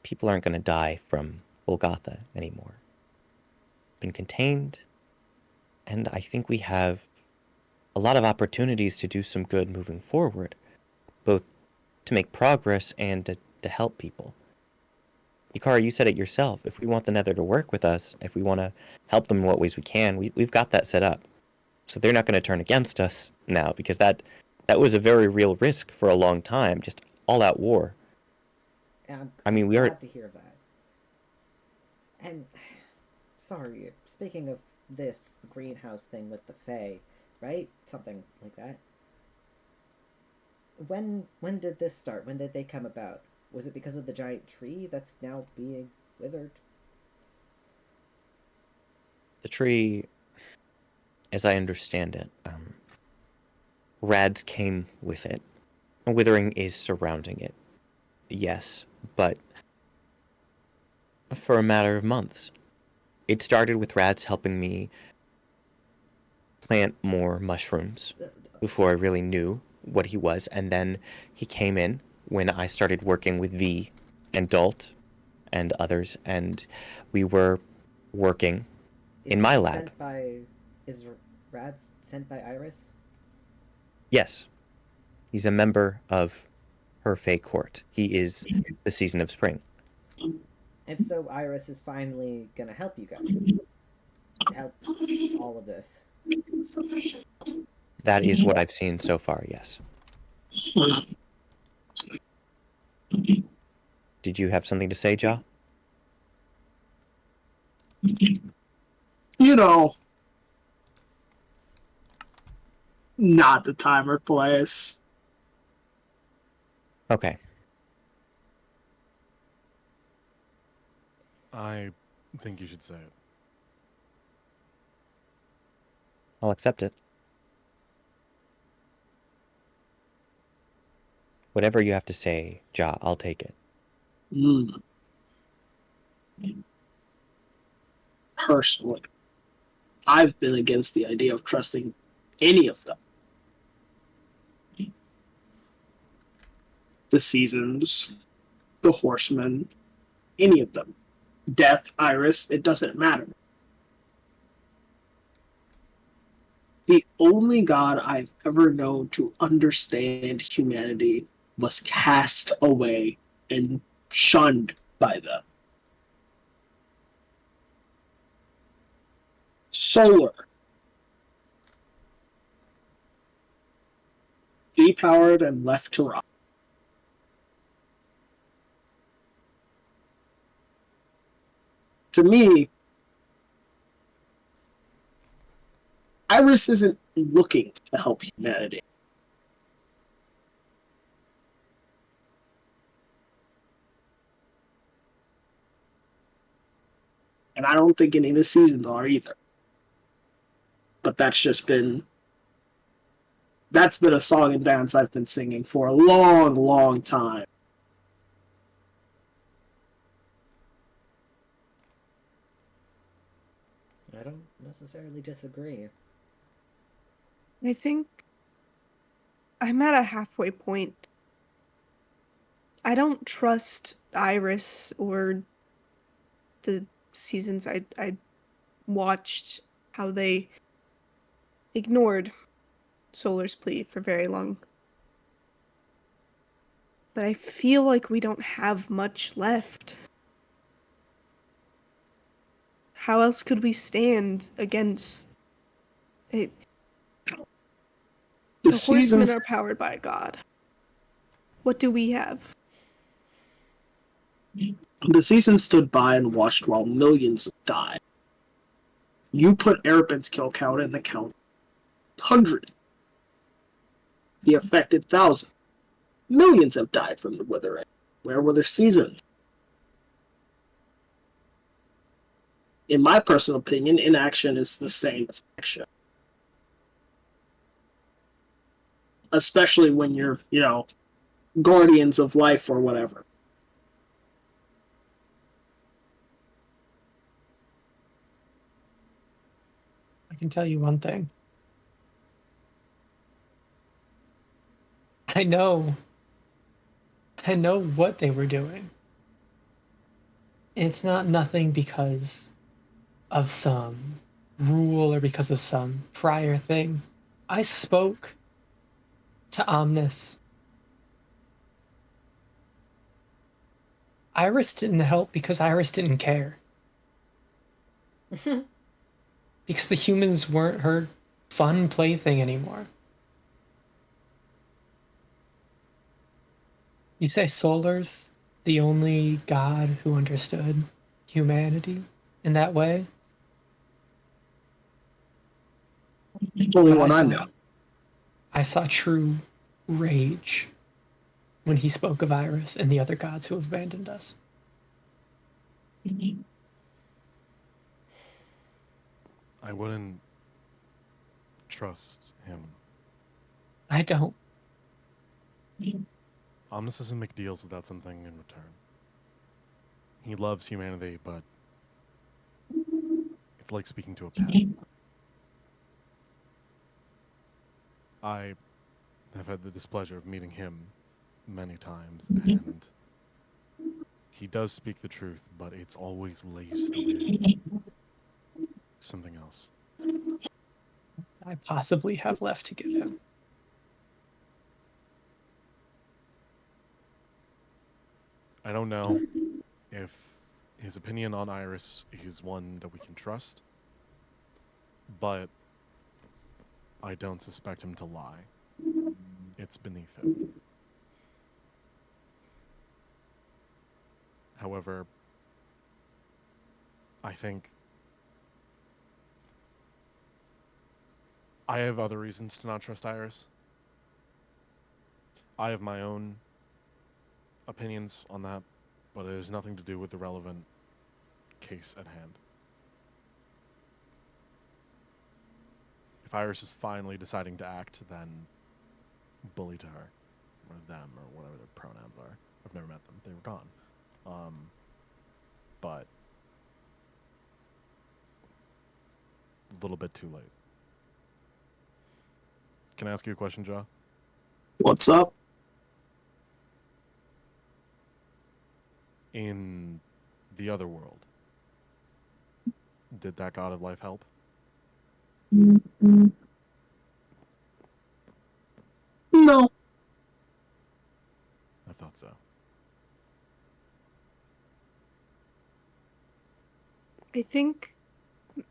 people aren't going to die from Golgotha anymore. Been contained, and I think we have a lot of opportunities to do some good moving forward, both to make progress and to help people. Yukara, you said it yourself. If we want the Nether to work with us, if we want to help them in what ways we can, we've got that set up. So they're not going to turn against us now, because that was a very real risk for a long time, just all-out war. And I mean, I'm we are... glad to hear that. And, sorry, speaking of this, the greenhouse thing with the Fae, right? Something like that. When did this start? When did they come about? Was it because of the giant tree that's now being withered? The tree, as I understand it, Rads came with it. Withering is surrounding it. Yes, but for a matter of months. It started with Rads helping me plant more mushrooms before I really knew what he was, and then he came in when I started working with V and Dalt and others, and we were working in my lab. Is Rads sent by Iris? Yes. He's a member of her Fae court. He is the season of spring. And so Iris is finally gonna help you guys. Help all of this. That is what I've seen so far, yes. Did you have something to say, Ja? You know, not the time or place. Okay. I think you should say it. I'll accept it. Whatever you have to say, Ja, I'll take it. Personally, I've been against the idea of trusting any of them. The Seasons, the Horsemen, any of them. Death, Iris, it doesn't matter. The only god I've ever known to understand humanity was cast away and shunned by them. Solar. Depowered and left to rot. To me, Iris isn't looking to help humanity. And I don't think any of the seasons are either. But that's been a song and dance I've been singing for a long, long time. I don't necessarily disagree. I think I'm at a halfway point. I don't trust Iris or the seasons I watched how they ignored Solar's plea for very long. But I feel like we don't have much left. How else could we stand against it? The Horsemen are powered by God. What do we have? The Seasons stood by and watched while millions died. You put Erebin's kill count in the count 100. The affected 1,000. Millions have died from the withering. Where were their seasons? In my personal opinion, inaction is the same as action. Especially when you're, guardians of life or whatever. I can tell you one thing. I know what they were doing. It's not nothing because of some rule or because of some prior thing. I spoke to Omnis. Iris didn't help because Iris didn't care. Because the humans weren't her fun plaything anymore. You say Solar's the only god who understood humanity in that way? Only one I know. I saw true rage when he spoke of Iris and the other gods who have abandoned us. I wouldn't trust him. I don't. Omnis doesn't make deals without something in return. He loves humanity, but it's like speaking to a pet. I have had the displeasure of meeting him many times, and he does speak the truth, but it's always laced with something else. I possibly have left to give him. I don't know if his opinion on Iris is one that we can trust, but I don't suspect him to lie. It's beneath it. However, I think I have other reasons to not trust Iris. I have my own opinions on that, but it has nothing to do with the relevant case at hand. If Iris is finally deciding to act, then bully to her, or them, or whatever their pronouns are. I've never met them. They were gone. But a little bit too late. Can I ask you a question, Joe? What's up? In the other world, did that god of life help? No. I thought so. I think,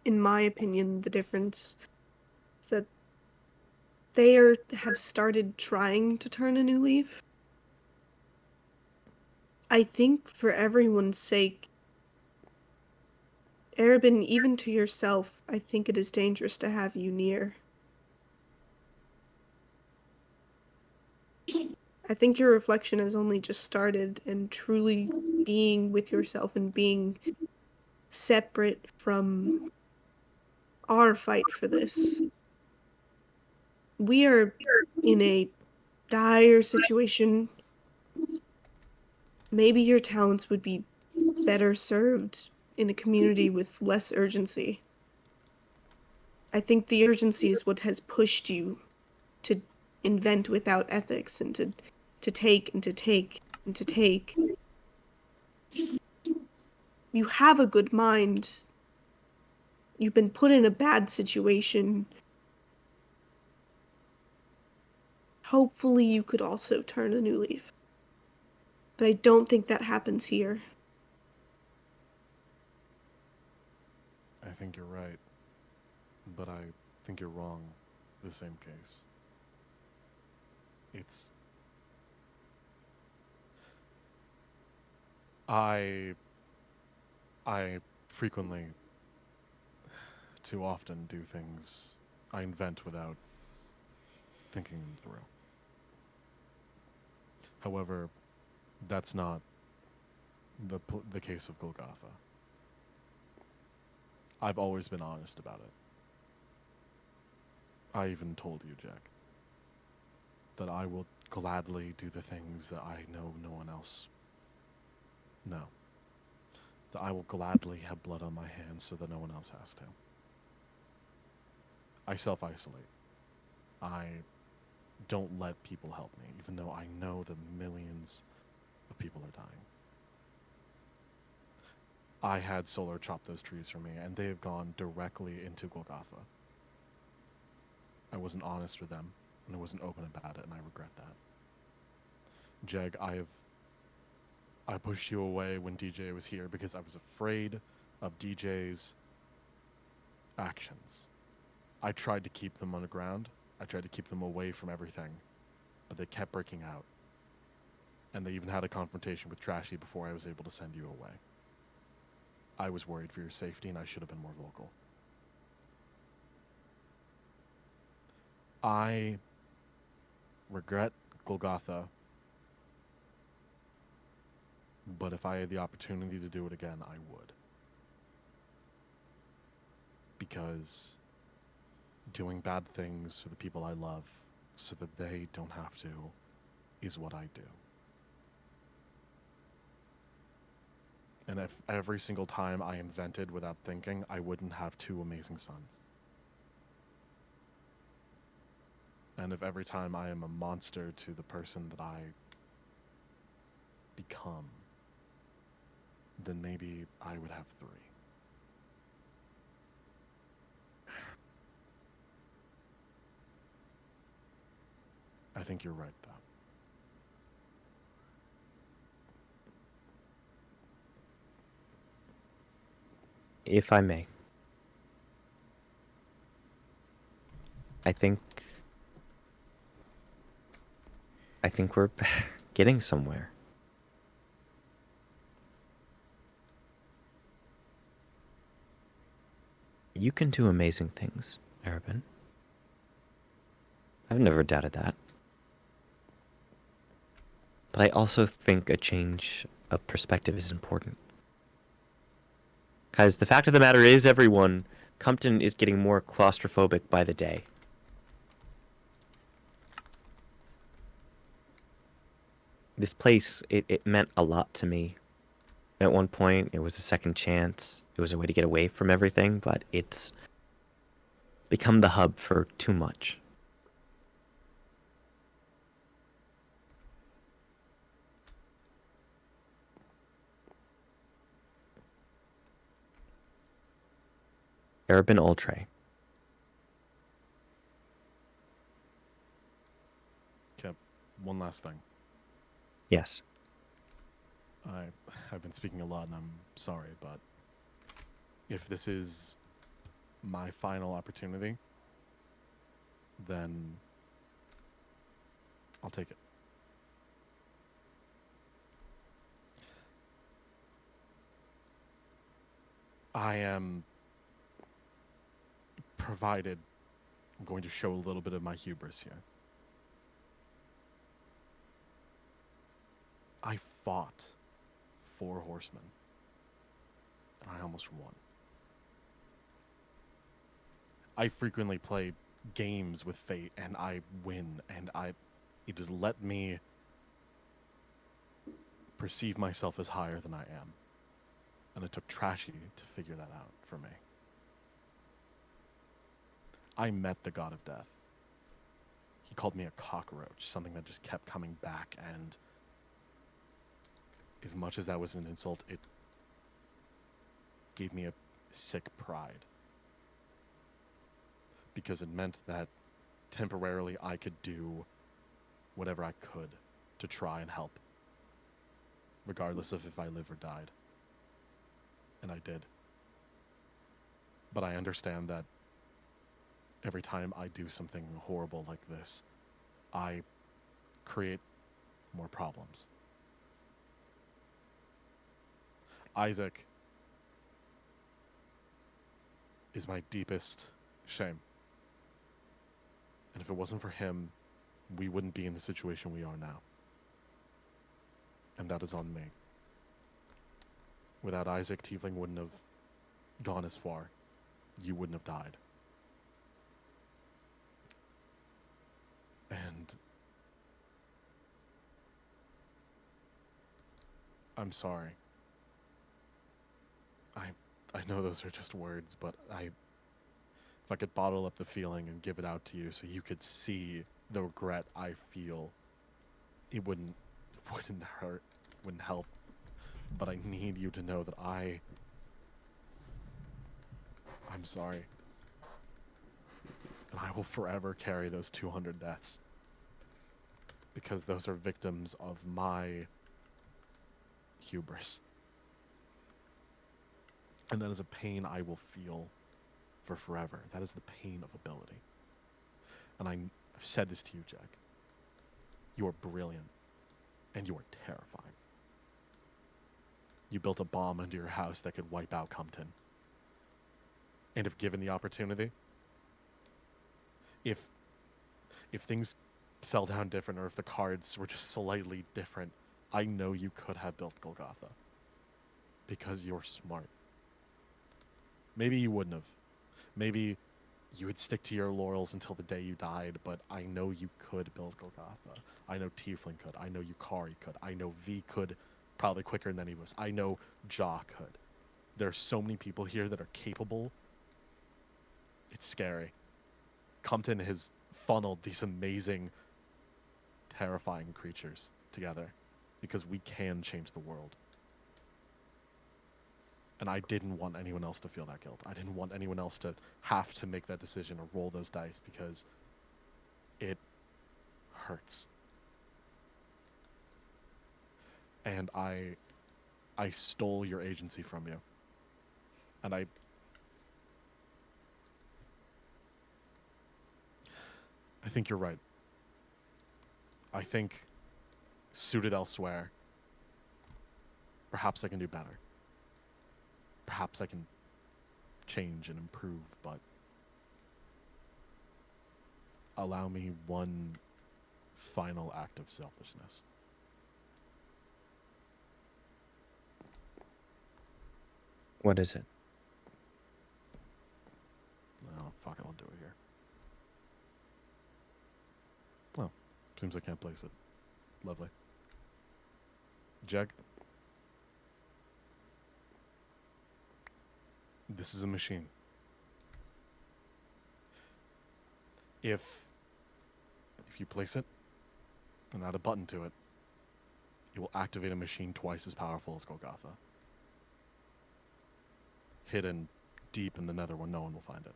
in my opinion, the difference is that have started trying to turn a new leaf. I think for everyone's sake, Arabin, even to yourself, I think it is dangerous to have you near. I think your reflection has only just started, and truly being with yourself and being separate from our fight for this. We are in a dire situation. Maybe your talents would be better served in a community with less urgency. I think the urgency is what has pushed you to invent without ethics and to take and to take and to take. You have a good mind. You've been put in a bad situation. Hopefully you could also turn a new leaf. But I don't think that happens here. I think you're right, but I think you're wrong. The same case. It's... I frequently, too often, do things I invent without thinking them through. However, that's not the case of Golgotha. I've always been honest about it. I even told you, Jack, that I will gladly do the things that I know no one else know. That I will gladly have blood on my hands so that no one else has to. I self-isolate. I don't let people help me, even though I know that millions of people are dying. I had Solar chop those trees for me, and they have gone directly into Golgotha. I wasn't honest with them, and I wasn't open about it, and I regret that. Jeg, I pushed you away when DJ was here because I was afraid of DJ's actions. I tried to keep them underground. I tried to keep them away from everything, but they kept breaking out. And they even had a confrontation with Trashy before I was able to send you away. I was worried for your safety, and I should have been more vocal. I regret Golgotha, but if I had the opportunity to do it again, I would. Because doing bad things for the people I love so that they don't have to is what I do. And if every single time I invented without thinking, I wouldn't have 2 amazing sons. And if every time I am a monster to the person that I become, then maybe I would have 3. I think you're right, though. If I may. I think we're getting somewhere. You can do amazing things, Arabin. I've never doubted that. But I also think a change of perspective is important. Because the fact of the matter is, everyone, Compton is getting more claustrophobic by the day. This place, it meant a lot to me. At one point, it was a second chance. It was a way to get away from everything, but it's become the hub for too much. Arabin Ultre. Okay, one last thing. Yes. I've been speaking a lot, and I'm sorry, but if this is my final opportunity, then I'll take it. I am provided I'm going to show a little bit of my hubris here. I fought 4 horsemen, and I almost won. I frequently play games with fate, and I win, and it has let me perceive myself as higher than I am. And it took Trashy to figure that out for me. I met the god of death. He called me a cockroach, something that just kept coming back, and as much as that was an insult, it gave me a sick pride. Because it meant that temporarily I could do whatever I could to try and help, regardless of if I live or died. And I did. But I understand that every time I do something horrible like this, I create more problems. Isaac is my deepest shame. And if it wasn't for him, we wouldn't be in the situation we are now. And that is on me. Without Isaac, Tiefling wouldn't have gone as far. You wouldn't have died. And I'm sorry. I know those are just words, but if I could bottle up the feeling and give it out to you so you could see the regret I feel, it wouldn't hurt, wouldn't help. But I need you to know that I'm sorry. And I will forever carry those 200 deaths. Because those are victims of my hubris. And that is a pain I will feel for forever. That is the pain of ability. And I've said this to you, Jack. You are brilliant. And you are terrifying. You built a bomb under your house that could wipe out Compton. And if given the opportunity, if things fell down different, or if the cards were just slightly different, I know you could have built Golgotha. Because you're smart. Maybe you wouldn't have. Maybe you would stick to your laurels until the day you died, but I know you could build Golgotha. I know Tiefling could. I know Yukari could. I know V could probably quicker than any of us. I know Ja could. There are so many people here that are capable. It's scary. Compton has funneled these amazing, terrifying creatures together because we can change the world. And I didn't want anyone else to feel that guilt. I didn't want anyone else to have to make that decision or roll those dice because it hurts. And I stole your agency from you. And I think you're right. I think, suited elsewhere, perhaps I can do better. Perhaps I can change and improve, but allow me one final act of selfishness. What is it? Oh, fuck it, I'll do it here. Well, seems I can't place it. Lovely. Jeg? This is a machine. If you place it and add a button to it, it will activate a machine twice as powerful as Golgotha. Hidden deep in the nether where no one will find it.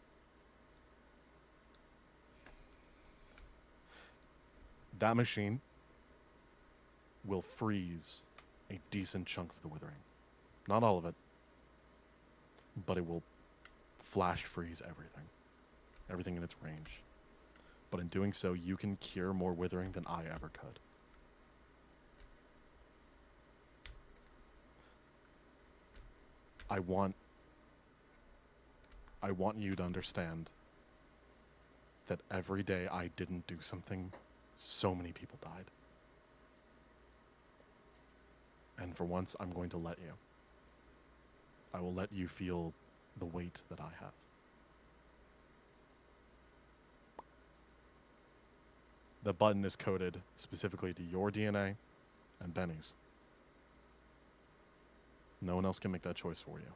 That machine will freeze a decent chunk of the withering. Not all of it, but it will flash freeze everything. Everything in its range. But in doing so, you can cure more withering than I ever could. I want you to understand that every day I didn't do something, so many people died. And for once, I'm going to let you. I will let you feel the weight that I have. The button is coded specifically to your DNA and Benny's. No one else can make that choice for you.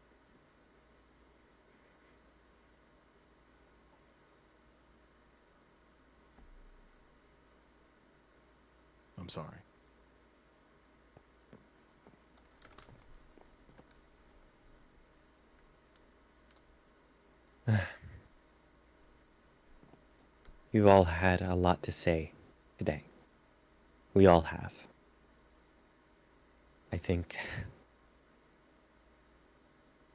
I'm sorry. You've all had a lot to say today. We all have. I think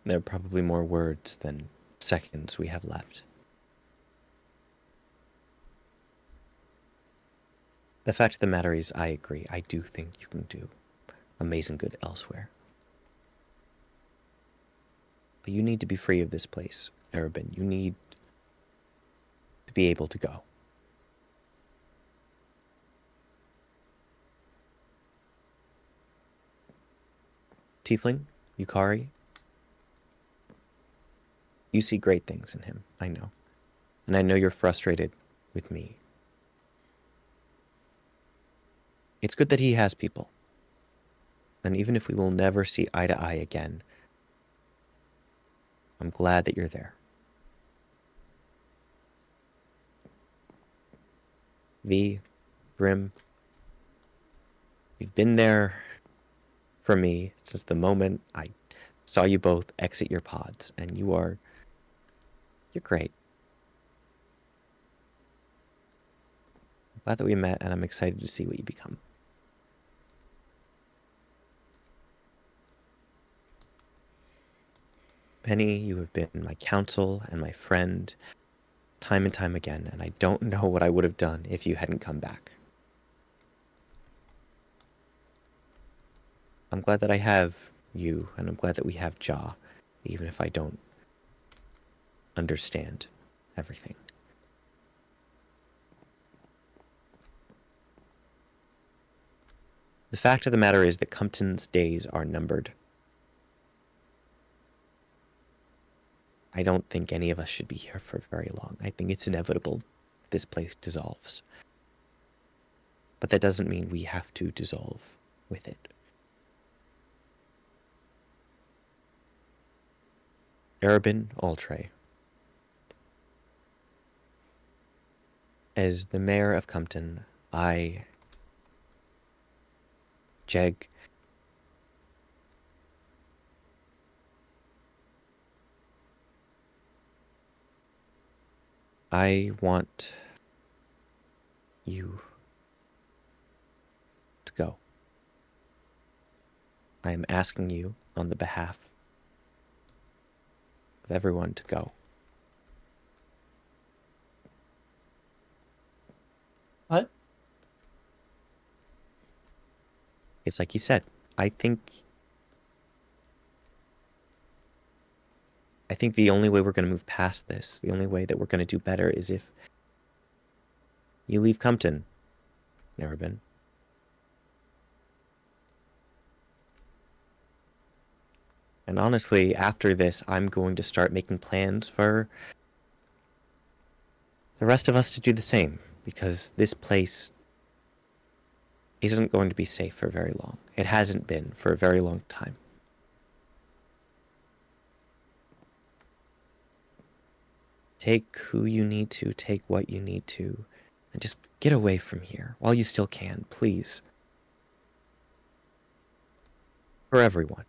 there are probably more words than seconds we have left. The fact of the matter is, I agree. I do think you can do amazing good elsewhere. But you need to be free of this place, Arabin. You need to be able to go. Tiefling, Yukari, you see great things in him, I know. And I know you're frustrated with me. It's good that he has people. And even if we will never see eye to eye again, I'm glad that you're there. V, Grim, you've been there for me since the moment I saw you both exit your pods, and you're great. I'm glad that we met, and I'm excited to see what you become. Penny, you have been my counsel and my friend time and time again, and I don't know what I would have done if you hadn't come back. I'm glad that I have you, and I'm glad that we have Ja, even if I don't understand everything. The fact of the matter is that Compton's days are numbered. I don't think any of us should be here for very long. I think it's inevitable this place dissolves. But that doesn't mean we have to dissolve with it. Arabin Altre, as the mayor of Compton, I, Jeg, I want you to go. I am asking you on the behalf of everyone to go. It's like you said. I think the only way we're going to move past this, the only way that we're going to do better is if you leave Compton. Never been. And honestly, after this, I'm going to start making plans for the rest of us to do the same, because this place isn't going to be safe for very long. It hasn't been for a very long time. Take who you need to, take what you need to, and just get away from here while you still can, please. For everyone,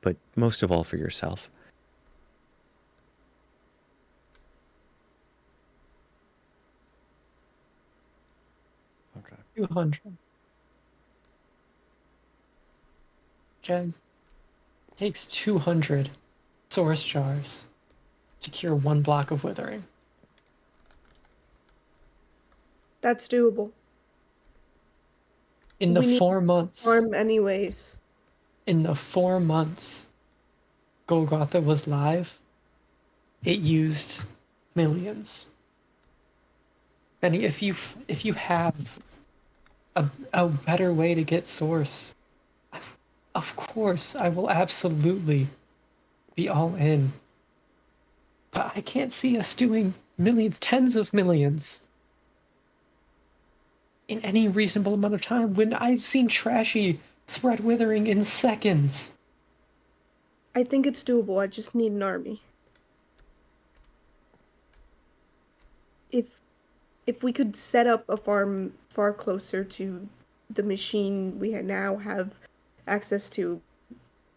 but most of all for yourself. Okay. 200. Jag takes 200 source jars to cure 1 block of withering. That's doable. In the We need 4 months, Farm anyways. in the 4 months Golgotha was live, it used millions. And if you have a better way to get source, of course I will absolutely be all in. But I can't see us doing millions, tens of millions in any reasonable amount of time when I've seen Trashy spread withering in seconds. I think it's doable. I just need an army. If we could set up a farm far closer to the machine we now have access to.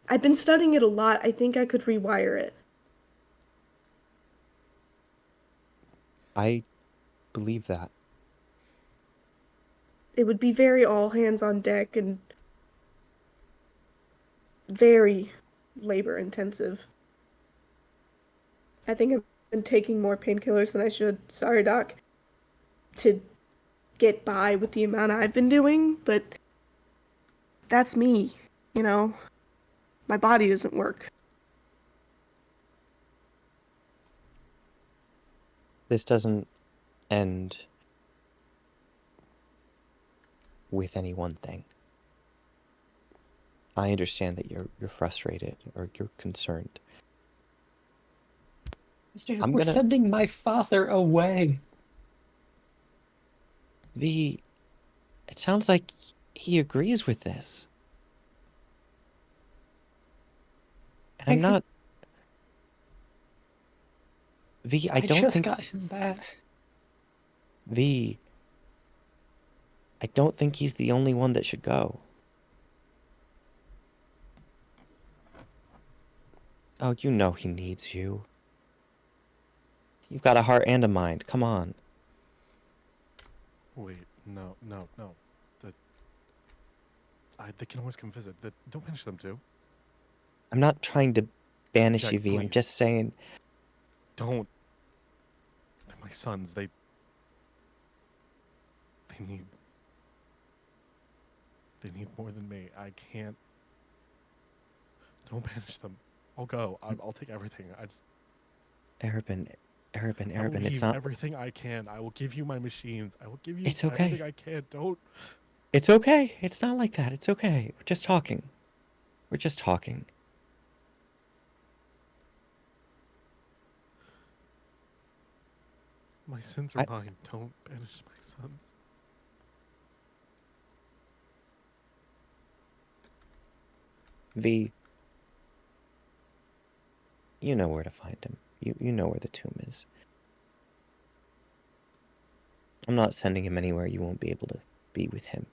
I've been studying it a lot. I think I could rewire it. I believe that. It would be very all hands on deck and very labor intensive. I think I've been taking more painkillers than I should. Sorry, Doc. To get by with the amount I've been doing, but that's me, you know? My body doesn't work. This doesn't end with any one thing. I understand that you're frustrated or you're concerned. We're sending my father away. It sounds like he agrees with this. And I'm not. I don't think. got him back. I don't think he's the only one that should go. Oh, you know he needs you. You've got a heart and a mind. Come on. Wait, no. They can always come visit. Don't banish them too. I'm not trying to banish Jack, you, V. I'm please. just saying. Don't. They're my sons. They need more than me. I can't. Don't banish them. I'll go. I'll take everything. Arabin, I will it's leave not. everything I can. I will give you my machines. I will give you It's okay. everything I can. Don't. It's okay. It's not like that. It's okay. We're just talking. We're just talking. My sins are mine. Don't banish my sons. V, you know where to find him. You know where the tomb is. I'm not sending him anywhere you won't be able to be with him.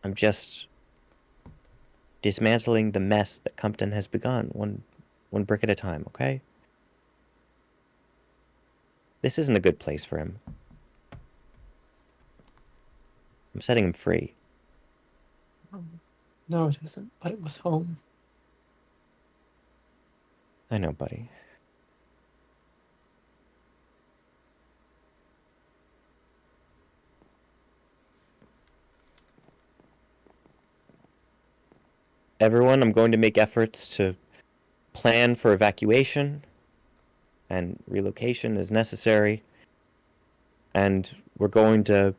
I'm just dismantling the mess that Compton has begun, one brick at a time, okay? This isn't a good place for him. I'm setting him free. No, it isn't, but it was home. I know, buddy. everyone, I'm going to make efforts to plan for evacuation and relocation as necessary. And we're going to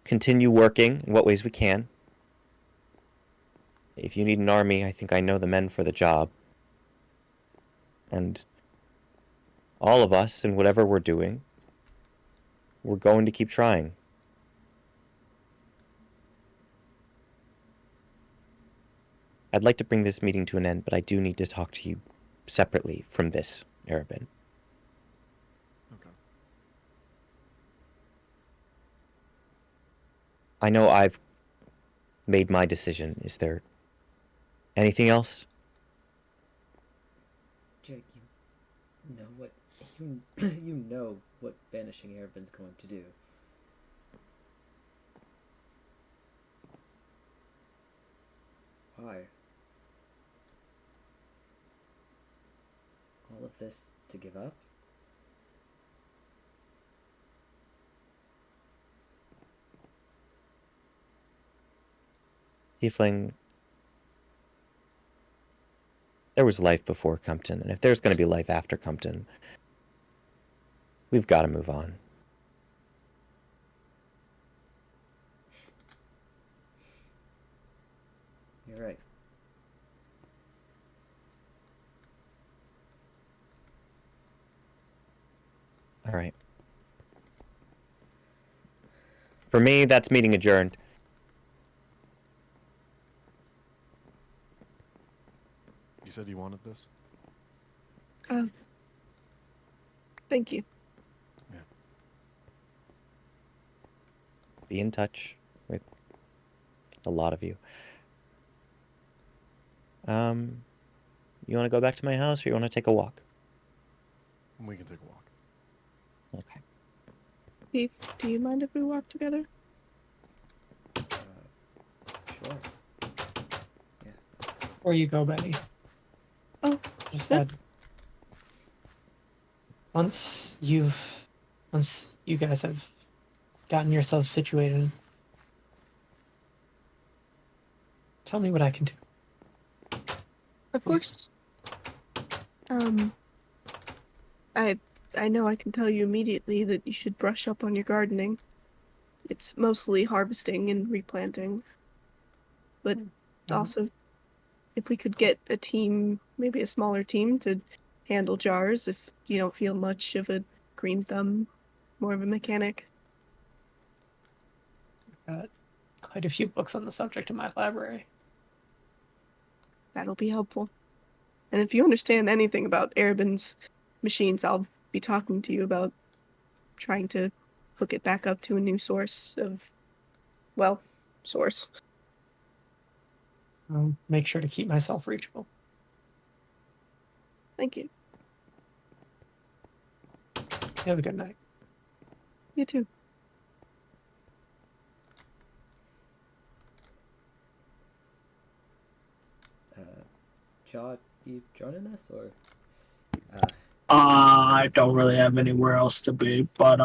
continue working in what ways we can. If you need an army, I think I know the men for the job. And all of us, in whatever we're doing, we're going to keep trying. I'd like to bring this meeting to an end, but I do need to talk to you separately from this, Arabin. Okay. I know I've made my decision. Is there anything else? Jake, you know what you know what banishing Arabin's going to do. Why? All of this to give up? Tiefling, there was life before Compton, and if there's going to be life after Compton, we've got to move on. You're right. All right. For me, that's meeting adjourned. You said you wanted this? Thank you. Be in touch with a lot of you. You want to go back to my house, or you want to take a walk? We can take a walk. Okay. Beef, do you mind if we walk together? Sure. Where you go, Betty? Oh, Just yeah. said. Once you guys have gotten yourselves situated, tell me what I can do. Of course. I know I can tell you immediately that you should brush up on your gardening. It's mostly harvesting and replanting. But also, if we could get a team, maybe a smaller team, to handle jars if you don't feel much of a green thumb, more of a mechanic. I've got quite a few books on the subject in my library. That'll be helpful. And if you understand anything about Arabin's machines, I'll be talking to you about trying to hook it back up to a new source of, well, source. I'll make sure to keep myself reachable. Thank you. You have a good night. You too. Jaw, you joining us, or? I don't really have anywhere else to be, but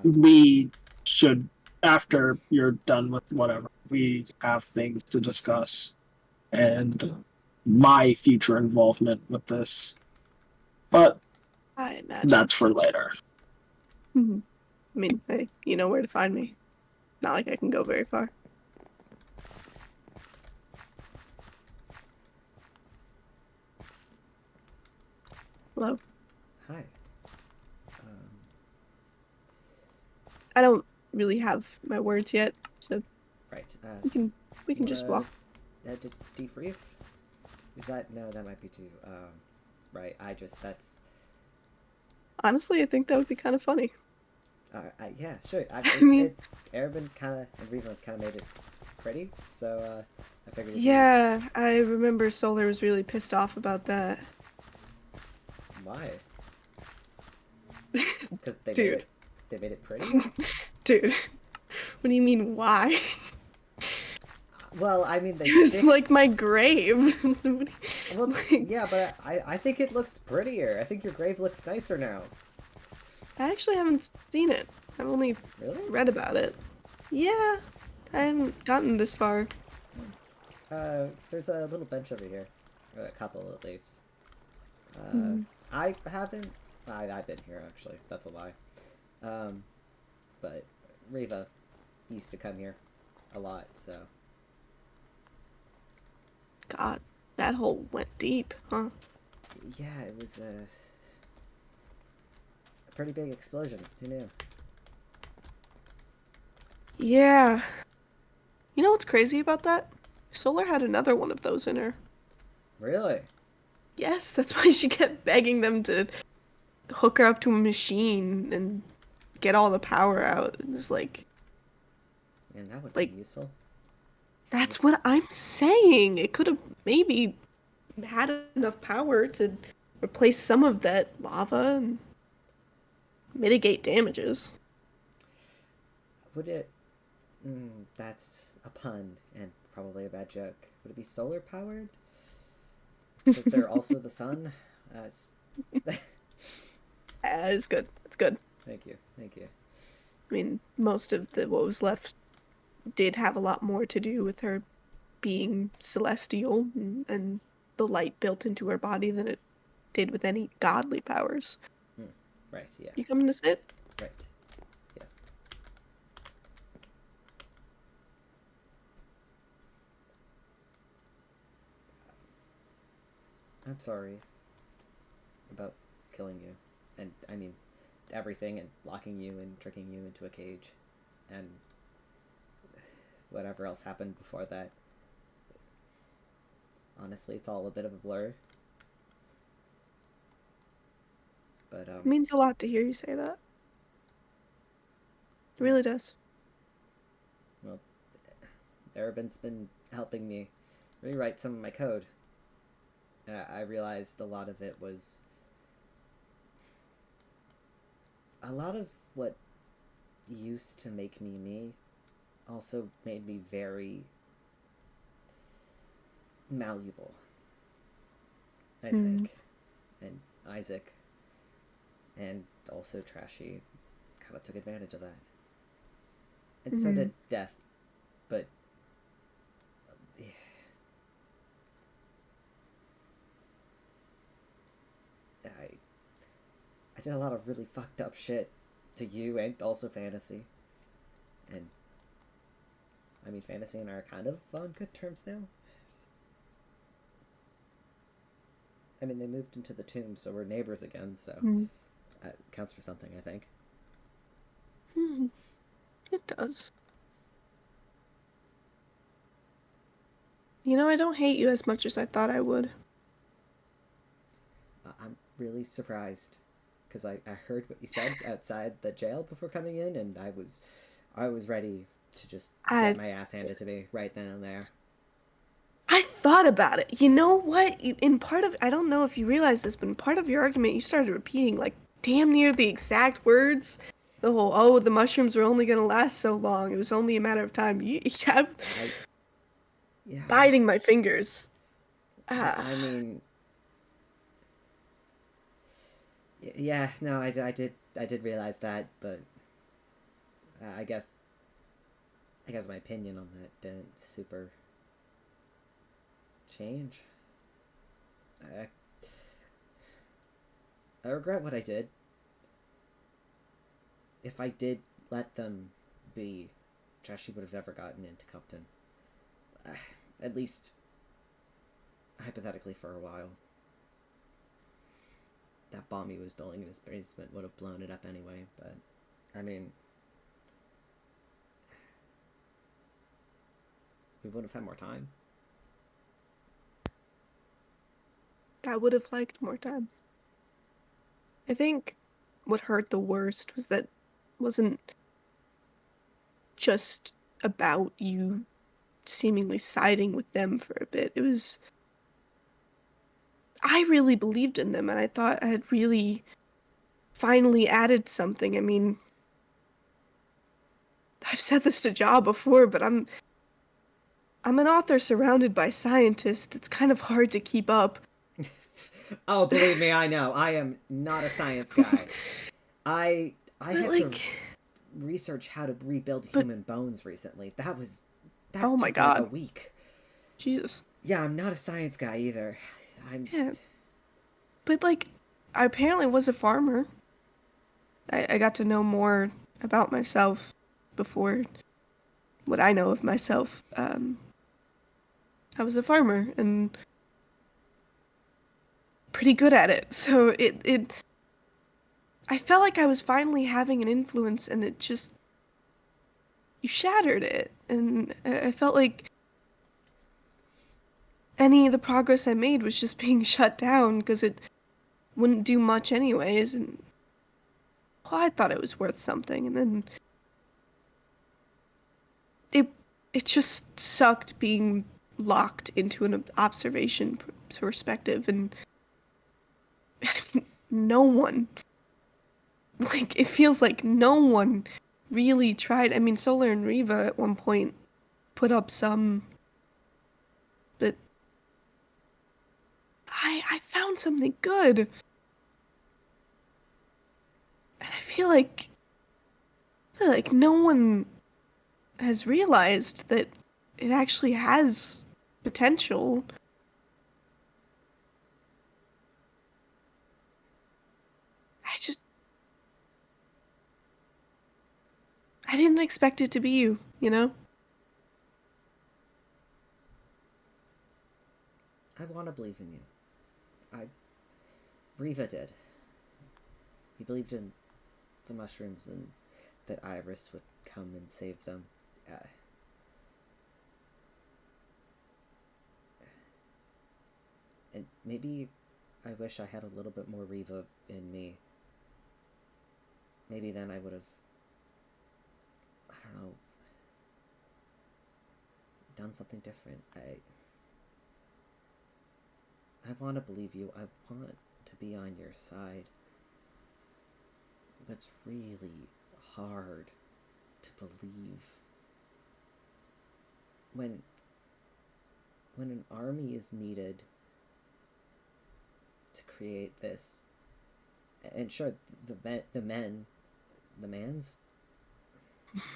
we should, after you're done with whatever, we have things to discuss, and my future involvement with this. But I imagine. that's for later. I mean, hey, you know where to find me. Not like I can go very far. Hello. Hi. I don't really have my words yet, so Right. we can just walk. Debrief? Is that no? That might be too. Right. That's. Honestly, I think that would be kind of funny. Yeah, sure. Arabin kind of and Riva kind of made it pretty, so I figured. Yeah, I remember Solar was really pissed off about that. Why? Because they Dude. made it pretty. Dude, what do you mean why? Well, I mean, It's like my grave. Well, yeah, but I think it looks prettier. I think your grave looks nicer now. I actually haven't seen it. I've only Really? read about it. Yeah. I haven't gotten this far. There's a little bench over here. Or a couple, at least. I haven't... I've been here, actually. That's a lie. But Riva used to come here a lot, so... God, that hole went deep, huh? Yeah, it was a pretty big explosion. Who knew? Yeah. You know what's crazy about that? Solar had another one of those in her. Really? Yes, that's why she kept begging them to hook her up to a machine and get all the power out. It was like... Man, that would Like- be useful. That's what I'm saying. It could have maybe had enough power to replace some of that lava and mitigate damages. Would it... that's a pun, and probably a bad joke. Would it be solar powered? Is there also the sun? It's good. It's good. Thank you. Thank you. I mean, most of what was left did have a lot more to do with her being celestial and the light built into her body than it did with any godly powers. Right, yeah. You coming to sit? Right. Yes. I'm sorry about killing you. And, I mean, everything, and locking you and tricking you into a cage. And whatever else happened before that. Honestly, it's all a bit of a blur. But, It means a lot to hear you say that. It really does. well, Arabin's been helping me rewrite some of my code. I realized a lot of it was... A lot of what used to make me me also made me very malleable, I think. And Isaac, and also Trashy, kind of took advantage of that. And so did Death, but... I did a lot of really fucked up shit to you and also Fantasy. And I mean, Fantasy and I are kind of on good terms now. I mean, they moved into the tomb, so we're neighbors again, so that counts for something, I think. It does. You know, I don't hate you as much as I thought I would. I'm really surprised, because I heard what you said outside the jail before coming in, and I was ready to just get my ass handed to me right then and there. I thought about it. You know what? In part of, I don't know if you realize this, but in part of your argument, you started repeating like damn near the exact words. The whole, oh, the mushrooms were only gonna last so long. It was only a matter of time. You kept biting my fingers. I mean, yeah, no, I did realize that, but I guess my opinion on that didn't super change. I regret what I did. If I did let them be, Trashy would have never gotten into Compton. At least, hypothetically, for a while. That bomb he was building in his basement would have blown it up anyway, but, I mean, we would have had more time. I would have liked more time. I think what hurt the worst was that it wasn't just about you seemingly siding with them for a bit. It was... I really believed in them, and I thought I had really finally added something. I mean, I've said this to Ja before, but I'm an author surrounded by scientists. It's kind of hard to keep up. Oh, believe me, I know. I am not a science guy. I had to research how to rebuild But- human bones recently. That Oh my took me like a God. week. Jesus. Yeah, I'm not a science guy either. Yeah. But, like, I apparently was a farmer. I got to know more about myself before what I know of myself. I was a farmer and pretty good at it. So I felt like I was finally having an influence, and it just, you shattered it. And I felt like any of the progress I made was just being shut down because it wouldn't do much anyways. And well, I thought it was worth something, and then it just sucked being locked into an observation perspective, and no one, like, it feels like no one really tried. I mean, Solar and Riva at one point put up some, but I found something good. And I feel like no one has realized that it actually has potential. I didn't expect it to be you, you know? I want to believe in you. Riva did. He believed in the mushrooms and that Iris would come and save them. And maybe I wish I had a little bit more Riva in me. Maybe then I would have, I don't know, done something different. I want to believe you. I want to be on your side. But it's really hard to believe when an army is needed to create this. And sure, the mans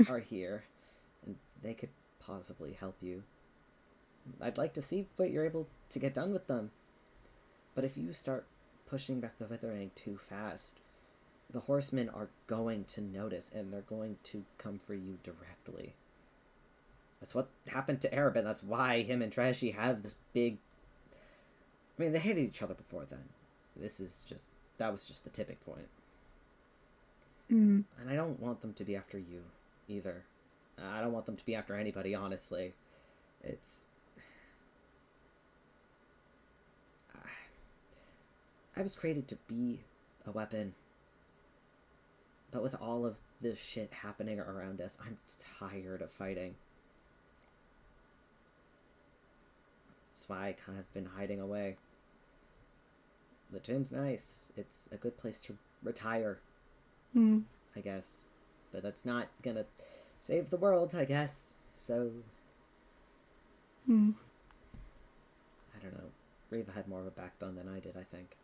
are here, and they could possibly help you. I'd like to see what you're able to get done with them. But if you start pushing back the withering too fast, the horsemen are going to notice, and they're going to come for you directly. That's what happened to Arabin. That's why him and Trashy have this big... I mean, they hated each other before then. That was just the tipping point. Mm. And I don't want them to be after you, either. I don't want them to be after anybody, honestly. I was created to be a weapon. But with all of this shit happening around us, I'm tired of fighting. That's why I kind of been hiding away. The tomb's nice. It's a good place to retire, I guess. But that's not gonna save the world, I guess. So... I don't know. Riva had more of a backbone than I did, I think.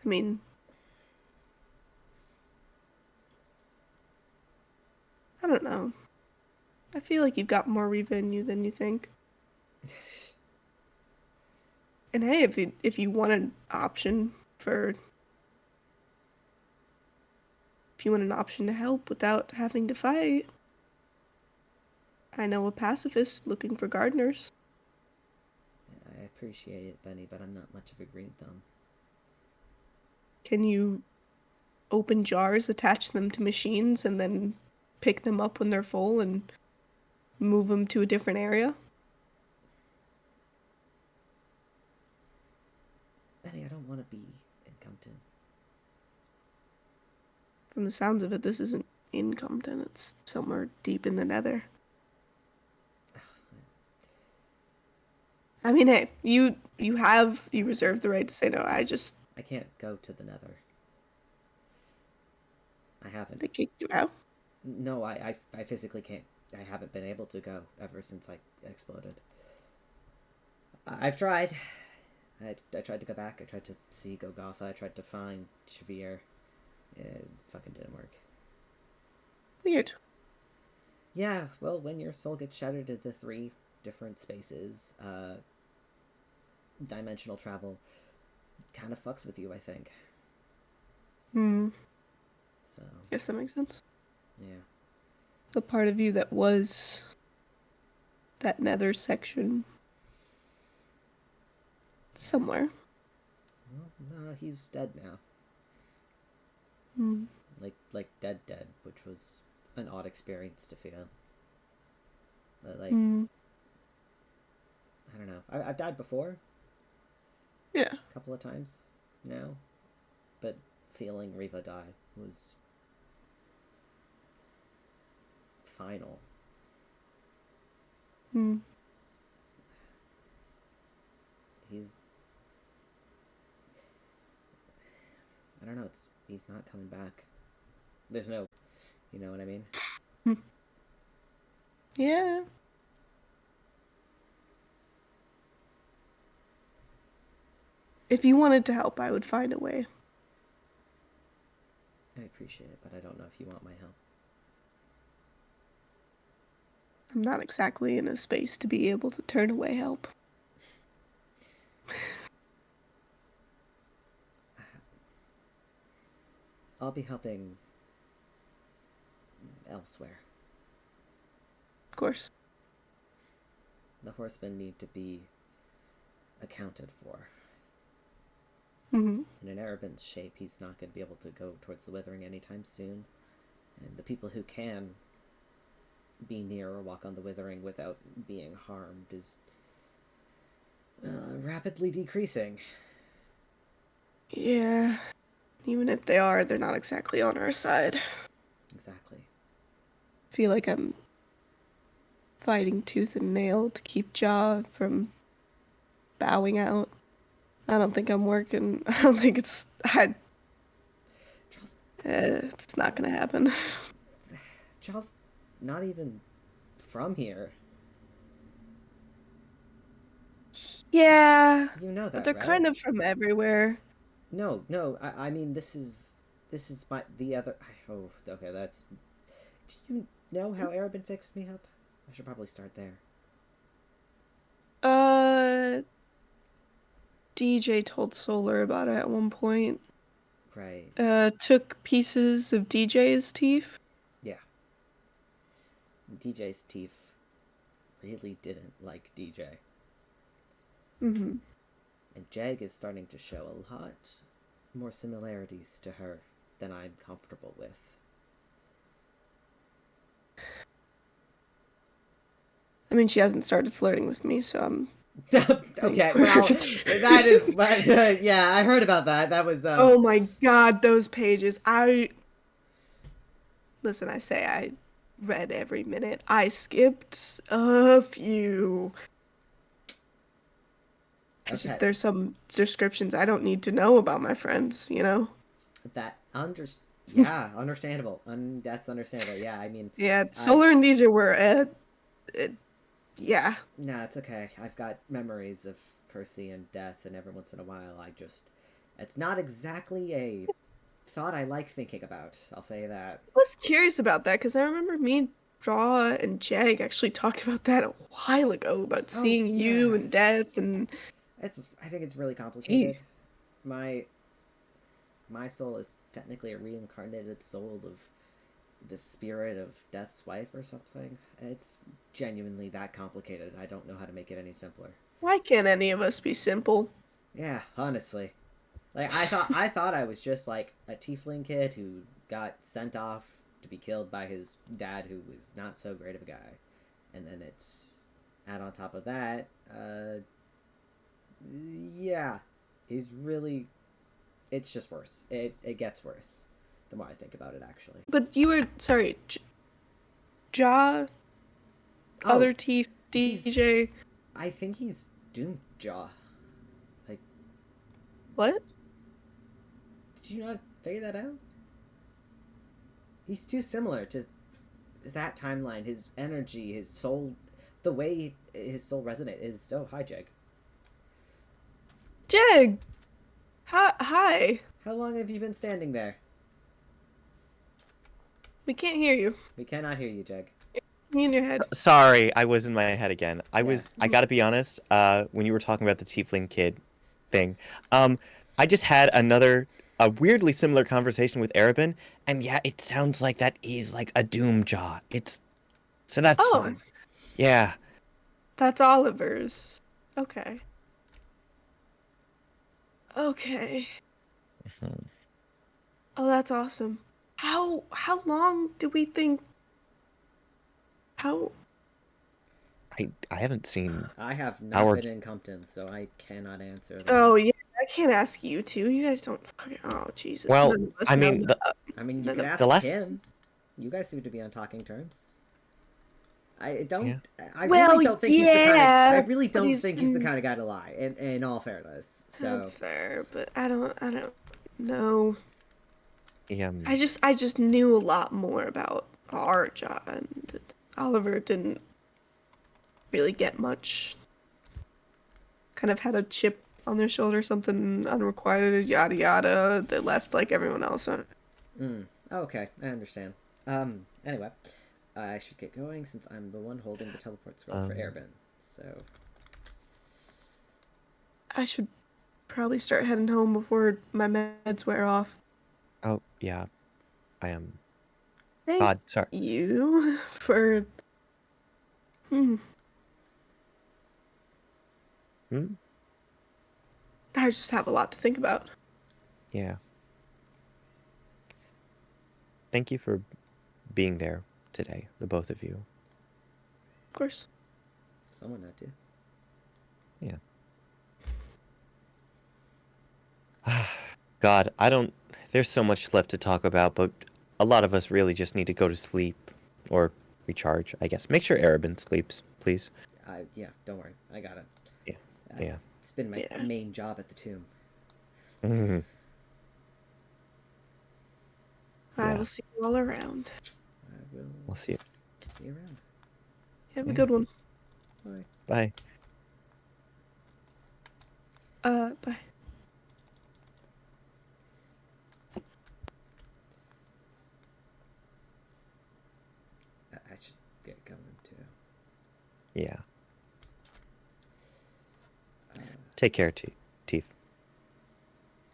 I mean, I don't know. I feel like you've got more Riva in you than you think. And hey, if you want an option to help without having to fight, I know a pacifist looking for gardeners. I appreciate it, Benny, but I'm not much of a green thumb. Can you open jars, attach them to machines, and then pick them up when they're full and move them to a different area? Benny, I don't want to be in Compton. From the sounds of it, this isn't in Compton. It's somewhere deep in the nether. I mean, hey, you reserve the right to say no. I can't go to the nether. I haven't. They kicked you out? No, I physically can't. I haven't been able to go ever since I exploded. I've tried. I tried to go back. I tried to see Golgotha. I tried to find Shavir. It fucking didn't work. Weird. Yeah, well, when your soul gets shattered into 3 different spaces, dimensional travel kind of fucks with you, I think. Hmm. So, Guess that makes sense. yeah. The part of you that was that nether section somewhere. Well, no, he's dead now. Hmm. Like dead, which was an odd experience to feel. Like, Hmm. I don't know. I've died before. Yeah. A couple of times now. But feeling Riva die was final. Hmm. I don't know, he's not coming back. There's no, you know what I mean? Yeah. If you wanted to help, I would find a way. I appreciate it, but I don't know if you want my help. I'm not exactly in a space to be able to turn away help. I'll be helping elsewhere. Of course. The horsemen need to be accounted for. Mm-hmm. In an Erebin's shape, he's not going to be able to go towards the Withering anytime soon. And the people who can be near or walk on the Withering without being harmed is rapidly decreasing. Yeah. Even if they are, they're not exactly on our side. Exactly. I feel like I'm fighting tooth and nail to keep Jaw from bowing out. I don't think I'm working. I don't think it's it's not gonna happen. Jaw's not even from here. Yeah. You know that, But they're right? kind of from everywhere. No. I mean, this is the other. Oh, okay. That's. Do you know how Arabin fixed me up? I should probably start there. DJ told Solar about it at one point. Right. Took pieces of DJ's teeth. Yeah. DJ's teeth really didn't like DJ. Mm-hmm. And Jag is starting to show a lot more similarities to her than I'm comfortable with. I mean, she hasn't started flirting with me, so I'm... Okay, well, that is... yeah, I heard about that. That was... Oh my god, those pages. Listen, I say I read every minute. I skipped a few. Okay. There's some descriptions I don't need to know about my friends, you know? Yeah, understandable. That's understandable. Yeah, I mean... Yeah, Solar and DJ were... yeah. Nah, it's okay. I've got memories of Percy and death, and every once in a while it's not exactly a thought I like thinking about. I'll say that. I was curious about that, because I remember me and Draw and Jag actually talked about that a while ago, about seeing you and death, and... I think it's really complicated. My soul is technically a reincarnated soul of the spirit of Death's wife or something. It's genuinely that complicated. I don't know how to make it any simpler. Why can't any of us be simple? Yeah, honestly. Like, I thought I was just like a tiefling kid who got sent off to be killed by his dad, who was not so great of a guy. And then add on top of that, yeah, he's really, it's just worse. It gets worse the more I think about it, actually. But you were, sorry, Jaw, other teeth, DJ. I think he's Doom Jaw. Like, what? Did you not figure that out? He's too similar to that timeline. His energy, his soul, the way his soul resonates is so high, Jag. Jag! Hi! How long have you been standing there? We can't hear you. We cannot hear you, Jeg. Me in your head. Sorry, I was in my head again. I gotta be honest, when you were talking about the tiefling kid thing, I just had a weirdly similar conversation with Arabin, and yeah, it sounds like that he's like a Doomjaw. So that's Oh. fun. Yeah. That's Oliver's. Okay. Okay. Mhm. Oh, that's awesome. How long do we think? How? I haven't seen. I have not Howard. been in Compton, so I cannot answer that. Oh yeah, I can't ask you two. You guys don't. Oh Jesus. Well, None of us I know mean, that. I mean, you No, could no. ask The last- him. You guys seem to be on talking terms. I don't. Yeah. I Well, really don't think he's the kind of. yeah, I really but don't he's think he's the been- kind of guy to lie. In all fairness, so That's fair, but I don't know. Yeah. I just knew a lot more about Arja, and Oliver didn't really get much. Kind of had a chip on their shoulder, something unrequited, yada yada. They left like everyone else. Okay, I understand. Anyway, I should get going since I'm the one holding the teleport scroll for Airbin. So I should probably start heading home before my meds wear off. Oh yeah. I am. Thank God, sorry. you for. I just have a lot to think about. Yeah. Thank you for being there today, the both of you. Of course. someone had to. God, there's so much left to talk about, but a lot of us really just need to go to sleep or recharge, I guess. Make sure Arabin sleeps, please. Yeah, don't worry. I got it. Yeah. It's been my Yeah. main job at the tomb. Mhm. I Yeah. will see you all around. I will. We'll see you. See you around. Have a Yeah. good one. Bye. Bye. Bye. I should get going too. Yeah. Take care, Teef.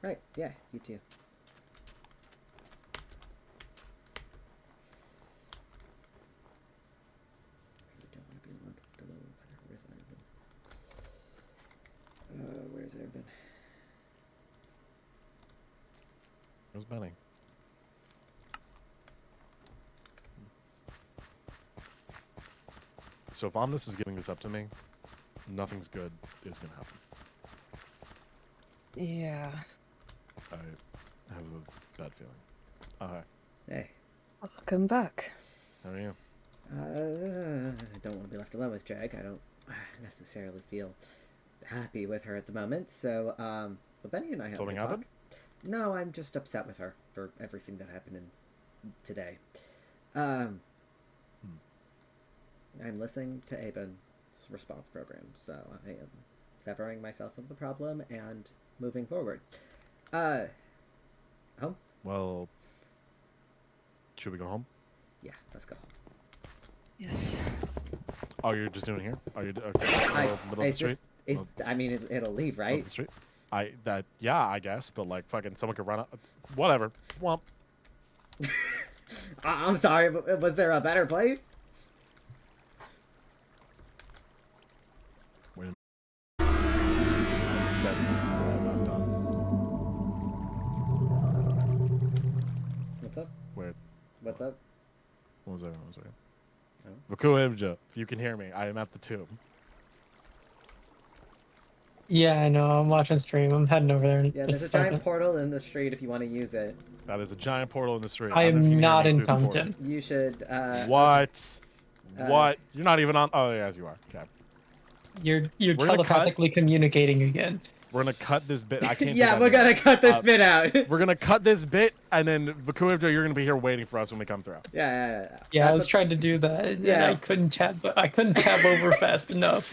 Right. Yeah. You too. I don't want to be alone with the little letter. Where's Airbin? Where's Airbin? Where's Benny? So if Omnis is giving this up to me, nothing's good is gonna happen. Yeah. I have a bad feeling. Hi. Hey. Welcome back. How are you? I don't want to be left alone with Jag. I don't necessarily feel happy with her at the moment. So, but Benny and I have Something to talk. happened? No, I'm just upset with her for everything that happened today. I'm listening to Aben's response program, so I am severing myself from the problem and moving forward. Home? Well, should we go home? Yeah, let's go home. Yes. Oh, you're just doing it here? Are you okay? Middle of the street? I mean, it'll leave, Middle of right? the street? Yeah, I guess, but like fucking someone could run up. Whatever. Womp. I'm sorry, but was there a better place? Wait a minute. Sense. Not done. What's up? Wait. What's up? What was that? What was that? Oh. Vakuivja, if you can hear me, I am at the tomb. Yeah, I know. I'm watching stream. I'm heading over there. In Yeah, just there's a giant second. portal in the street if you want to use it. That is a giant portal in the street. I don't know if you am can hear not me in through the portal. Compton. You should. What? What? You're not even on. Oh, yes, you are. Okay. You're We're gonna cut- telepathically communicating again. We're gonna cut this bit. I can't. do Yeah, that we're anymore. gonna cut this Uh, bit out. We're gonna cut this bit, and then Vakuivja, you're gonna be here waiting for us when we come through. Yeah. Yeah, I That's was what's- trying to do that, and Yeah. I couldn't tab. But I couldn't tab over fast enough.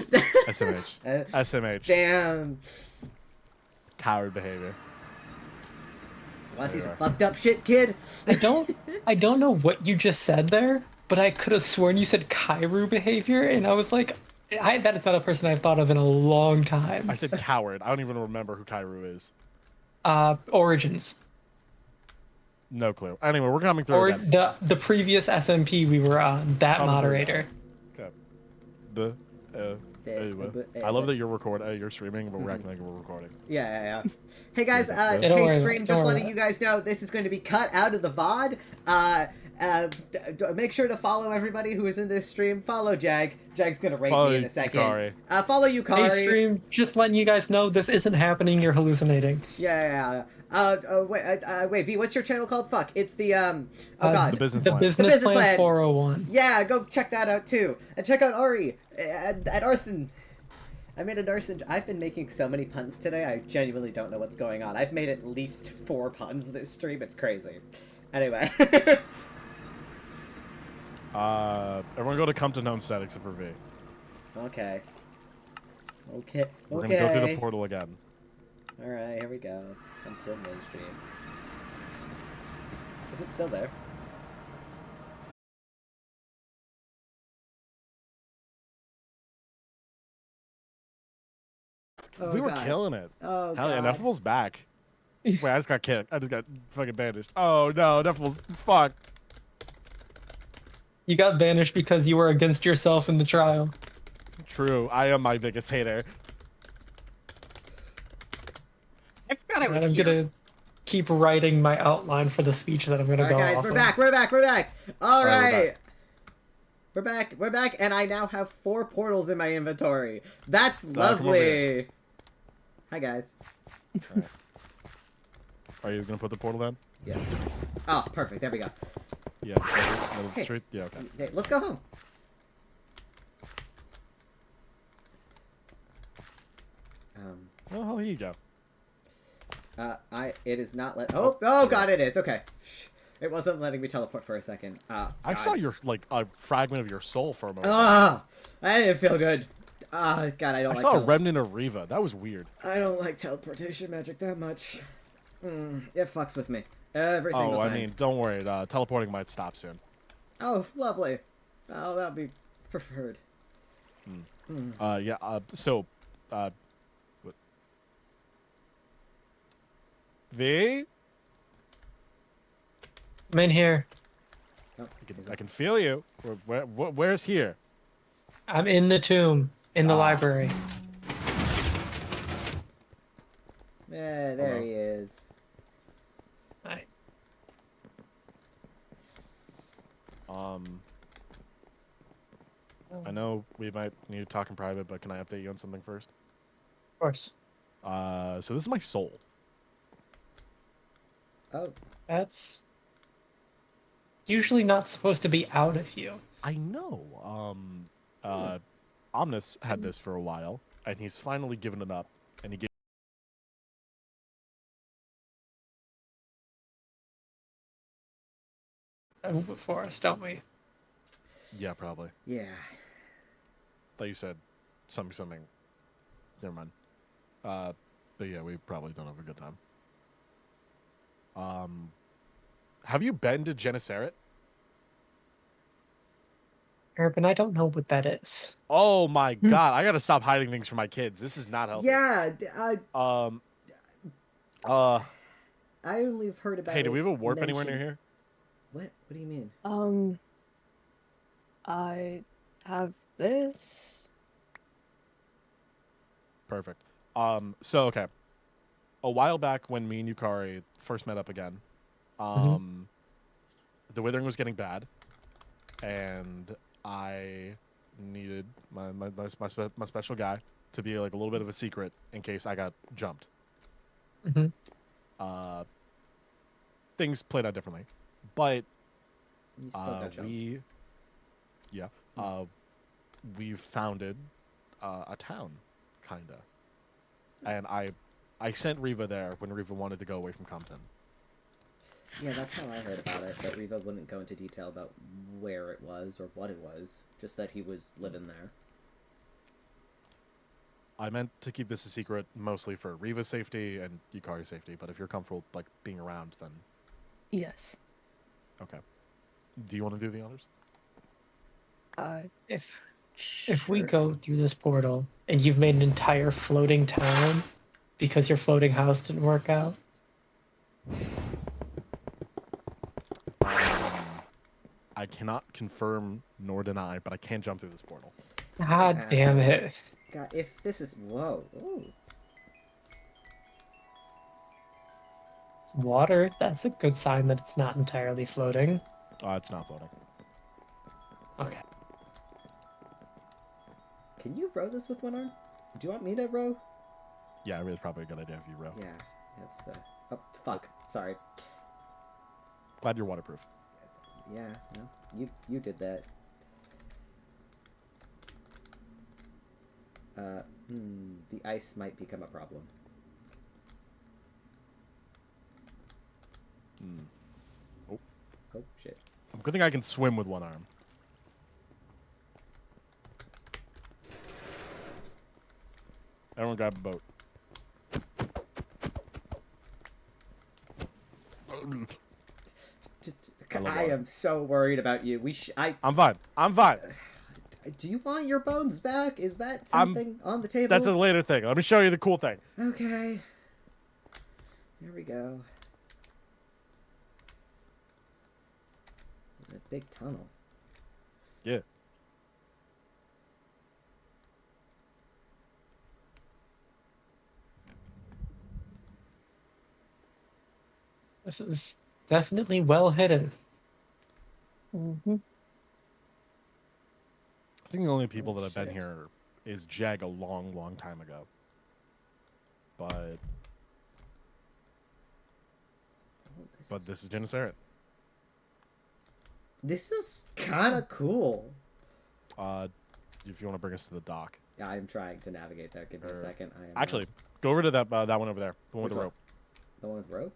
SMH. SMH. Damn. Coward behavior. Want to see There some you fucked up shit, kid? I don't know what you just said there, but I could have sworn you said Kairu behavior, and I was like, that is not a person I've thought of in a long time. I said coward. I don't even remember who Kairu is. Origins. No clue. Anyway, we're coming through Or again. the previous SMP we were on, that Coming through moderator. Okay. I love that you're you're streaming, but we're acting like we're recording. Yeah. Hey guys, Don't worry hey about stream, it, just don't worry letting you guys know this is going to be cut out of the VOD. Make sure to follow everybody who is in this stream. Follow Jag. Jag's going to rate Follow me in a second. Yukari. Follow Yukari. Hey stream, just letting you guys know this isn't happening, you're hallucinating. Yeah. Wait, V, what's your channel called? Fuck, it's the, oh god. The business The plan. business plan 401. Yeah, go check that out too. And check out Ari at Arson. I made an arson. I've been making so many puns today, I genuinely don't know what's going on. I've made at least 4 puns this stream, it's crazy. Anyway. Everyone go to Compton Homestead except for V. Okay. We're gonna go through the portal again. Alright, here we go. Until mainstream. Is it still there? Oh, We were God. killing it. Oh, Hell yeah, God. Ineffable's back. Wait, I just got kicked. I just got fucking bandaged. Oh no, Ineffable's fuck. You got banished because you were against yourself in the trial. True, I am my biggest hater. I forgot I was I'm here. gonna keep writing my outline for the speech that I'm gonna go Alright, guys, off we're of. back. We're back. All Alright, we're back. We're back, and I now have 4 portals in my inventory. That's come over lovely. here. Hi, guys. Right. Are you gonna put the portal down? Yeah. Oh, perfect. There we go. Yeah. Middle of the street. Yeah. Okay. Okay, let's go home. Oh, here you go. It is not let. Oh, God, it is. Okay. It wasn't letting me teleport for a second. I saw your a fragment of your soul for a moment. I didn't feel good. God, I don't I like saw a remnant of Riva. That was weird. I don't like teleportation magic that much. It fucks with me. Every single time. I mean, don't worry. Teleporting might stop soon. Oh, lovely. Oh, that'd be preferred. Yeah. So, what? V? I'm in here. Oh, I can feel you. Where's here? I'm in the tomb, in the library. yeah, there Hello. he is. Hi. I know we might need to talk in private, but can I update you on something first? Of course. So this is my soul. Oh, That's usually not supposed to be out of you. I know. Omnis had this for a while, and he's finally given it up, and he gave. For us, don't we? Yeah, probably. yeah. Thought you said something. Never mind. But yeah, we probably don't have a good time. Have you been to Genesaret? Urban, I don't know what that is. Oh my god, I gotta stop hiding things from my kids. This is not healthy. Yeah, I I only have heard about Hey, it do we have a warp anywhere near mentioned. here? What do you mean? I have this. Perfect. So okay. A while back when me and Yukari first met up again, the withering was getting bad, and I needed my special guy to be like a little bit of a secret in case I got jumped. Things played out differently, but You still got jumped. we founded a town, kinda, and I sent Riva there when Riva wanted to go away from Compton. Yeah, that's how I heard about it, but Riva wouldn't go into detail about where it was or what it was, just that he was living there. I meant to keep this a secret mostly for Riva's safety and Yukari's safety, but if you're comfortable like being around, then Yes. okay. Do you want to do the honors? If we Sure. go through this portal and you've made an entire floating town because your floating house didn't work out, I cannot confirm nor deny, but I can jump through this portal. God damn it. God, if this is whoa, ooh. Water, that's a good sign that it's not entirely floating. It's not floating. Okay. Can you row this with one arm? Do you want me to row? Yeah, it's probably a good idea if you row. Yeah, it's oh fuck, sorry. Glad you're waterproof. Yeah, no, you did that. The ice might become a problem. Oh. Oh shit. Good thing I can swim with one arm. Everyone grab a boat. I am so worried about you. I'm fine. I'm fine. Do you want your bones back? Is that something on the table? That's a later thing. Let me show you the cool thing. Okay. Here we go. This is a big tunnel. Yeah. This is definitely well hidden. Mm-hmm. I think the only people that have been shit. here is Jag a long, long time ago. But this is Genesaret. This is kind of cool. If you want to bring us to the dock. Yeah, I'm trying to navigate there. Give me a second. I am Actually, go over to that one over there. The one with Which the one? rope. The one with the rope?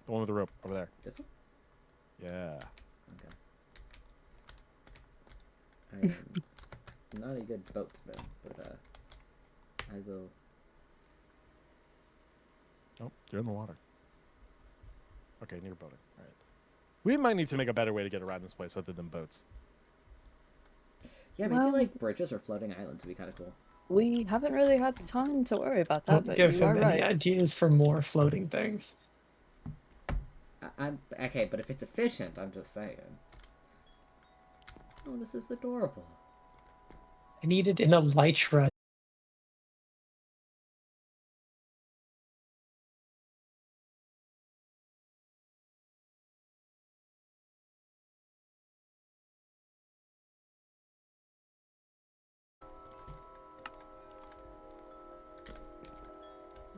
The one with the rope over there. This one? Yeah. Okay. I am not a good boatman, but I will. Oh, you're in the water. Okay, near boating. All right. We might need to make a better way to get around this place other than boats. Yeah, maybe Well- like bridges or floating islands would be kind of cool. We haven't really had time to worry about that, Don't but give you are him any right. ideas for more floating things. I'm okay, but if it's efficient, I'm just saying. Oh, this is adorable. I need it in a Lytra.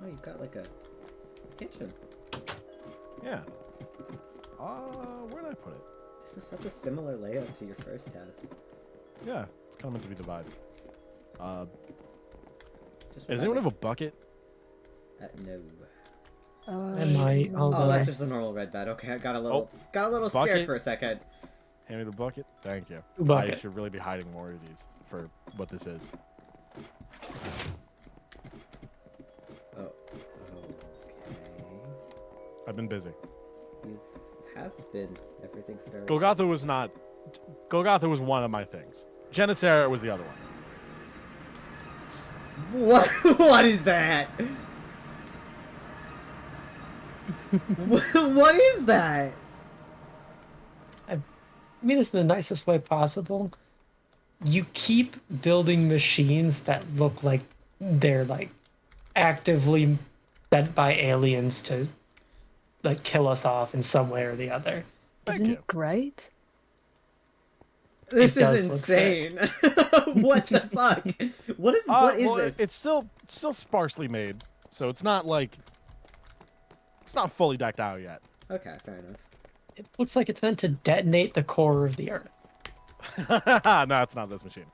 Oh, you've got like a kitchen. Yeah. Where did I put it? This is such a similar layout to your first house. Yeah, it's kind of meant to be the vibe. Just Does anyone have a bucket? no. I might. Oh, Although that's just a normal red bed. Okay, I got a little scared bucket. for a second. Hand me the bucket. Thank you. Bucket. I should really be hiding more of these for what this is. Oh, okay. I've been busy. You have been. Everything's very. Golgotha was not. Golgotha was one of my things. Genesaret was the other one. What? What is that? What is that? I mean this in the nicest way possible. You keep building machines that look like they're like actively sent by aliens to like kill us off in some way or the other. Isn't you. it great? This It is does look sick. insane. What the fuck? What is Well, this? It's still sparsely made, so it's not like it's not fully decked out yet. Okay, fair enough. It looks like it's meant to detonate the core of the Earth. No, it's not this machine.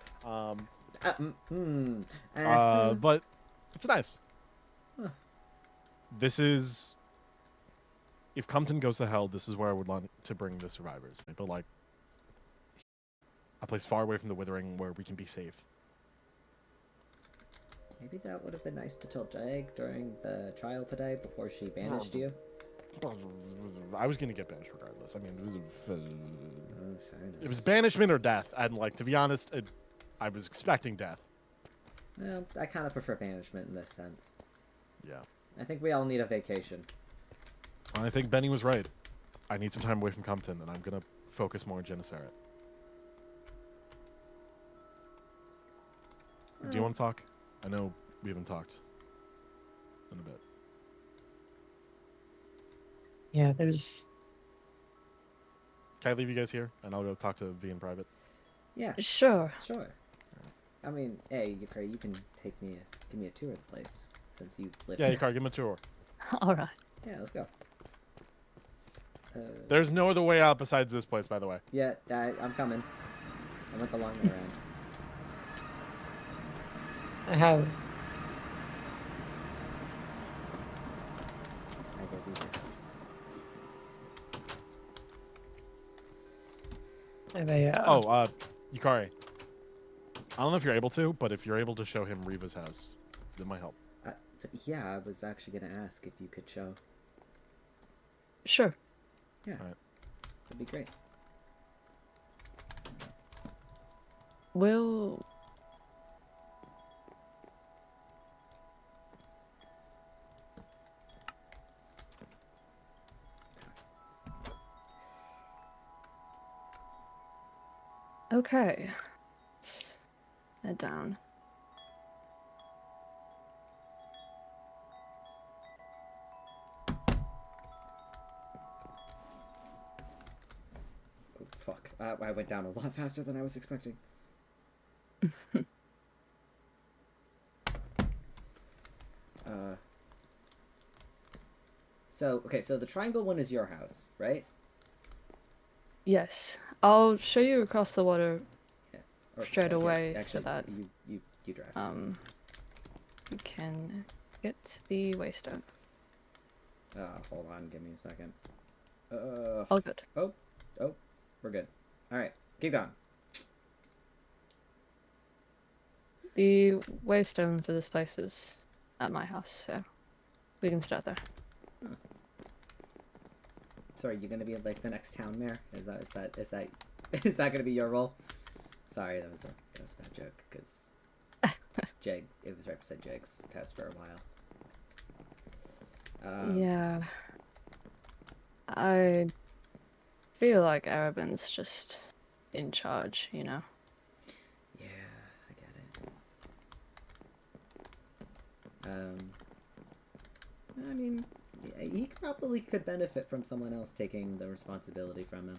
But it's nice. Huh. This is. If Compton goes to hell, this is where I would want to bring the survivors. But like, a place far away from the Withering where we can be safe. Maybe that would have been nice to tell Jag during the trial today before she banished you. I was gonna get banished regardless. I mean, Oh, fair enough. it was banishment or death, and like to be honest, I was expecting death. Well, I kind of prefer banishment in this sense. Yeah. I think we all need a vacation. I think Benny was right. I need some time away from Compton, and I'm gonna focus more on Genesaret. Do you want to talk? I know we haven't talked in a bit. Yeah, there's. Can I leave you guys here, and I'll go talk to V in private? Yeah, Sure. sure. I mean, hey, Yukari, you can give me a tour of the place since you live Yeah, here. Yukari, give him a tour. All right. Yeah, let's go. There's no other way out besides this place, by the way. Yeah, I'm coming. I went the long way around. I have. I go through your house. I have a. Yukari. I don't know if you're able to, but if you're able to show him Riva's house, that might help. Yeah, I was actually gonna ask if you could show. Sure. Yeah, Alright. that'd be great. Will. Okay. Let's head down. Oh, fuck. I went down a lot faster than I was expecting. So the triangle one is your house, right? Yes. I'll show you across the water Or, straight okay, away actually, so that you drive. you can get the waystone. Hold on, give me a second. All good. Oh, we're good. All right, keep going. The waystone for this place is at my house, so we can start there. Sorry, you gonna be like the next town mayor? Is that gonna be your role? Sorry, that was a bad joke because it was right beside Jag's house for a while. Yeah. I feel like Arabin's just in charge, you know? Yeah, I get it. I mean, he probably could benefit from someone else taking the responsibility from him.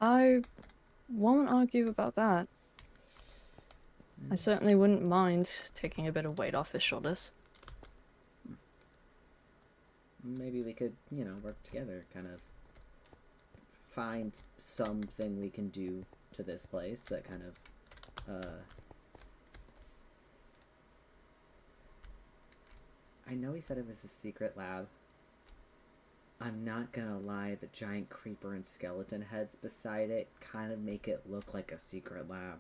I won't argue about that. I certainly wouldn't mind taking a bit of weight off his shoulders. Maybe we could, work together, kind of find something we can do to this place that kind of, I know he said it was a secret lab. I'm not gonna lie, the giant creeper and skeleton heads beside it kind of make it look like a secret lab.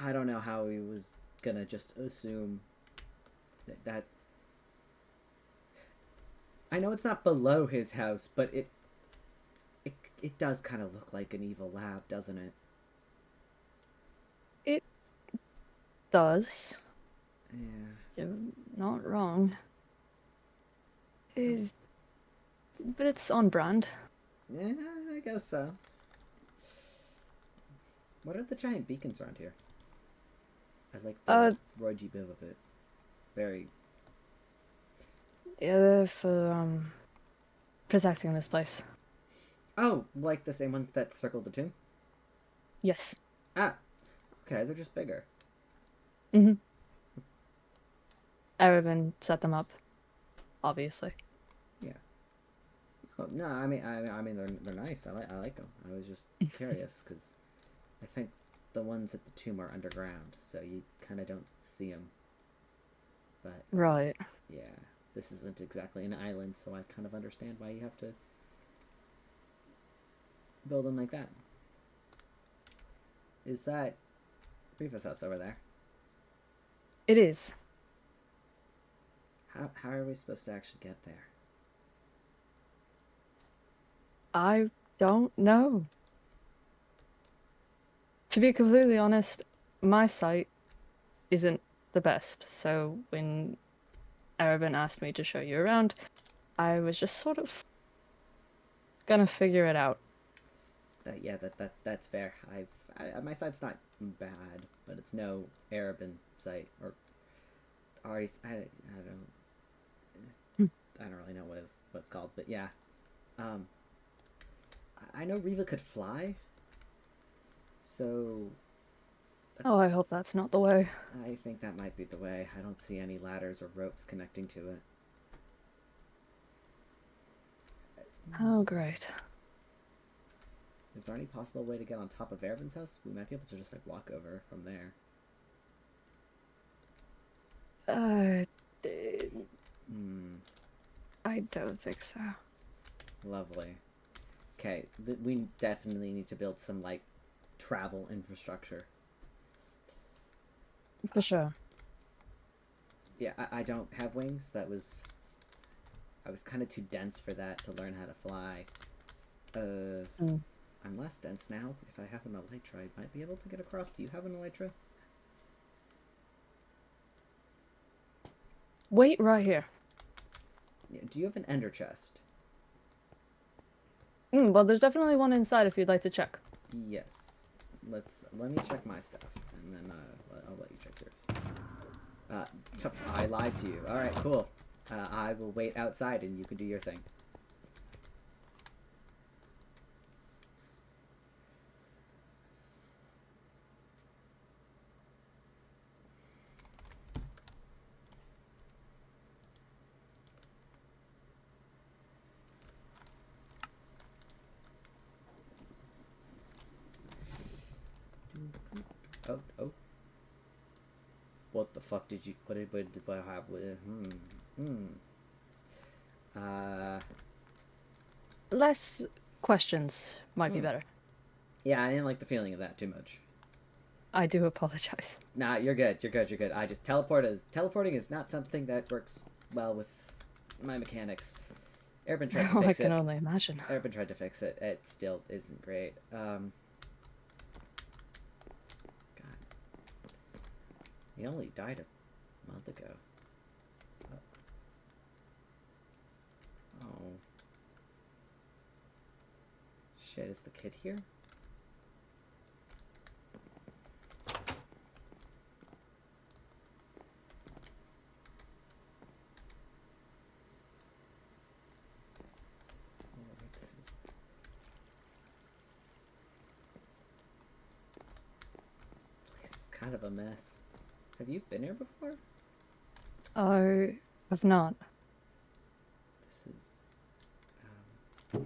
I don't know how he was gonna just assume that I know it's not below his house, but it does kind of look like an evil lab, doesn't it? It does. Yeah. You're not wrong. But it's on brand. Yeah, I guess so. What are the giant beacons around here? I like the Roy G. Biv of it. Very. Yeah, they're for protecting this place. Oh, like the same ones that circled the tomb? Yes. Ah, okay, they're just bigger. Mhm. Arabin set them up, obviously. Yeah. Oh, no, I mean they're nice. I like them. I was just curious because I think the ones at the tomb are underground, so you kind of don't see them. But Right. yeah, this isn't exactly an island, so I kind of understand why you have to build them like that. Is that Riva's house over there? It is. How are we supposed to actually get there? I don't know. To be completely honest, my sight isn't the best, so when Arabin asked me to show you around, I was just sort of gonna figure it out. That's fair. My sight's not bad, but it's no Arabin sight or Ari's. I don't really know what it's called, but yeah. I know Riva could fly, so. Oh, I hope that's not the way. I think that might be the way. I don't see any ladders or ropes connecting to it. Oh, great. Is there any possible way to get on top of Arabin's house? We might be able to just like walk over from there. I don't think so. Lovely. Okay, we definitely need to build some like travel infrastructure. For sure. Yeah, I don't have wings. I was kind of too dense for that to learn how to fly. I'm less dense now. If I have an elytra, I might be able to get across. Do you have an elytra? Wait right here. Yeah, do you have an ender chest? Well, there's definitely one inside if you'd like to check. Yes. Let me check my stuff, and then I'll let you check yours. I lied to you. All right, cool. I will wait outside, and you can do your thing. Oh. What the fuck did you... What did I have with... Less questions might be better. Yeah, I didn't like the feeling of that too much. I do apologize. Nah, you're good. I just... Teleporting is not something that works well with my mechanics. Airben tried to fix it. I can only imagine. Airben tried to fix it. It still isn't great. He only died a month ago. Oh. Shit, is the kid here? This place is kind of a mess. Have you been here before? I have not. This is...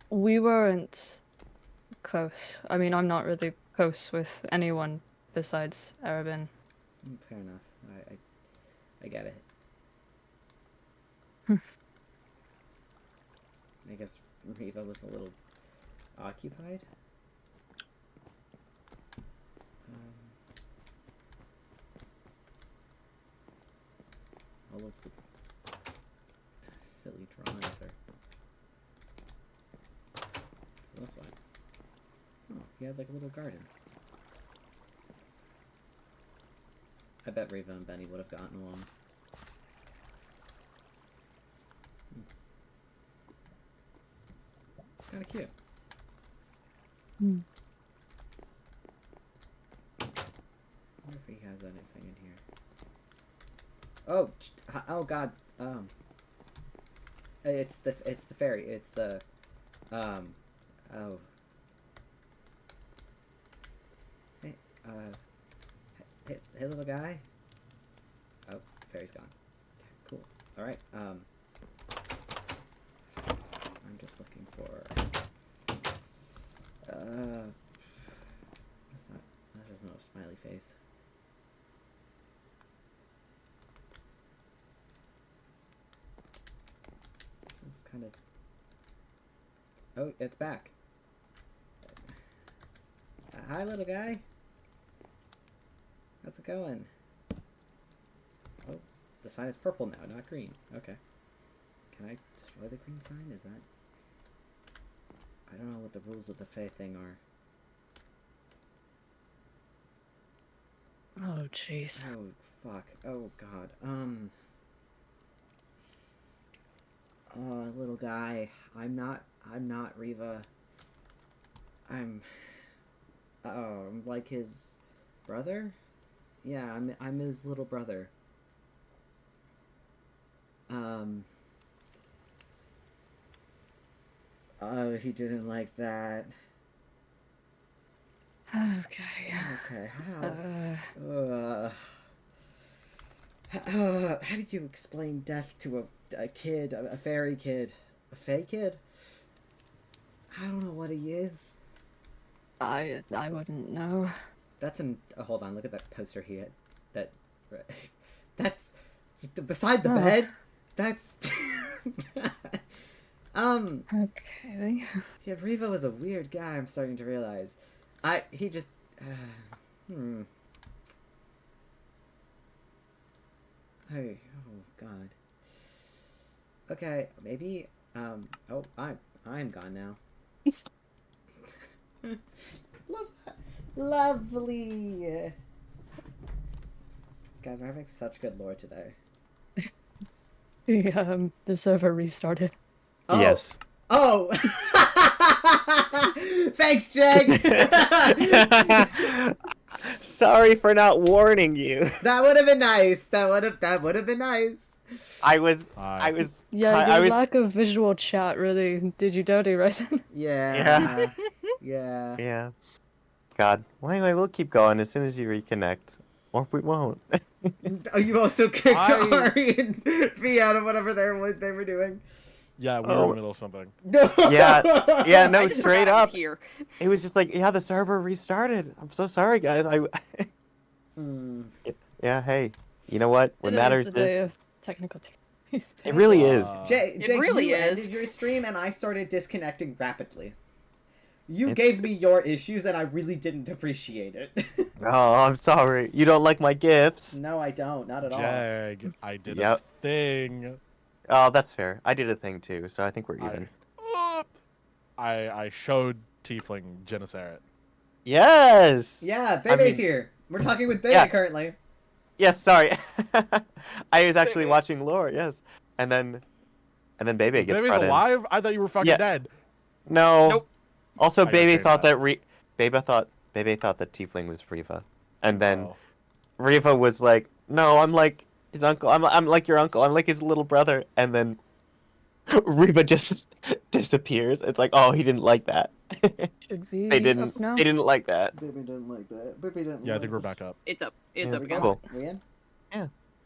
We weren't close. I mean, I'm not really close with anyone besides Arabin. Fair enough. I get it. I guess Riva was a little occupied. All of the silly drawings are... So this way. Oh, he had like a little garden. I bet Riva and Benny would have gotten along. Kinda cute. I wonder if he has anything in here. Oh god. It's the fairy. It's the oh. Hey, hey little guy. Oh, the fairy's gone. Okay, cool. All right. I'm just looking for what's that? That doesn't know a smiley face. This is kind of... Oh, it's back. Hi, little guy. How's it going? Oh, the sign is purple now, not green. Okay. Can I destroy the green sign? Is that... I don't know what the rules of the Fae thing are. Oh, jeez. Oh, fuck. Oh, God. Little guy. I'm not Riva. I'm like his brother? Yeah, I'm his little brother. Oh, he didn't like that. Okay. Okay, how did you explain death to a kid, a fairy kid? A fae kid? I don't know what he is. I wouldn't know. That's hold on, look at that poster he had. That's beside the bed. That's Okay. yeah, Riva was a weird guy. I'm starting to realize. He just Hey, oh God. Okay, maybe oh, I'm gone now. Love that. Lovely. Guys, we're having such good lore today. The server restarted. Oh. Yes. Oh. Thanks, Jag. Sorry for not warning you. That would have been nice. That would have been nice. I was Yeah, your lack of visual chat really did you dirty right then. Yeah. Yeah. Yeah. God. Well, anyway, we'll keep going as soon as you reconnect. Or we won't. Oh, you also kicked Ari and Fee out of whatever they were doing. Yeah, we were in the middle of something. Yeah, no, I just straight forgot I was up. here. It was just like, yeah, the server restarted. I'm so sorry, guys. Yeah, hey, you know what? What matters the day is of technical difficulties. it really is. Jake, really you is. ended your stream and I started disconnecting rapidly. You gave me your issues and I really didn't appreciate it. Oh, I'm sorry. You don't like my gifts? No, I don't. Not at all. Jag, I did a thing. Oh, that's fair. I did a thing too, so I think we're even. I showed Tiefling Genesaret. Yes! Yeah, Bebe's here. We're talking with Bebe currently. Yes, sorry. I was actually watching lore, yes. And then Bebe gets Bebe's brought in. alive? I thought you were fucking dead. No. Nope. Also, I gotta Bebe change thought that. Bebe thought that Tiefling was Riva. And then Riva was like, "No, I'm like his uncle. I'm like your uncle. I'm like his little brother." And then Riva just disappears. It's like, "Oh, he didn't like that." Should we They didn't. up now? They didn't like that. Bebe didn't like that. Bebe didn't Yeah, I think we're back up. It's up. It's Yeah, up we again. cool. We in?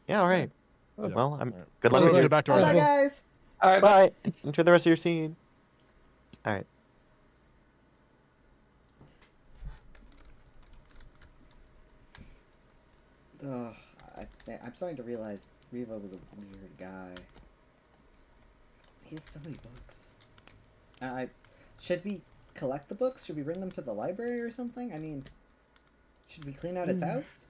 Yeah, all right. Yeah. Well, I'm All right. good luck Let's with your get back to our Bye, day. guys. All right, Bye. Enjoy the rest of your scene. All right. Ugh, I'm starting to realize Riva was a weird guy. He has so many books. Should we collect the books? Should we bring them to the library or something? I mean, should we clean out his house?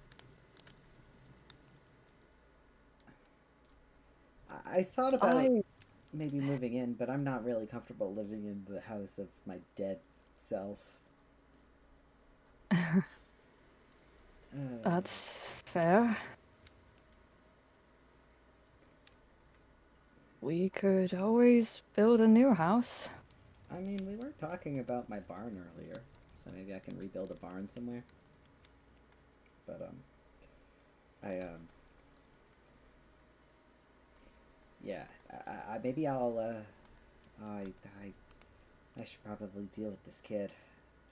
I thought about maybe moving in, but I'm not really comfortable living in the house of my dead self. That's fair. We could always build a new house. I mean, we were talking about my barn earlier, so maybe I can rebuild a barn somewhere. But, yeah, maybe I'll, I should probably deal with this kid,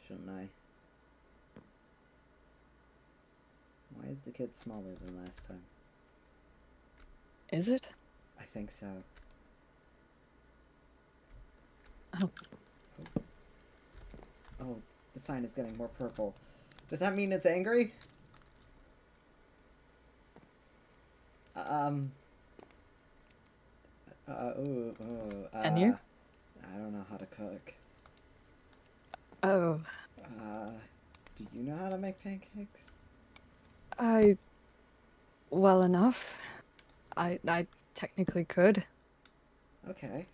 shouldn't I? Why is the kid smaller than last time? Is it? I think so. Oh. Oh, the sign is getting more purple. Does that mean it's angry? And you? I don't know how to cook. Oh. Do you know how to make pancakes? Well enough. I technically could. Okay.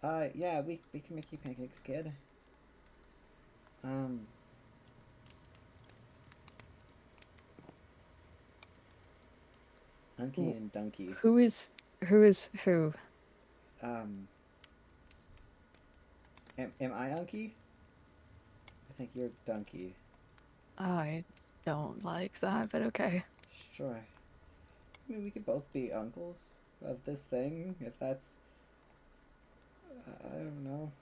Yeah, we can make you pancakes, kid. Unky and Dunky. Who is who? Am I Unky? I think you're Dunky. I don't like that, but okay. Sure. I mean, we could both be uncles of this thing, if that's... I don't know.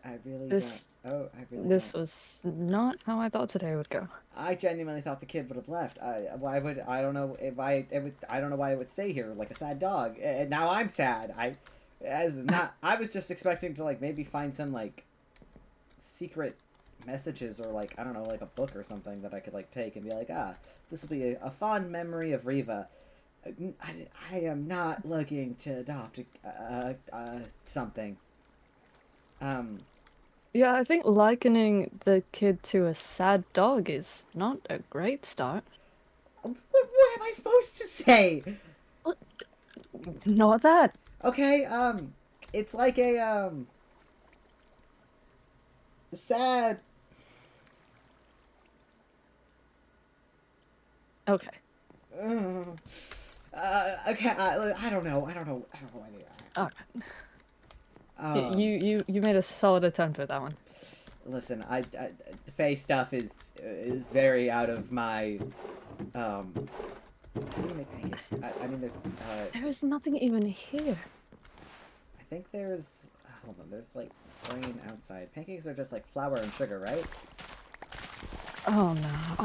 I really This don't... Oh, I really this don't. was not how I thought today would go. I genuinely thought the kid would have left. Why would... I don't know if I don't know why it would stay here like a sad dog. And now I'm sad. I was just expecting to, like, maybe find some, like, secret messages or, like, I don't know, like a book or something that I could, like, take and be like, this will be a fond memory of Riva. I am not looking to adopt something. Yeah, I think likening the kid to a sad dog is not a great start. What am I supposed to say? Not that. Okay, it's like a, sad... Okay. Okay, I don't know. All right. You made a solid attempt with that one. Listen, the Fae stuff is very out of my, how do you make pancakes? I mean, there's, There is nothing even here. I think there's, hold on, there's, like, grain outside. Pancakes are just, like, flour and sugar, right? Oh no,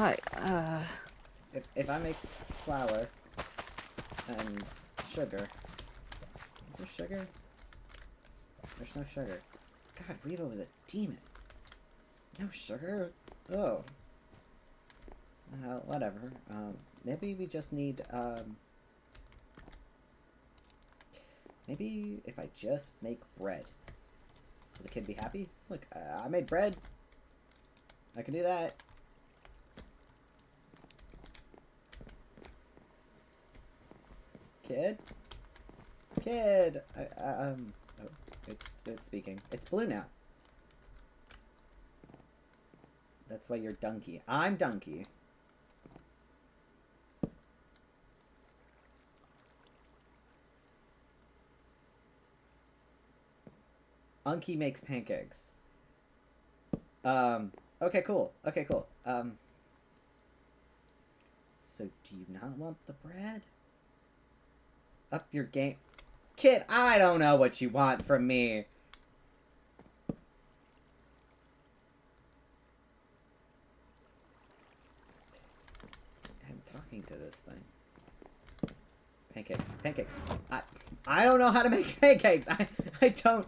If I make flour and sugar, is there sugar? There's no sugar. God, Riva was a demon. No sugar? Oh. Whatever. Maybe we just need, maybe if I just make bread. Will the kid be happy? Look, I made bread. I can do that. Kid? Kid! Oh, it's speaking. It's blue now. That's why you're Dunky. I'm Dunky. Unky makes pancakes. Okay, cool. Okay, cool. So do you not want the bread? Up your game. Kid, I don't know what you want from me. I'm talking to this thing. Pancakes. Pancakes. I don't know how to make pancakes. I don't.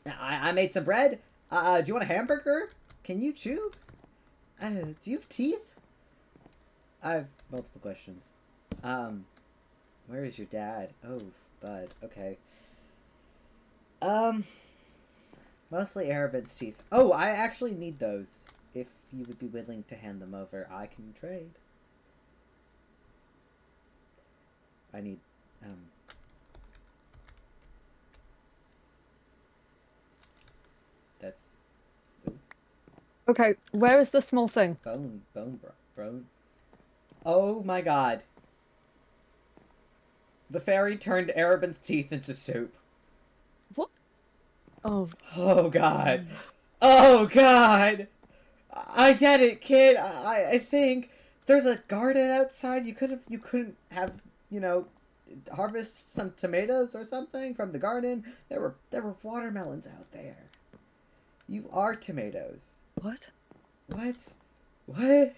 I made some bread. Do you want a hamburger? Can you chew? Do you have teeth? I have multiple questions. Where is your dad? Oh, bud. Okay. Mostly Arabin's teeth. Oh, I actually need those. If you would be willing to hand them over, I can trade. I need, that's... Ooh. Okay, where is the small thing? Bone. Oh my god. The fairy turned Arabin's teeth into soup. What? Oh. Oh god. Oh god! I get it, kid. I think there's a garden outside. You couldn't have, you know, harvest some tomatoes or something from the garden. There were watermelons out there. You are tomatoes. What? What? What?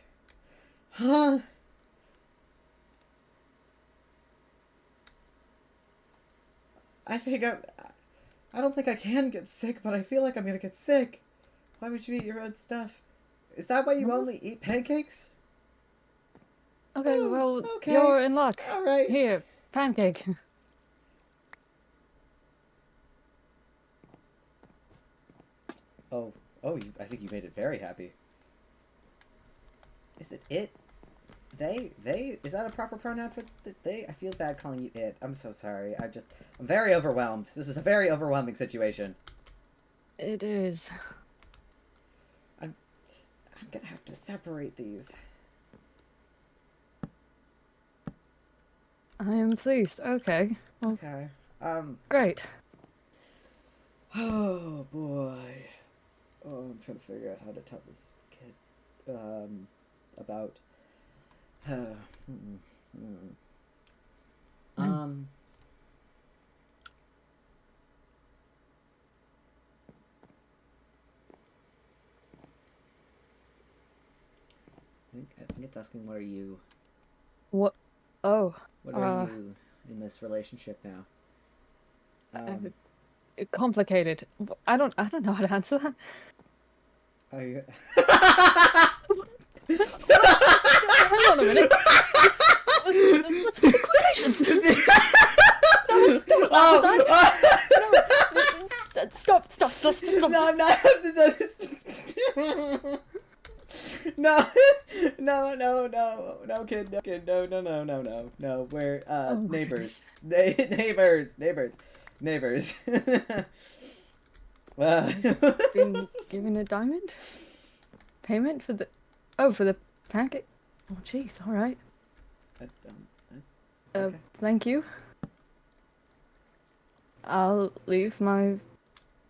Huh? I don't think I can get sick, but I feel like I'm gonna get sick. Why would you eat your own stuff? Is that why you only eat pancakes? Okay, Oh, well, okay. you're in luck. All right. Here, pancake. Oh, I think you made it very happy. Is it it? They? Is that a proper pronoun for they? I feel bad calling you it. I'm so sorry. I'm very overwhelmed. This is a very overwhelming situation. It is. I'm gonna have to separate these. I am pleased. Okay. Well, Okay. great. Oh boy. Oh, I'm trying to figure out how to tell this kid about I think it's asking what are you What? Oh. what are you in this relationship now? Complicated. I don't know how to answer that. Are you Hang on a minute. Let's put quotations. Don't laugh at that. Stop. No, I'm not have to do this. No, kid, no. We're neighbors. Neighbors. Been given a diamond payment for the pancake. Oh, jeez. All right. Okay. Thank you. I'll leave my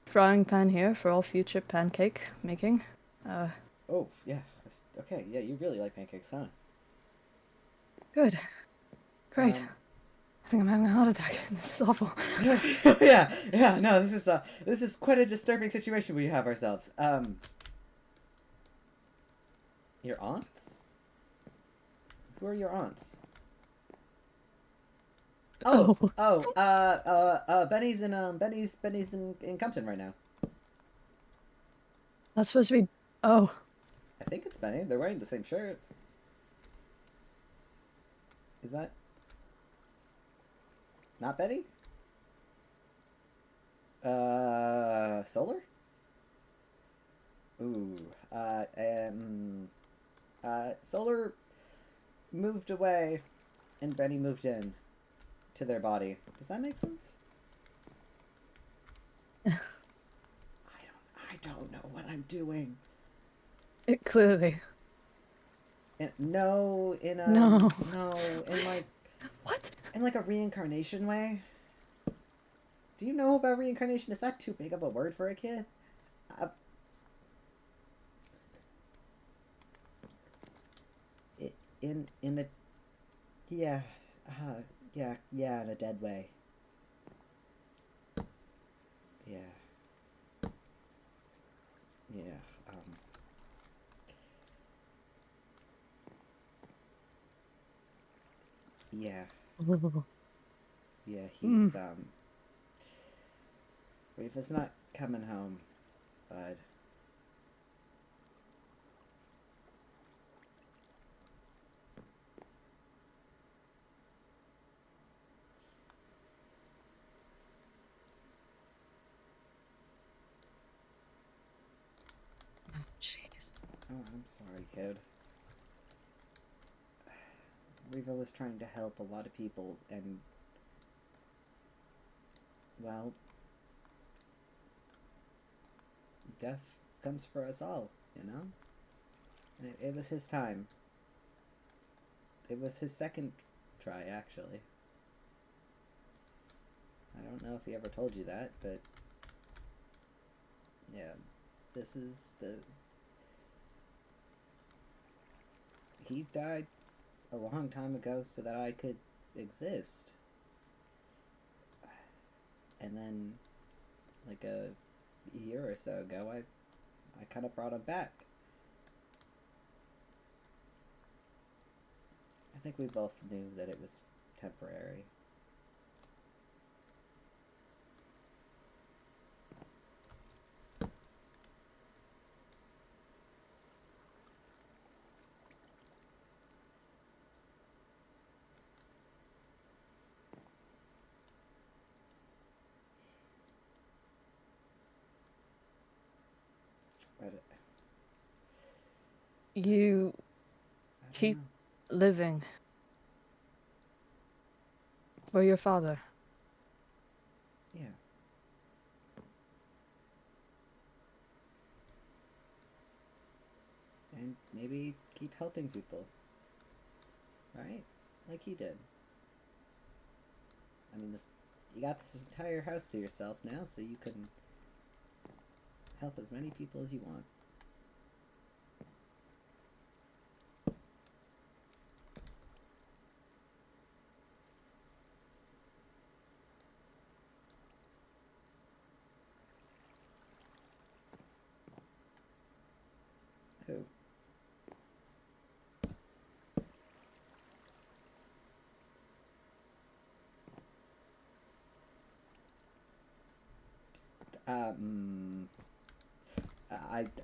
frying pan here for all future pancake making. Oh yeah. Okay. Yeah, you really like pancakes, huh? Good. Great. I think I'm having a heart attack. This is awful. Yeah. No, this is quite a disturbing situation we have ourselves. Your aunts? Who are your aunts? Benny's in Compton right now. That's supposed to be. Oh. I think it's Benny. They're wearing the same shirt. Is that not Benny? Solar? Ooh. Solar moved away and Benny moved in to their body. Does that make sense? I don't know what I'm doing. It clearly. No, in like what? In like a reincarnation way. Do you know about reincarnation? Is that too big of a word for a kid? In a yeah, in a dead way. Yeah. Yeah. Yeah, he's Reva's not coming home, bud. Jeez. Oh, I'm sorry, kid. Reva was trying to help a lot of people, and well, death comes for us all, you know? And it was his time. It was his second try, actually. I don't know if he ever told you that, but yeah, this is he died a long time ago so that I could exist. And then, like a year or so ago, I kind of brought him back. I think we both knew that it was temporary. But You I don't keep know. living for your father. Yeah. And maybe keep helping people. Right? Like he did. I mean, you got this entire house to yourself now, so you can help as many people as you want. Who?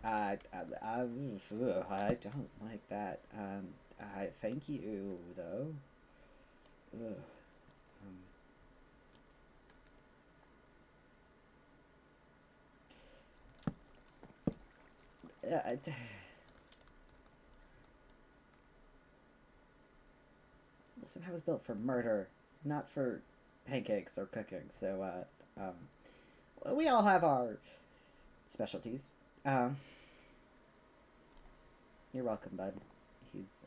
I don't like that. I thank you though. Ugh. I- Listen, I was built for murder, not for pancakes or cooking. So, we all have our specialties. You're welcome, bud. He's,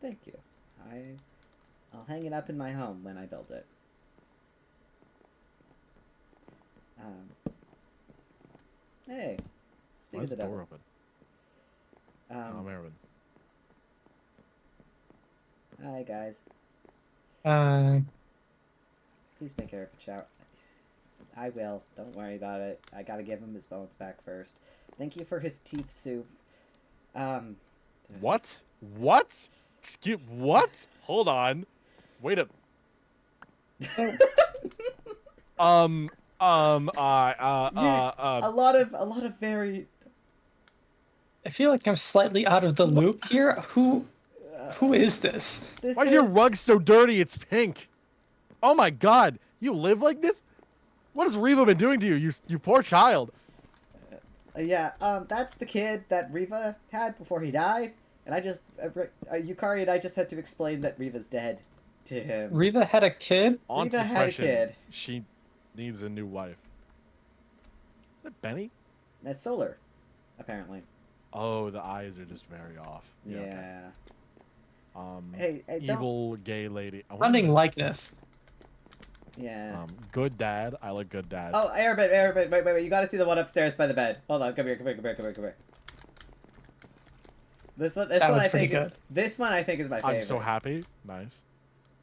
thank you. I'll hang it up in my home when I build it. Hey, speak Why of is the the door devil. open? Oh, Merwin. Hi guys. Please make Eric a shout. I will. Don't worry about it. I gotta give him his bones back first. Thank you for his teeth soup. What? What? Excuse what? Hold on. Wait a. A lot of very. I feel like I'm slightly out of the loop here. Who is this? Why is your rug so dirty? It's pink. Oh my god. You live like this? What has Reva been doing to you? You poor child. Yeah, that's the kid that Riva had before he died, and I just, Yukari and I just had to explain that Riva's dead to him. Riva had a kid? On Riva to the had a question. kid. She needs a new wife. Is that Benny? That's Solar, apparently. Oh, the eyes are just very off. Yeah. Okay. Hey, evil gay lady. Running likeness. Yeah. Good dad. I like good dad. Oh, Airbud, wait, you gotta see the one upstairs by the bed. Hold on, come here. This one I think, good. this one I think is my favorite. I'm so happy. Nice.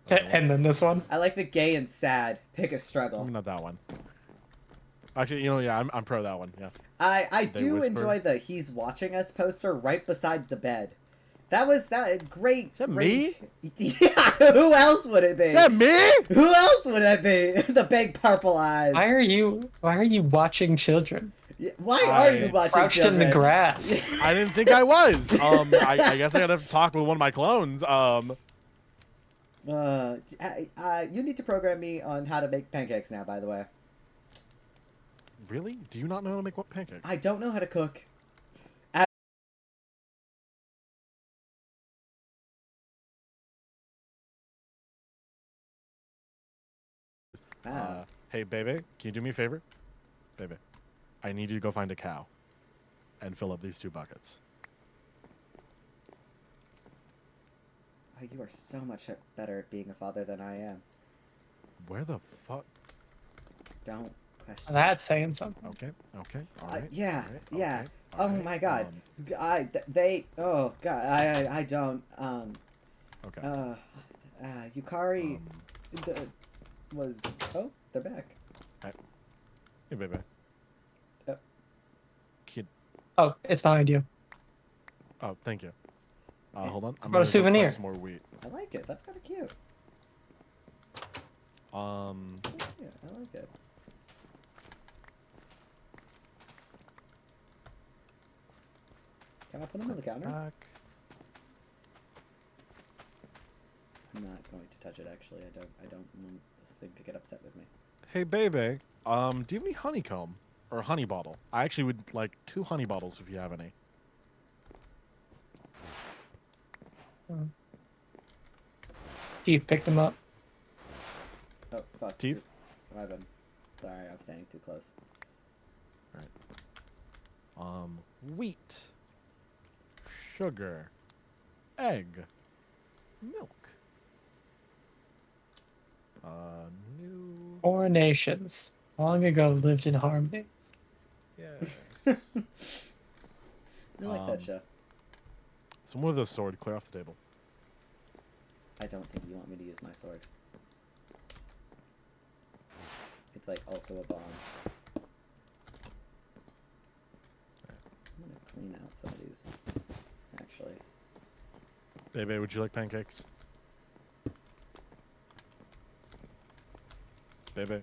Okay, and then this one. I like the gay and sad. Pick a struggle. Not that one. Actually, yeah, I'm pro that one. Yeah. I They do whisper. enjoy the "He's watching us" poster right beside the bed. That was great. Is that great. Yeah, who else would it be? Is that me? Who else would it be? The big purple eyes. Why are you watching children? Why are you watching crouched children? in the grass? I didn't think I was. I guess I gotta talk with one of my clones. You need to program me on how to make pancakes now, by the way. Really? Do you not know how to make what pancakes? I don't know how to cook. Hey, baby, can you do me a favor? Baby, I need you to go find a cow and fill up these 2 buckets. Oh, you are so much better at being a father than I am. Where the fuck? Don't question. That's saying something. Okay. All right. Yeah, all right, yeah. okay, Oh all right, my god. Oh god. I don't. Okay. Yukari was. Oh, they're back. Hey, baby. Oh, it's behind you. Oh, thank you. Hold on. I'm What gonna a go souvenir. collect some more wheat. I like it. That's kind of cute. It's so cute. I like it. Can I put them on the Put this counter? back. I'm not going to touch it. Actually, I don't want this thing to get upset with me. Hey, baby. Do you have any honeycomb or a honey bottle? I actually would like 2 honey bottles if you have any. Chief picked him up. Oh fuck. Teeth? My bad. Sorry, I'm standing too close. Wheat, sugar, egg, milk. New. 4 nations long ago lived in harmony. Yes. I like that Um, show. Someone with a sword, clear off the table. I don't think you want me to use my sword. It's like also a bomb. I'm gonna clean out some of these. Actually, Baby, would you like pancakes? Baby.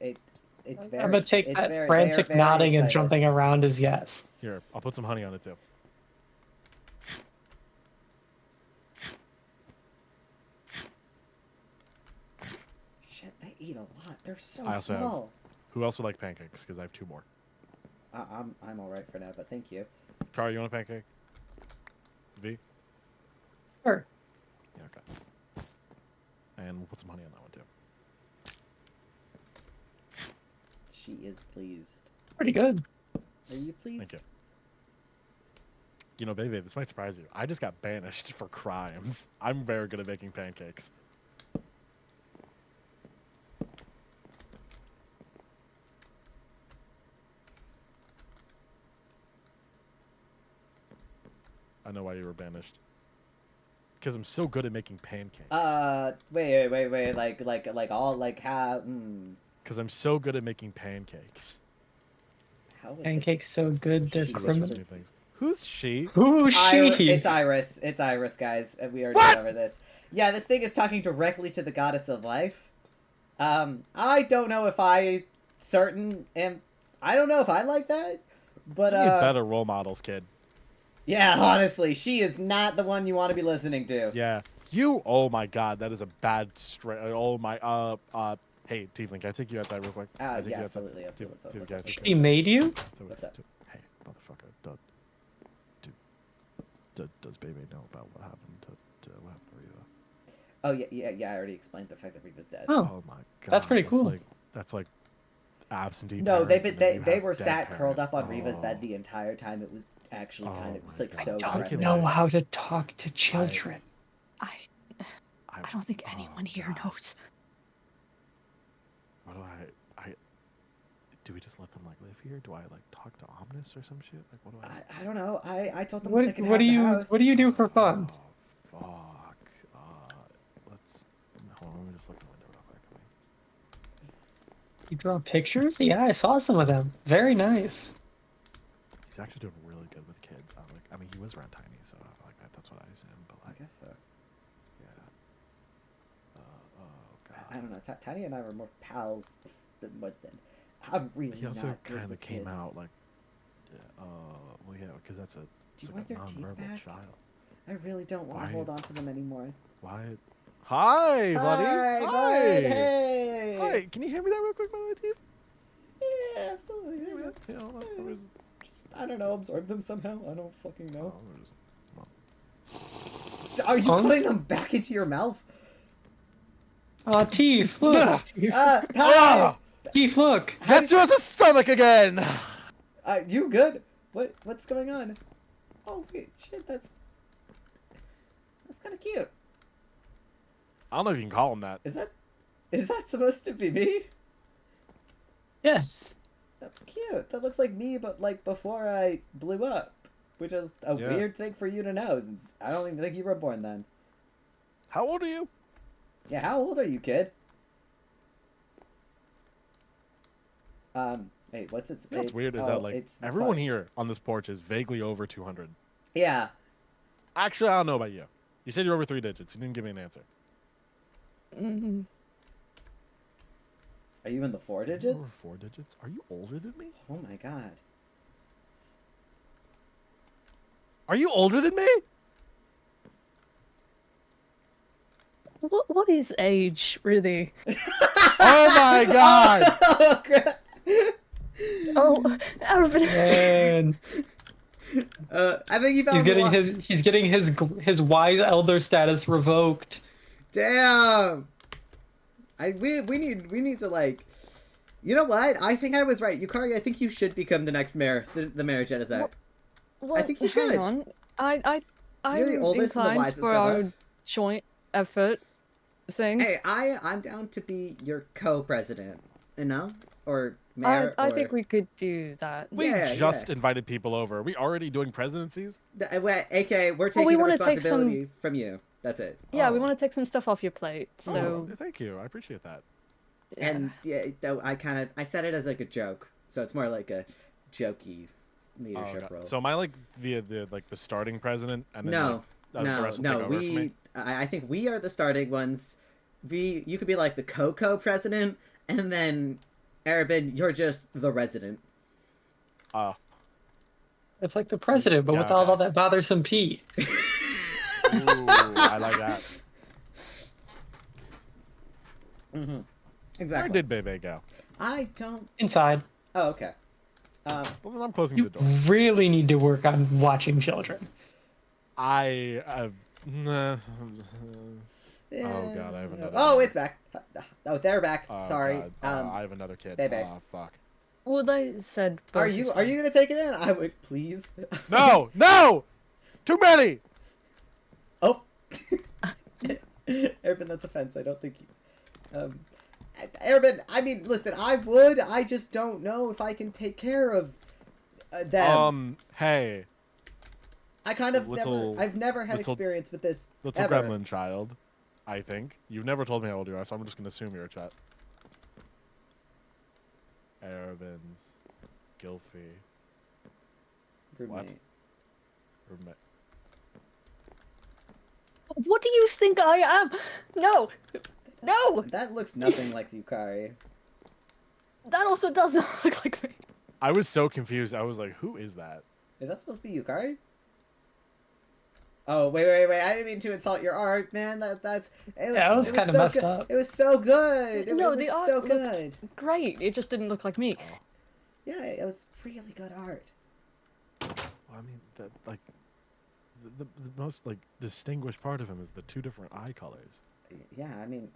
it's very. I'm gonna take it's that very, frantic they are very nodding and excited. jumping around as yes. Here, I'll put some honey on it too. Shit, they eat a lot. They're so I also have- small. Who else would like pancakes? Because I have 2 more. I'm all right for now, but thank you. Carl, you want a pancake? V? Sure. Yeah, okay. And we'll put some honey on that one too. She is pleased. Pretty good. Are you pleased? Thank you. You know, baby, this might surprise you. I just got banished for crimes. I'm very good at making pancakes. I know why you were banished. Because I'm so good at making pancakes. Wait. Like all like how? Because I'm so good at making pancakes. How would Pancakes so good they're She She was does criminal. new things. Who's she? Who's she? It's Iris. It's Iris, guys. We already went over this. Yeah, this thing is talking directly to the goddess of life. I don't know if I I don't know if I like that, but You need better role models, kid. yeah, honestly, she is not the one you want to be listening to. Yeah. You. Oh my God, that is a bad straight. Oh my. Hey, Tiefling, can I take you outside real quick? Can I take Yeah, you outside? absolutely. Tief- What's up? Tiefling, What's can I up? take you She outside? made you? What's up? Hey, motherfucker. Does baby know about what happened to what happened to Reva? Oh yeah. I already explained the fact that Reva's dead. Oh, Oh my God. that's pretty cool. That's like absentee. No, parent, and then you they have were dead sat parent. curled up on Reva's Oh. bed the entire time. It was actually kind of Oh it's my like God. so I don't depressing. know how to talk to children. I don't think anyone here knows. What do I do we just let them like live here? Do I like talk to Omnis or some shit? Like what do I I don't know. I told them What they could what have do the you house. what do you do for fun? Oh, fuck. Let's hold on, let me just look at the window real quick. You draw pictures? Yeah, I saw some of them. Very nice. He's actually doing really good with kids. I mean, he was around tiny, so like that's what I assume. But I like, guess so. yeah. Oh God. I don't know. Tiny and I were more pals than what then. I'm really He also not good kind of with came kids. out like, well, yeah, because that's Do it's you like want a your teeth nonverbal back? child. I really don't want Why- to hold on to them anymore. Why? Hi, buddy. Hi, bud. Hey. Hi. Can you hand me that real quick, by the way, Steve? Yeah, absolutely. Hand me that. Yeah, hold on. Let me Just I don't know. Absorb them somehow. I don't fucking know. let me just- Are you putting them back into your mouth? Teef, look. Hi. Teef, look. Guess who has a stomach again? You good? What's going on? Oh wait, shit. That's kind of cute. I don't know if you can call him that. Is that supposed to be me? Yes. That's cute. That looks like me, but like before I blew up, which is a Yeah. weird thing for you to know, since I don't even think you were born then. How old are you? Yeah, how old are you, kid? Wait, what's its? You know what's weird is that like everyone here on this porch is vaguely over 200. Yeah. Actually, I don't know about you. You said you're over 3 digits. You didn't give me an answer. Mm, Are you in the 4 You're over digits? 4 digits? Are you older than me? Oh my god. Are you older than me? what is age, really? Oh my god! Oh, crap. Oh, Arvin. And I think he found he's getting his wise elder status revoked. Damn. We need to like. You know what? I think I was right, Yukari. I think you should become the next mayor, the mayor of Genocide. Well, I think you should. hang on. I'm You're the oldest and the inclined wisest for of our us. joint effort thing. Hey, I'm down to be your co-president. You know, or mayor. I or... think we could do that. We Yeah, just yeah. invited people over. Are we already doing presidencies? Wait, AK, we're taking we the wanna take responsibility from you. That's it. Yeah, we Oh. want to take some stuff off your plate. So Oh, thank you. I appreciate that. yeah. And yeah, though I said it as like a joke, so it's more like a jokey leadership role. So am I like the starting president and then No, like, the rest will take over for me? I think we are the starting ones. You could be like the co-president, and then Arabin, you're just the resident. It's like the president, but Yeah, without all okay. that bothersome P. Ooh, I like that. Mm-hmm. Where Exactly. did Bebe go? I don't. Inside. Oh, okay. Well, then I'm closing You the door. really need to work on watching children. I have. Oh god, I have another. Oh, it's back. Oh, they're back. Oh, Sorry. God. I have another kid. Bebe. Oh fuck. Well, they said. Are both is you fine. gonna take it in? I would please. No, no, too many. Oh. Arabin, that's offense. I don't think you. Arabin, I mean, listen, I would. I just don't know if I can take care of them. Hey, I kind of little- I've never had little- experience with this little ever. gremlin child. I think you've never told me how old you are, so I'm just gonna assume you're a chat. Arabins, Gilfy, Roommate. Roommate. What do you think I am? No, no. That looks nothing like Yukari. That also does not look like me. I was so confused. I was like, who is that? Is that supposed to be Yukari? Oh, wait. I didn't mean to insult your art, man. That was kind of so messed good. up. It was so good. No, it was the art so looked good. Great. It just didn't look like me. Yeah, it was really good art. Well, I mean, that like the most like distinguished part of him is the 2 different eye colors. Yeah, I mean,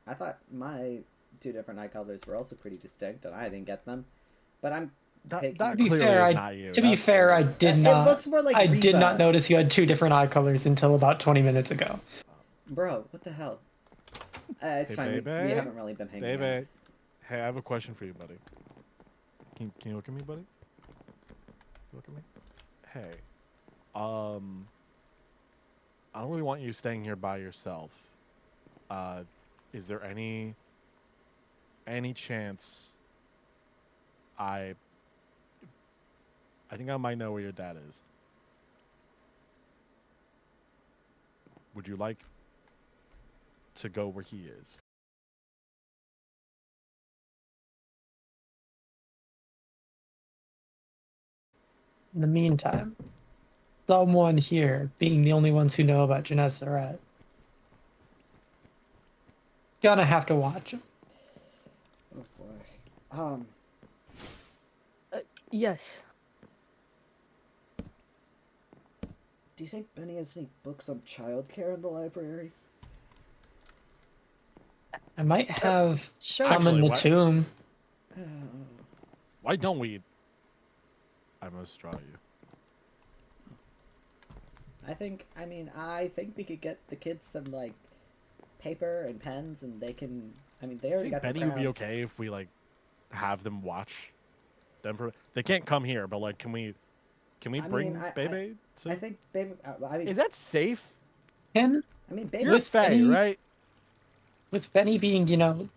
I thought my 2 different eye colors were also pretty distinct, and I didn't get them. But I'm taking. That To be clearly fair, is not you. To be That's fair, I clearly- did It not. looks more like I did Reba. not notice you had 2 different eye colors until about 20 minutes ago. Bro, what the hell? It's Hey, fine. We baby. haven't really been hanging out. Baby, hey, I have a question for you, buddy. Can you look at me, buddy? Look at me. Hey, I don't really want you staying here by yourself. Is there any chance I think I might know where your dad is. Would you like to go where he is? In the meantime, someone here, being the only ones who know about Genessaret, gonna have to watch him. Oh boy. Yes. Do you think Benny has any books on childcare in the library? I might have Sure. some in Actually, the what- tomb. Why don't we? I must draw you. I think we could get the kids some like paper and pens, and they can. I mean, they I already think got some Benny would be crayons. okay if we like have them watch them for. They can't come here, but like, can we I bring mean, Bebe? I think baby. I mean, Is that safe? And I mean, baby. You're With Faye, Benny- right? with Benny being,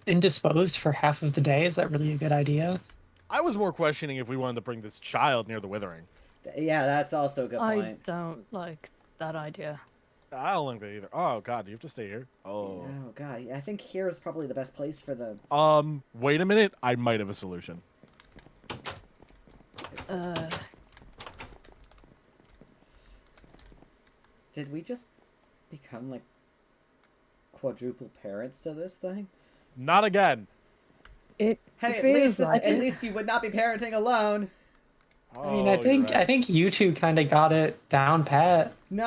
indisposed for half of the day, is that really a good idea? I was more questioning if we wanted to bring this child near the Withering. Yeah, that's also a good I point. don't like that idea. I don't like that either. Oh god, you have to stay here. Oh. Oh god, I think here's probably the best place for the. Wait a minute. I might have a solution. Did we just become like quadruple parents to this thing? Not again. It Hey, at feels least like at it. least you would not be parenting alone. I mean, I Oh, think you're right. you two kind of got it down pat. No,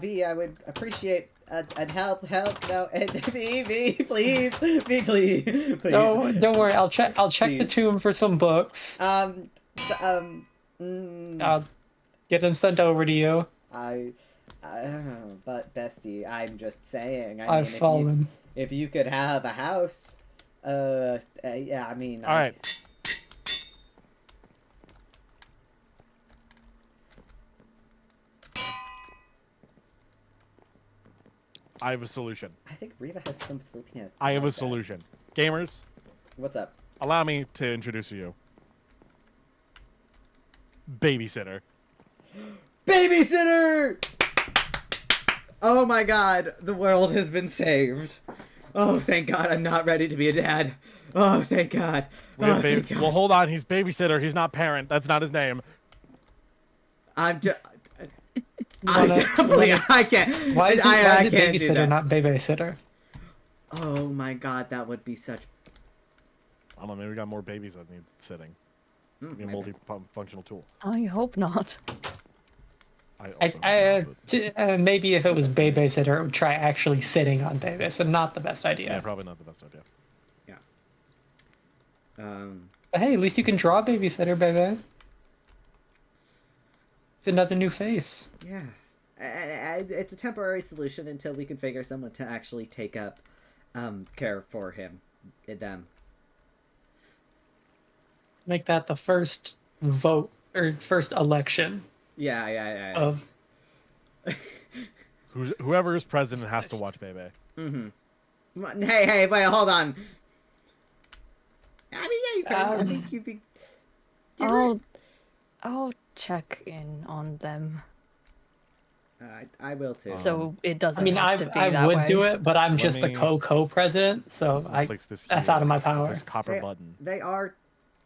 V, I would appreciate and help. No, V, please, V, please. No, don't worry. I'll check the Please. tomb for some books. Mm, I'll get them sent over to you. but bestie, I'm just saying. I've fallen. If you could have a house, yeah, I mean. All right. I have a solution. I think Riva has some sleeping at. I have a solution. Gamers, What's up? allow me to introduce you. Babysitter. Babysitter! Oh my god, the world has been saved. Oh, thank god, I'm not ready to be a dad. Oh, thank god. We have Thank God. well, hold on. He's babysitter. He's not parent. That's not his name. I'm just. Wanna- I can't. Why is it, I why is it can't do babysitter, that. not babysitter? Oh my god, that would be such. I don't know. Maybe we got more babies that need sitting. Be a maybe. multi-functional tool. I hope not. Maybe if it was babysitter, it would try actually sitting on baby, so not the best idea. Yeah, probably not the best idea. But hey, at least you can draw babysitter, baby. It's another new face. Yeah. It's a temporary solution until we can figure someone to actually take up care for him. Them. Make that the first vote or first election Yeah. of. Whoever is president has to watch Bebe. Mm-hmm. Hey, wait, hold on. I mean, yeah, you can. I think you'd be. I'll check in on them. I will too. So it doesn't. I mean, have to be I that would way. do it, but I'm just the me- co-president, so that's out of my power. This copper button. They are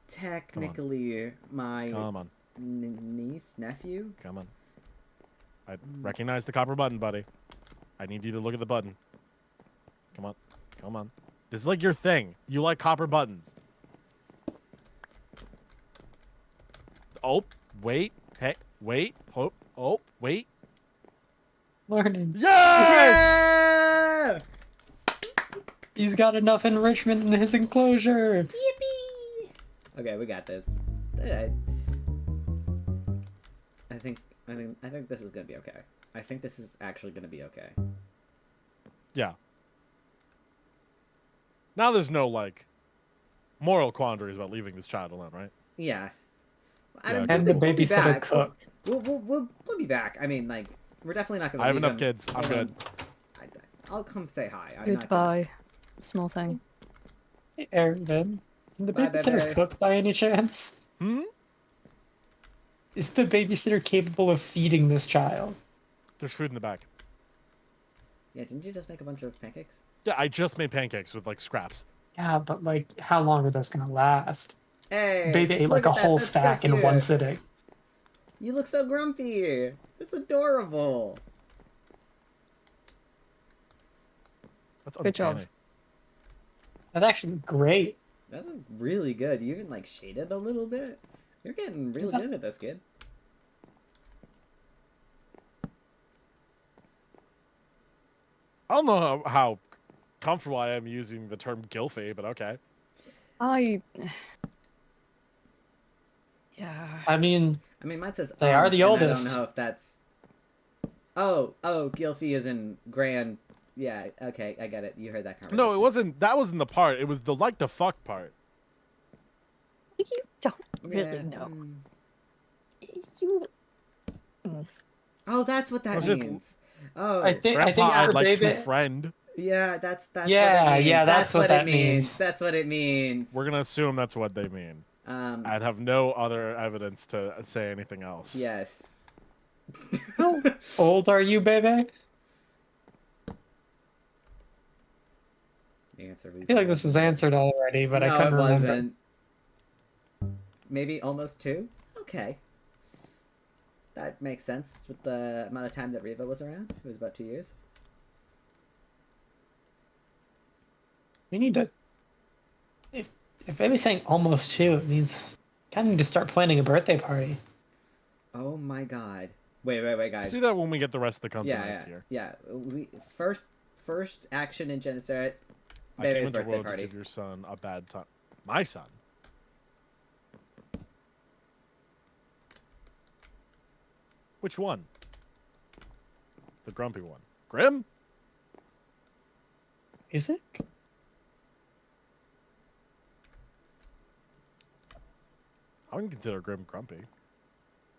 technically my Come on. niece, nephew. Come on. I recognize the copper button, buddy. I need you to look at the button. Come on. Come on. This is like your thing. You like copper buttons. Oh, wait. Hey, wait. Oh, wait. Learning. Yes! Yeah! He's got enough enrichment in his enclosure. Yippee! Okay, we got this. I think this is gonna be okay. I think this is actually gonna be okay. Yeah. Now there's no, like, moral quandaries about leaving this child alone, right? Yeah. Yeah, And the we'll be babysitter back. cook. We'll be back. I mean, like, we're definitely not gonna. I have leave enough him kids. I'm alone. good. I'll come say hi. I'm not gonna- Goodbye, small thing. Hey, Aaron, can the Bye, babysitter baby. cook by any chance? Hmm? Is the babysitter capable of feeding this child? There's food in the back. Yeah, didn't you just make a bunch of pancakes? Yeah, I just made pancakes with, like, scraps. Yeah, but like, how long are those gonna last? Hey, Baby ate look like a at that. whole That's so stack in one cute. sitting. You look so grumpy. It's adorable. That's Good job. uncanny. That's actually great. That's really good. You even like shaded a little bit. You're getting really Yeah. good at this, kid. I don't know how comfortable I am using the term Gilfy, but okay. Yeah. I mean, Mine says They are the and oldest. I don't know if that's. Oh, Gilfy is in grand. Yeah, okay, I get it. You heard that conversation. No, it wasn't. That wasn't the part. It was the like to fuck part. You don't really Yeah, know. mm. You. Oh, that's what that Was it- means. Oh, I think Grandpa, I'd for like baby. to friend. yeah, that's Yeah, what it means. yeah, that's what it that means. means. That's what it means. We're gonna assume that's what they mean. I'd have no other evidence to say anything else. Yes. How old are you, baby? The answer I feel like this was answered already, but I no, couldn't it remember. wasn't. Maybe almost 2? Okay. That makes sense with the amount of time that Riva was around. It was about 2 years. We need to. If baby's saying almost 2, it means kind of need to start planning a birthday party. Oh my god. Wait, guys. Let's do that when we get the rest of the Yeah. here. Yeah. We first action in Genesaret. I came Baby's into the birthday world party. to give your son a bad time. My son? Which one? The grumpy one. Grim? Is it? I wouldn't consider Grim grumpy.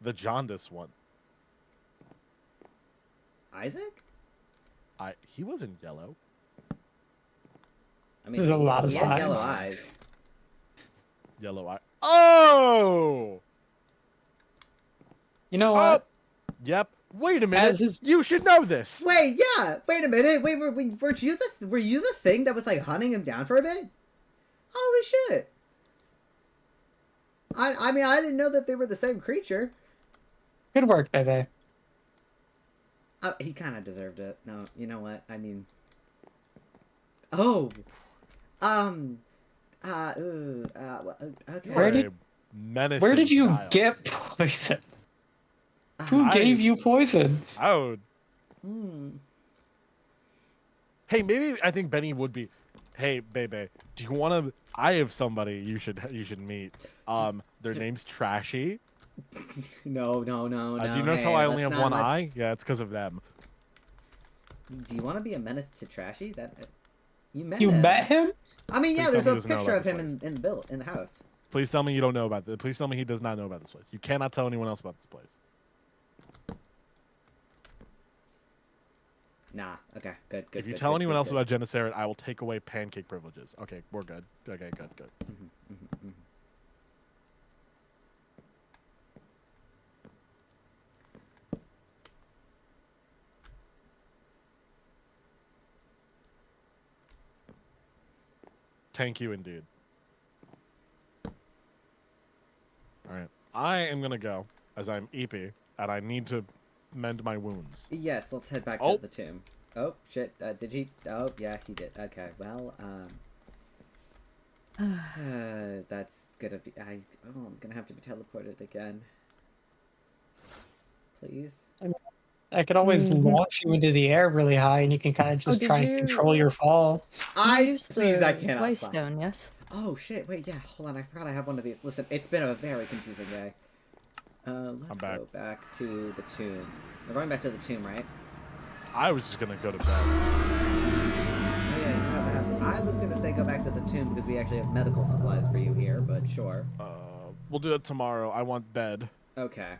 The jaundice one. Isaac? He wasn't yellow. I mean, There's a lot of he had yellow signs. eyes. Yellow eye. Oh! You know what? Yep. Wait a minute. As is- You should know this. Wait, yeah. Wait a minute. Wait, weren't you the thing that was like hunting him down for a bit? Holy shit! I mean, I didn't know that they were the same creature. Good work, baby. He kind of deserved it. No, you know what? I mean, oh, okay. Where did you child. get poison? Who gave you poison? Oh. Hmm. Hey, maybe I think Benny would be. Hey, baby, do you want to? I have somebody you should meet. Their name's Trashy. No. Do you notice how I only have one eye? Yeah, it's because of them. Do you want to be a menace to Trashy? You met You him. met him? I mean, yeah. Please There's tell a me he doesn't know picture about of this him in the house. Please tell me you don't know about this. Please tell me he does not know about this place. You cannot tell anyone else about this place. Nah. Okay. Good. If you tell anyone else about Genesaret, I will take away pancake privileges. Okay, we're good. Okay, good. Thank you indeed. Alright. I am gonna go, as I'm eepy, and I need to mend my wounds. Yes, let's head back to the tomb. Oh, shit. Did he? Oh, yeah, he did. Okay, well, that's gonna be... I'm gonna have to be teleported again. Please? I could always launch you into the air really high, and you can kind of just did try and you- control your fall. Please, I cannot fly. Waystone, yes. Oh, shit. Wait, yeah. Hold on. I forgot I have one of these. Listen, it's been a very confusing day. Let's go back to the tomb. We're going back to the tomb, right? I was just gonna go to bed. Oh, yeah, you have the house. I was gonna say go back to the tomb because we actually have medical supplies for you here, but sure. We'll do that tomorrow. I want bed. Okay.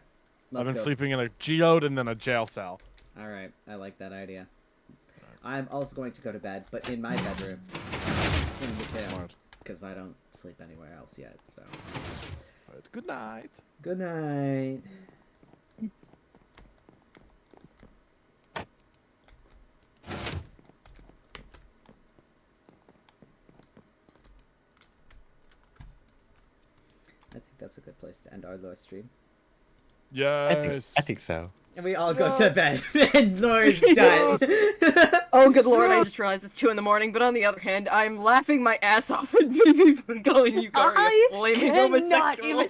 I've been go. sleeping in a geode and then a jail cell. Alright, I like that idea. I'm also going to go to bed, but in my bedroom. In the tomb. Because I don't sleep anywhere else yet, so. Right, good night. Good night. I think that's a good place to end our lore stream. Yes. I think so. And we all go to bed, and Lore's done. Oh, good lord, I just realized it's 2 in the morning, but on the other hand, I'm laughing my ass off at people calling you a flaming homosexual.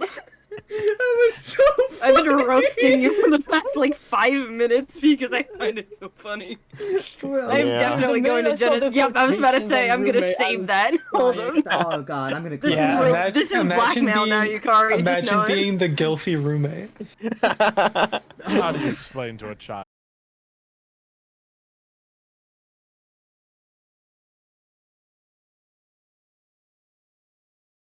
That was so funny. I've been roasting you for the past, like, 5 minutes because I find it so funny. I'm definitely going to Genesis. Yep, I was about to say, I'm gonna save that. Hold on. Oh god, I'm gonna This is blackmail now, Yukari. Imagine being the Gilfy roommate. How do you explain to a child?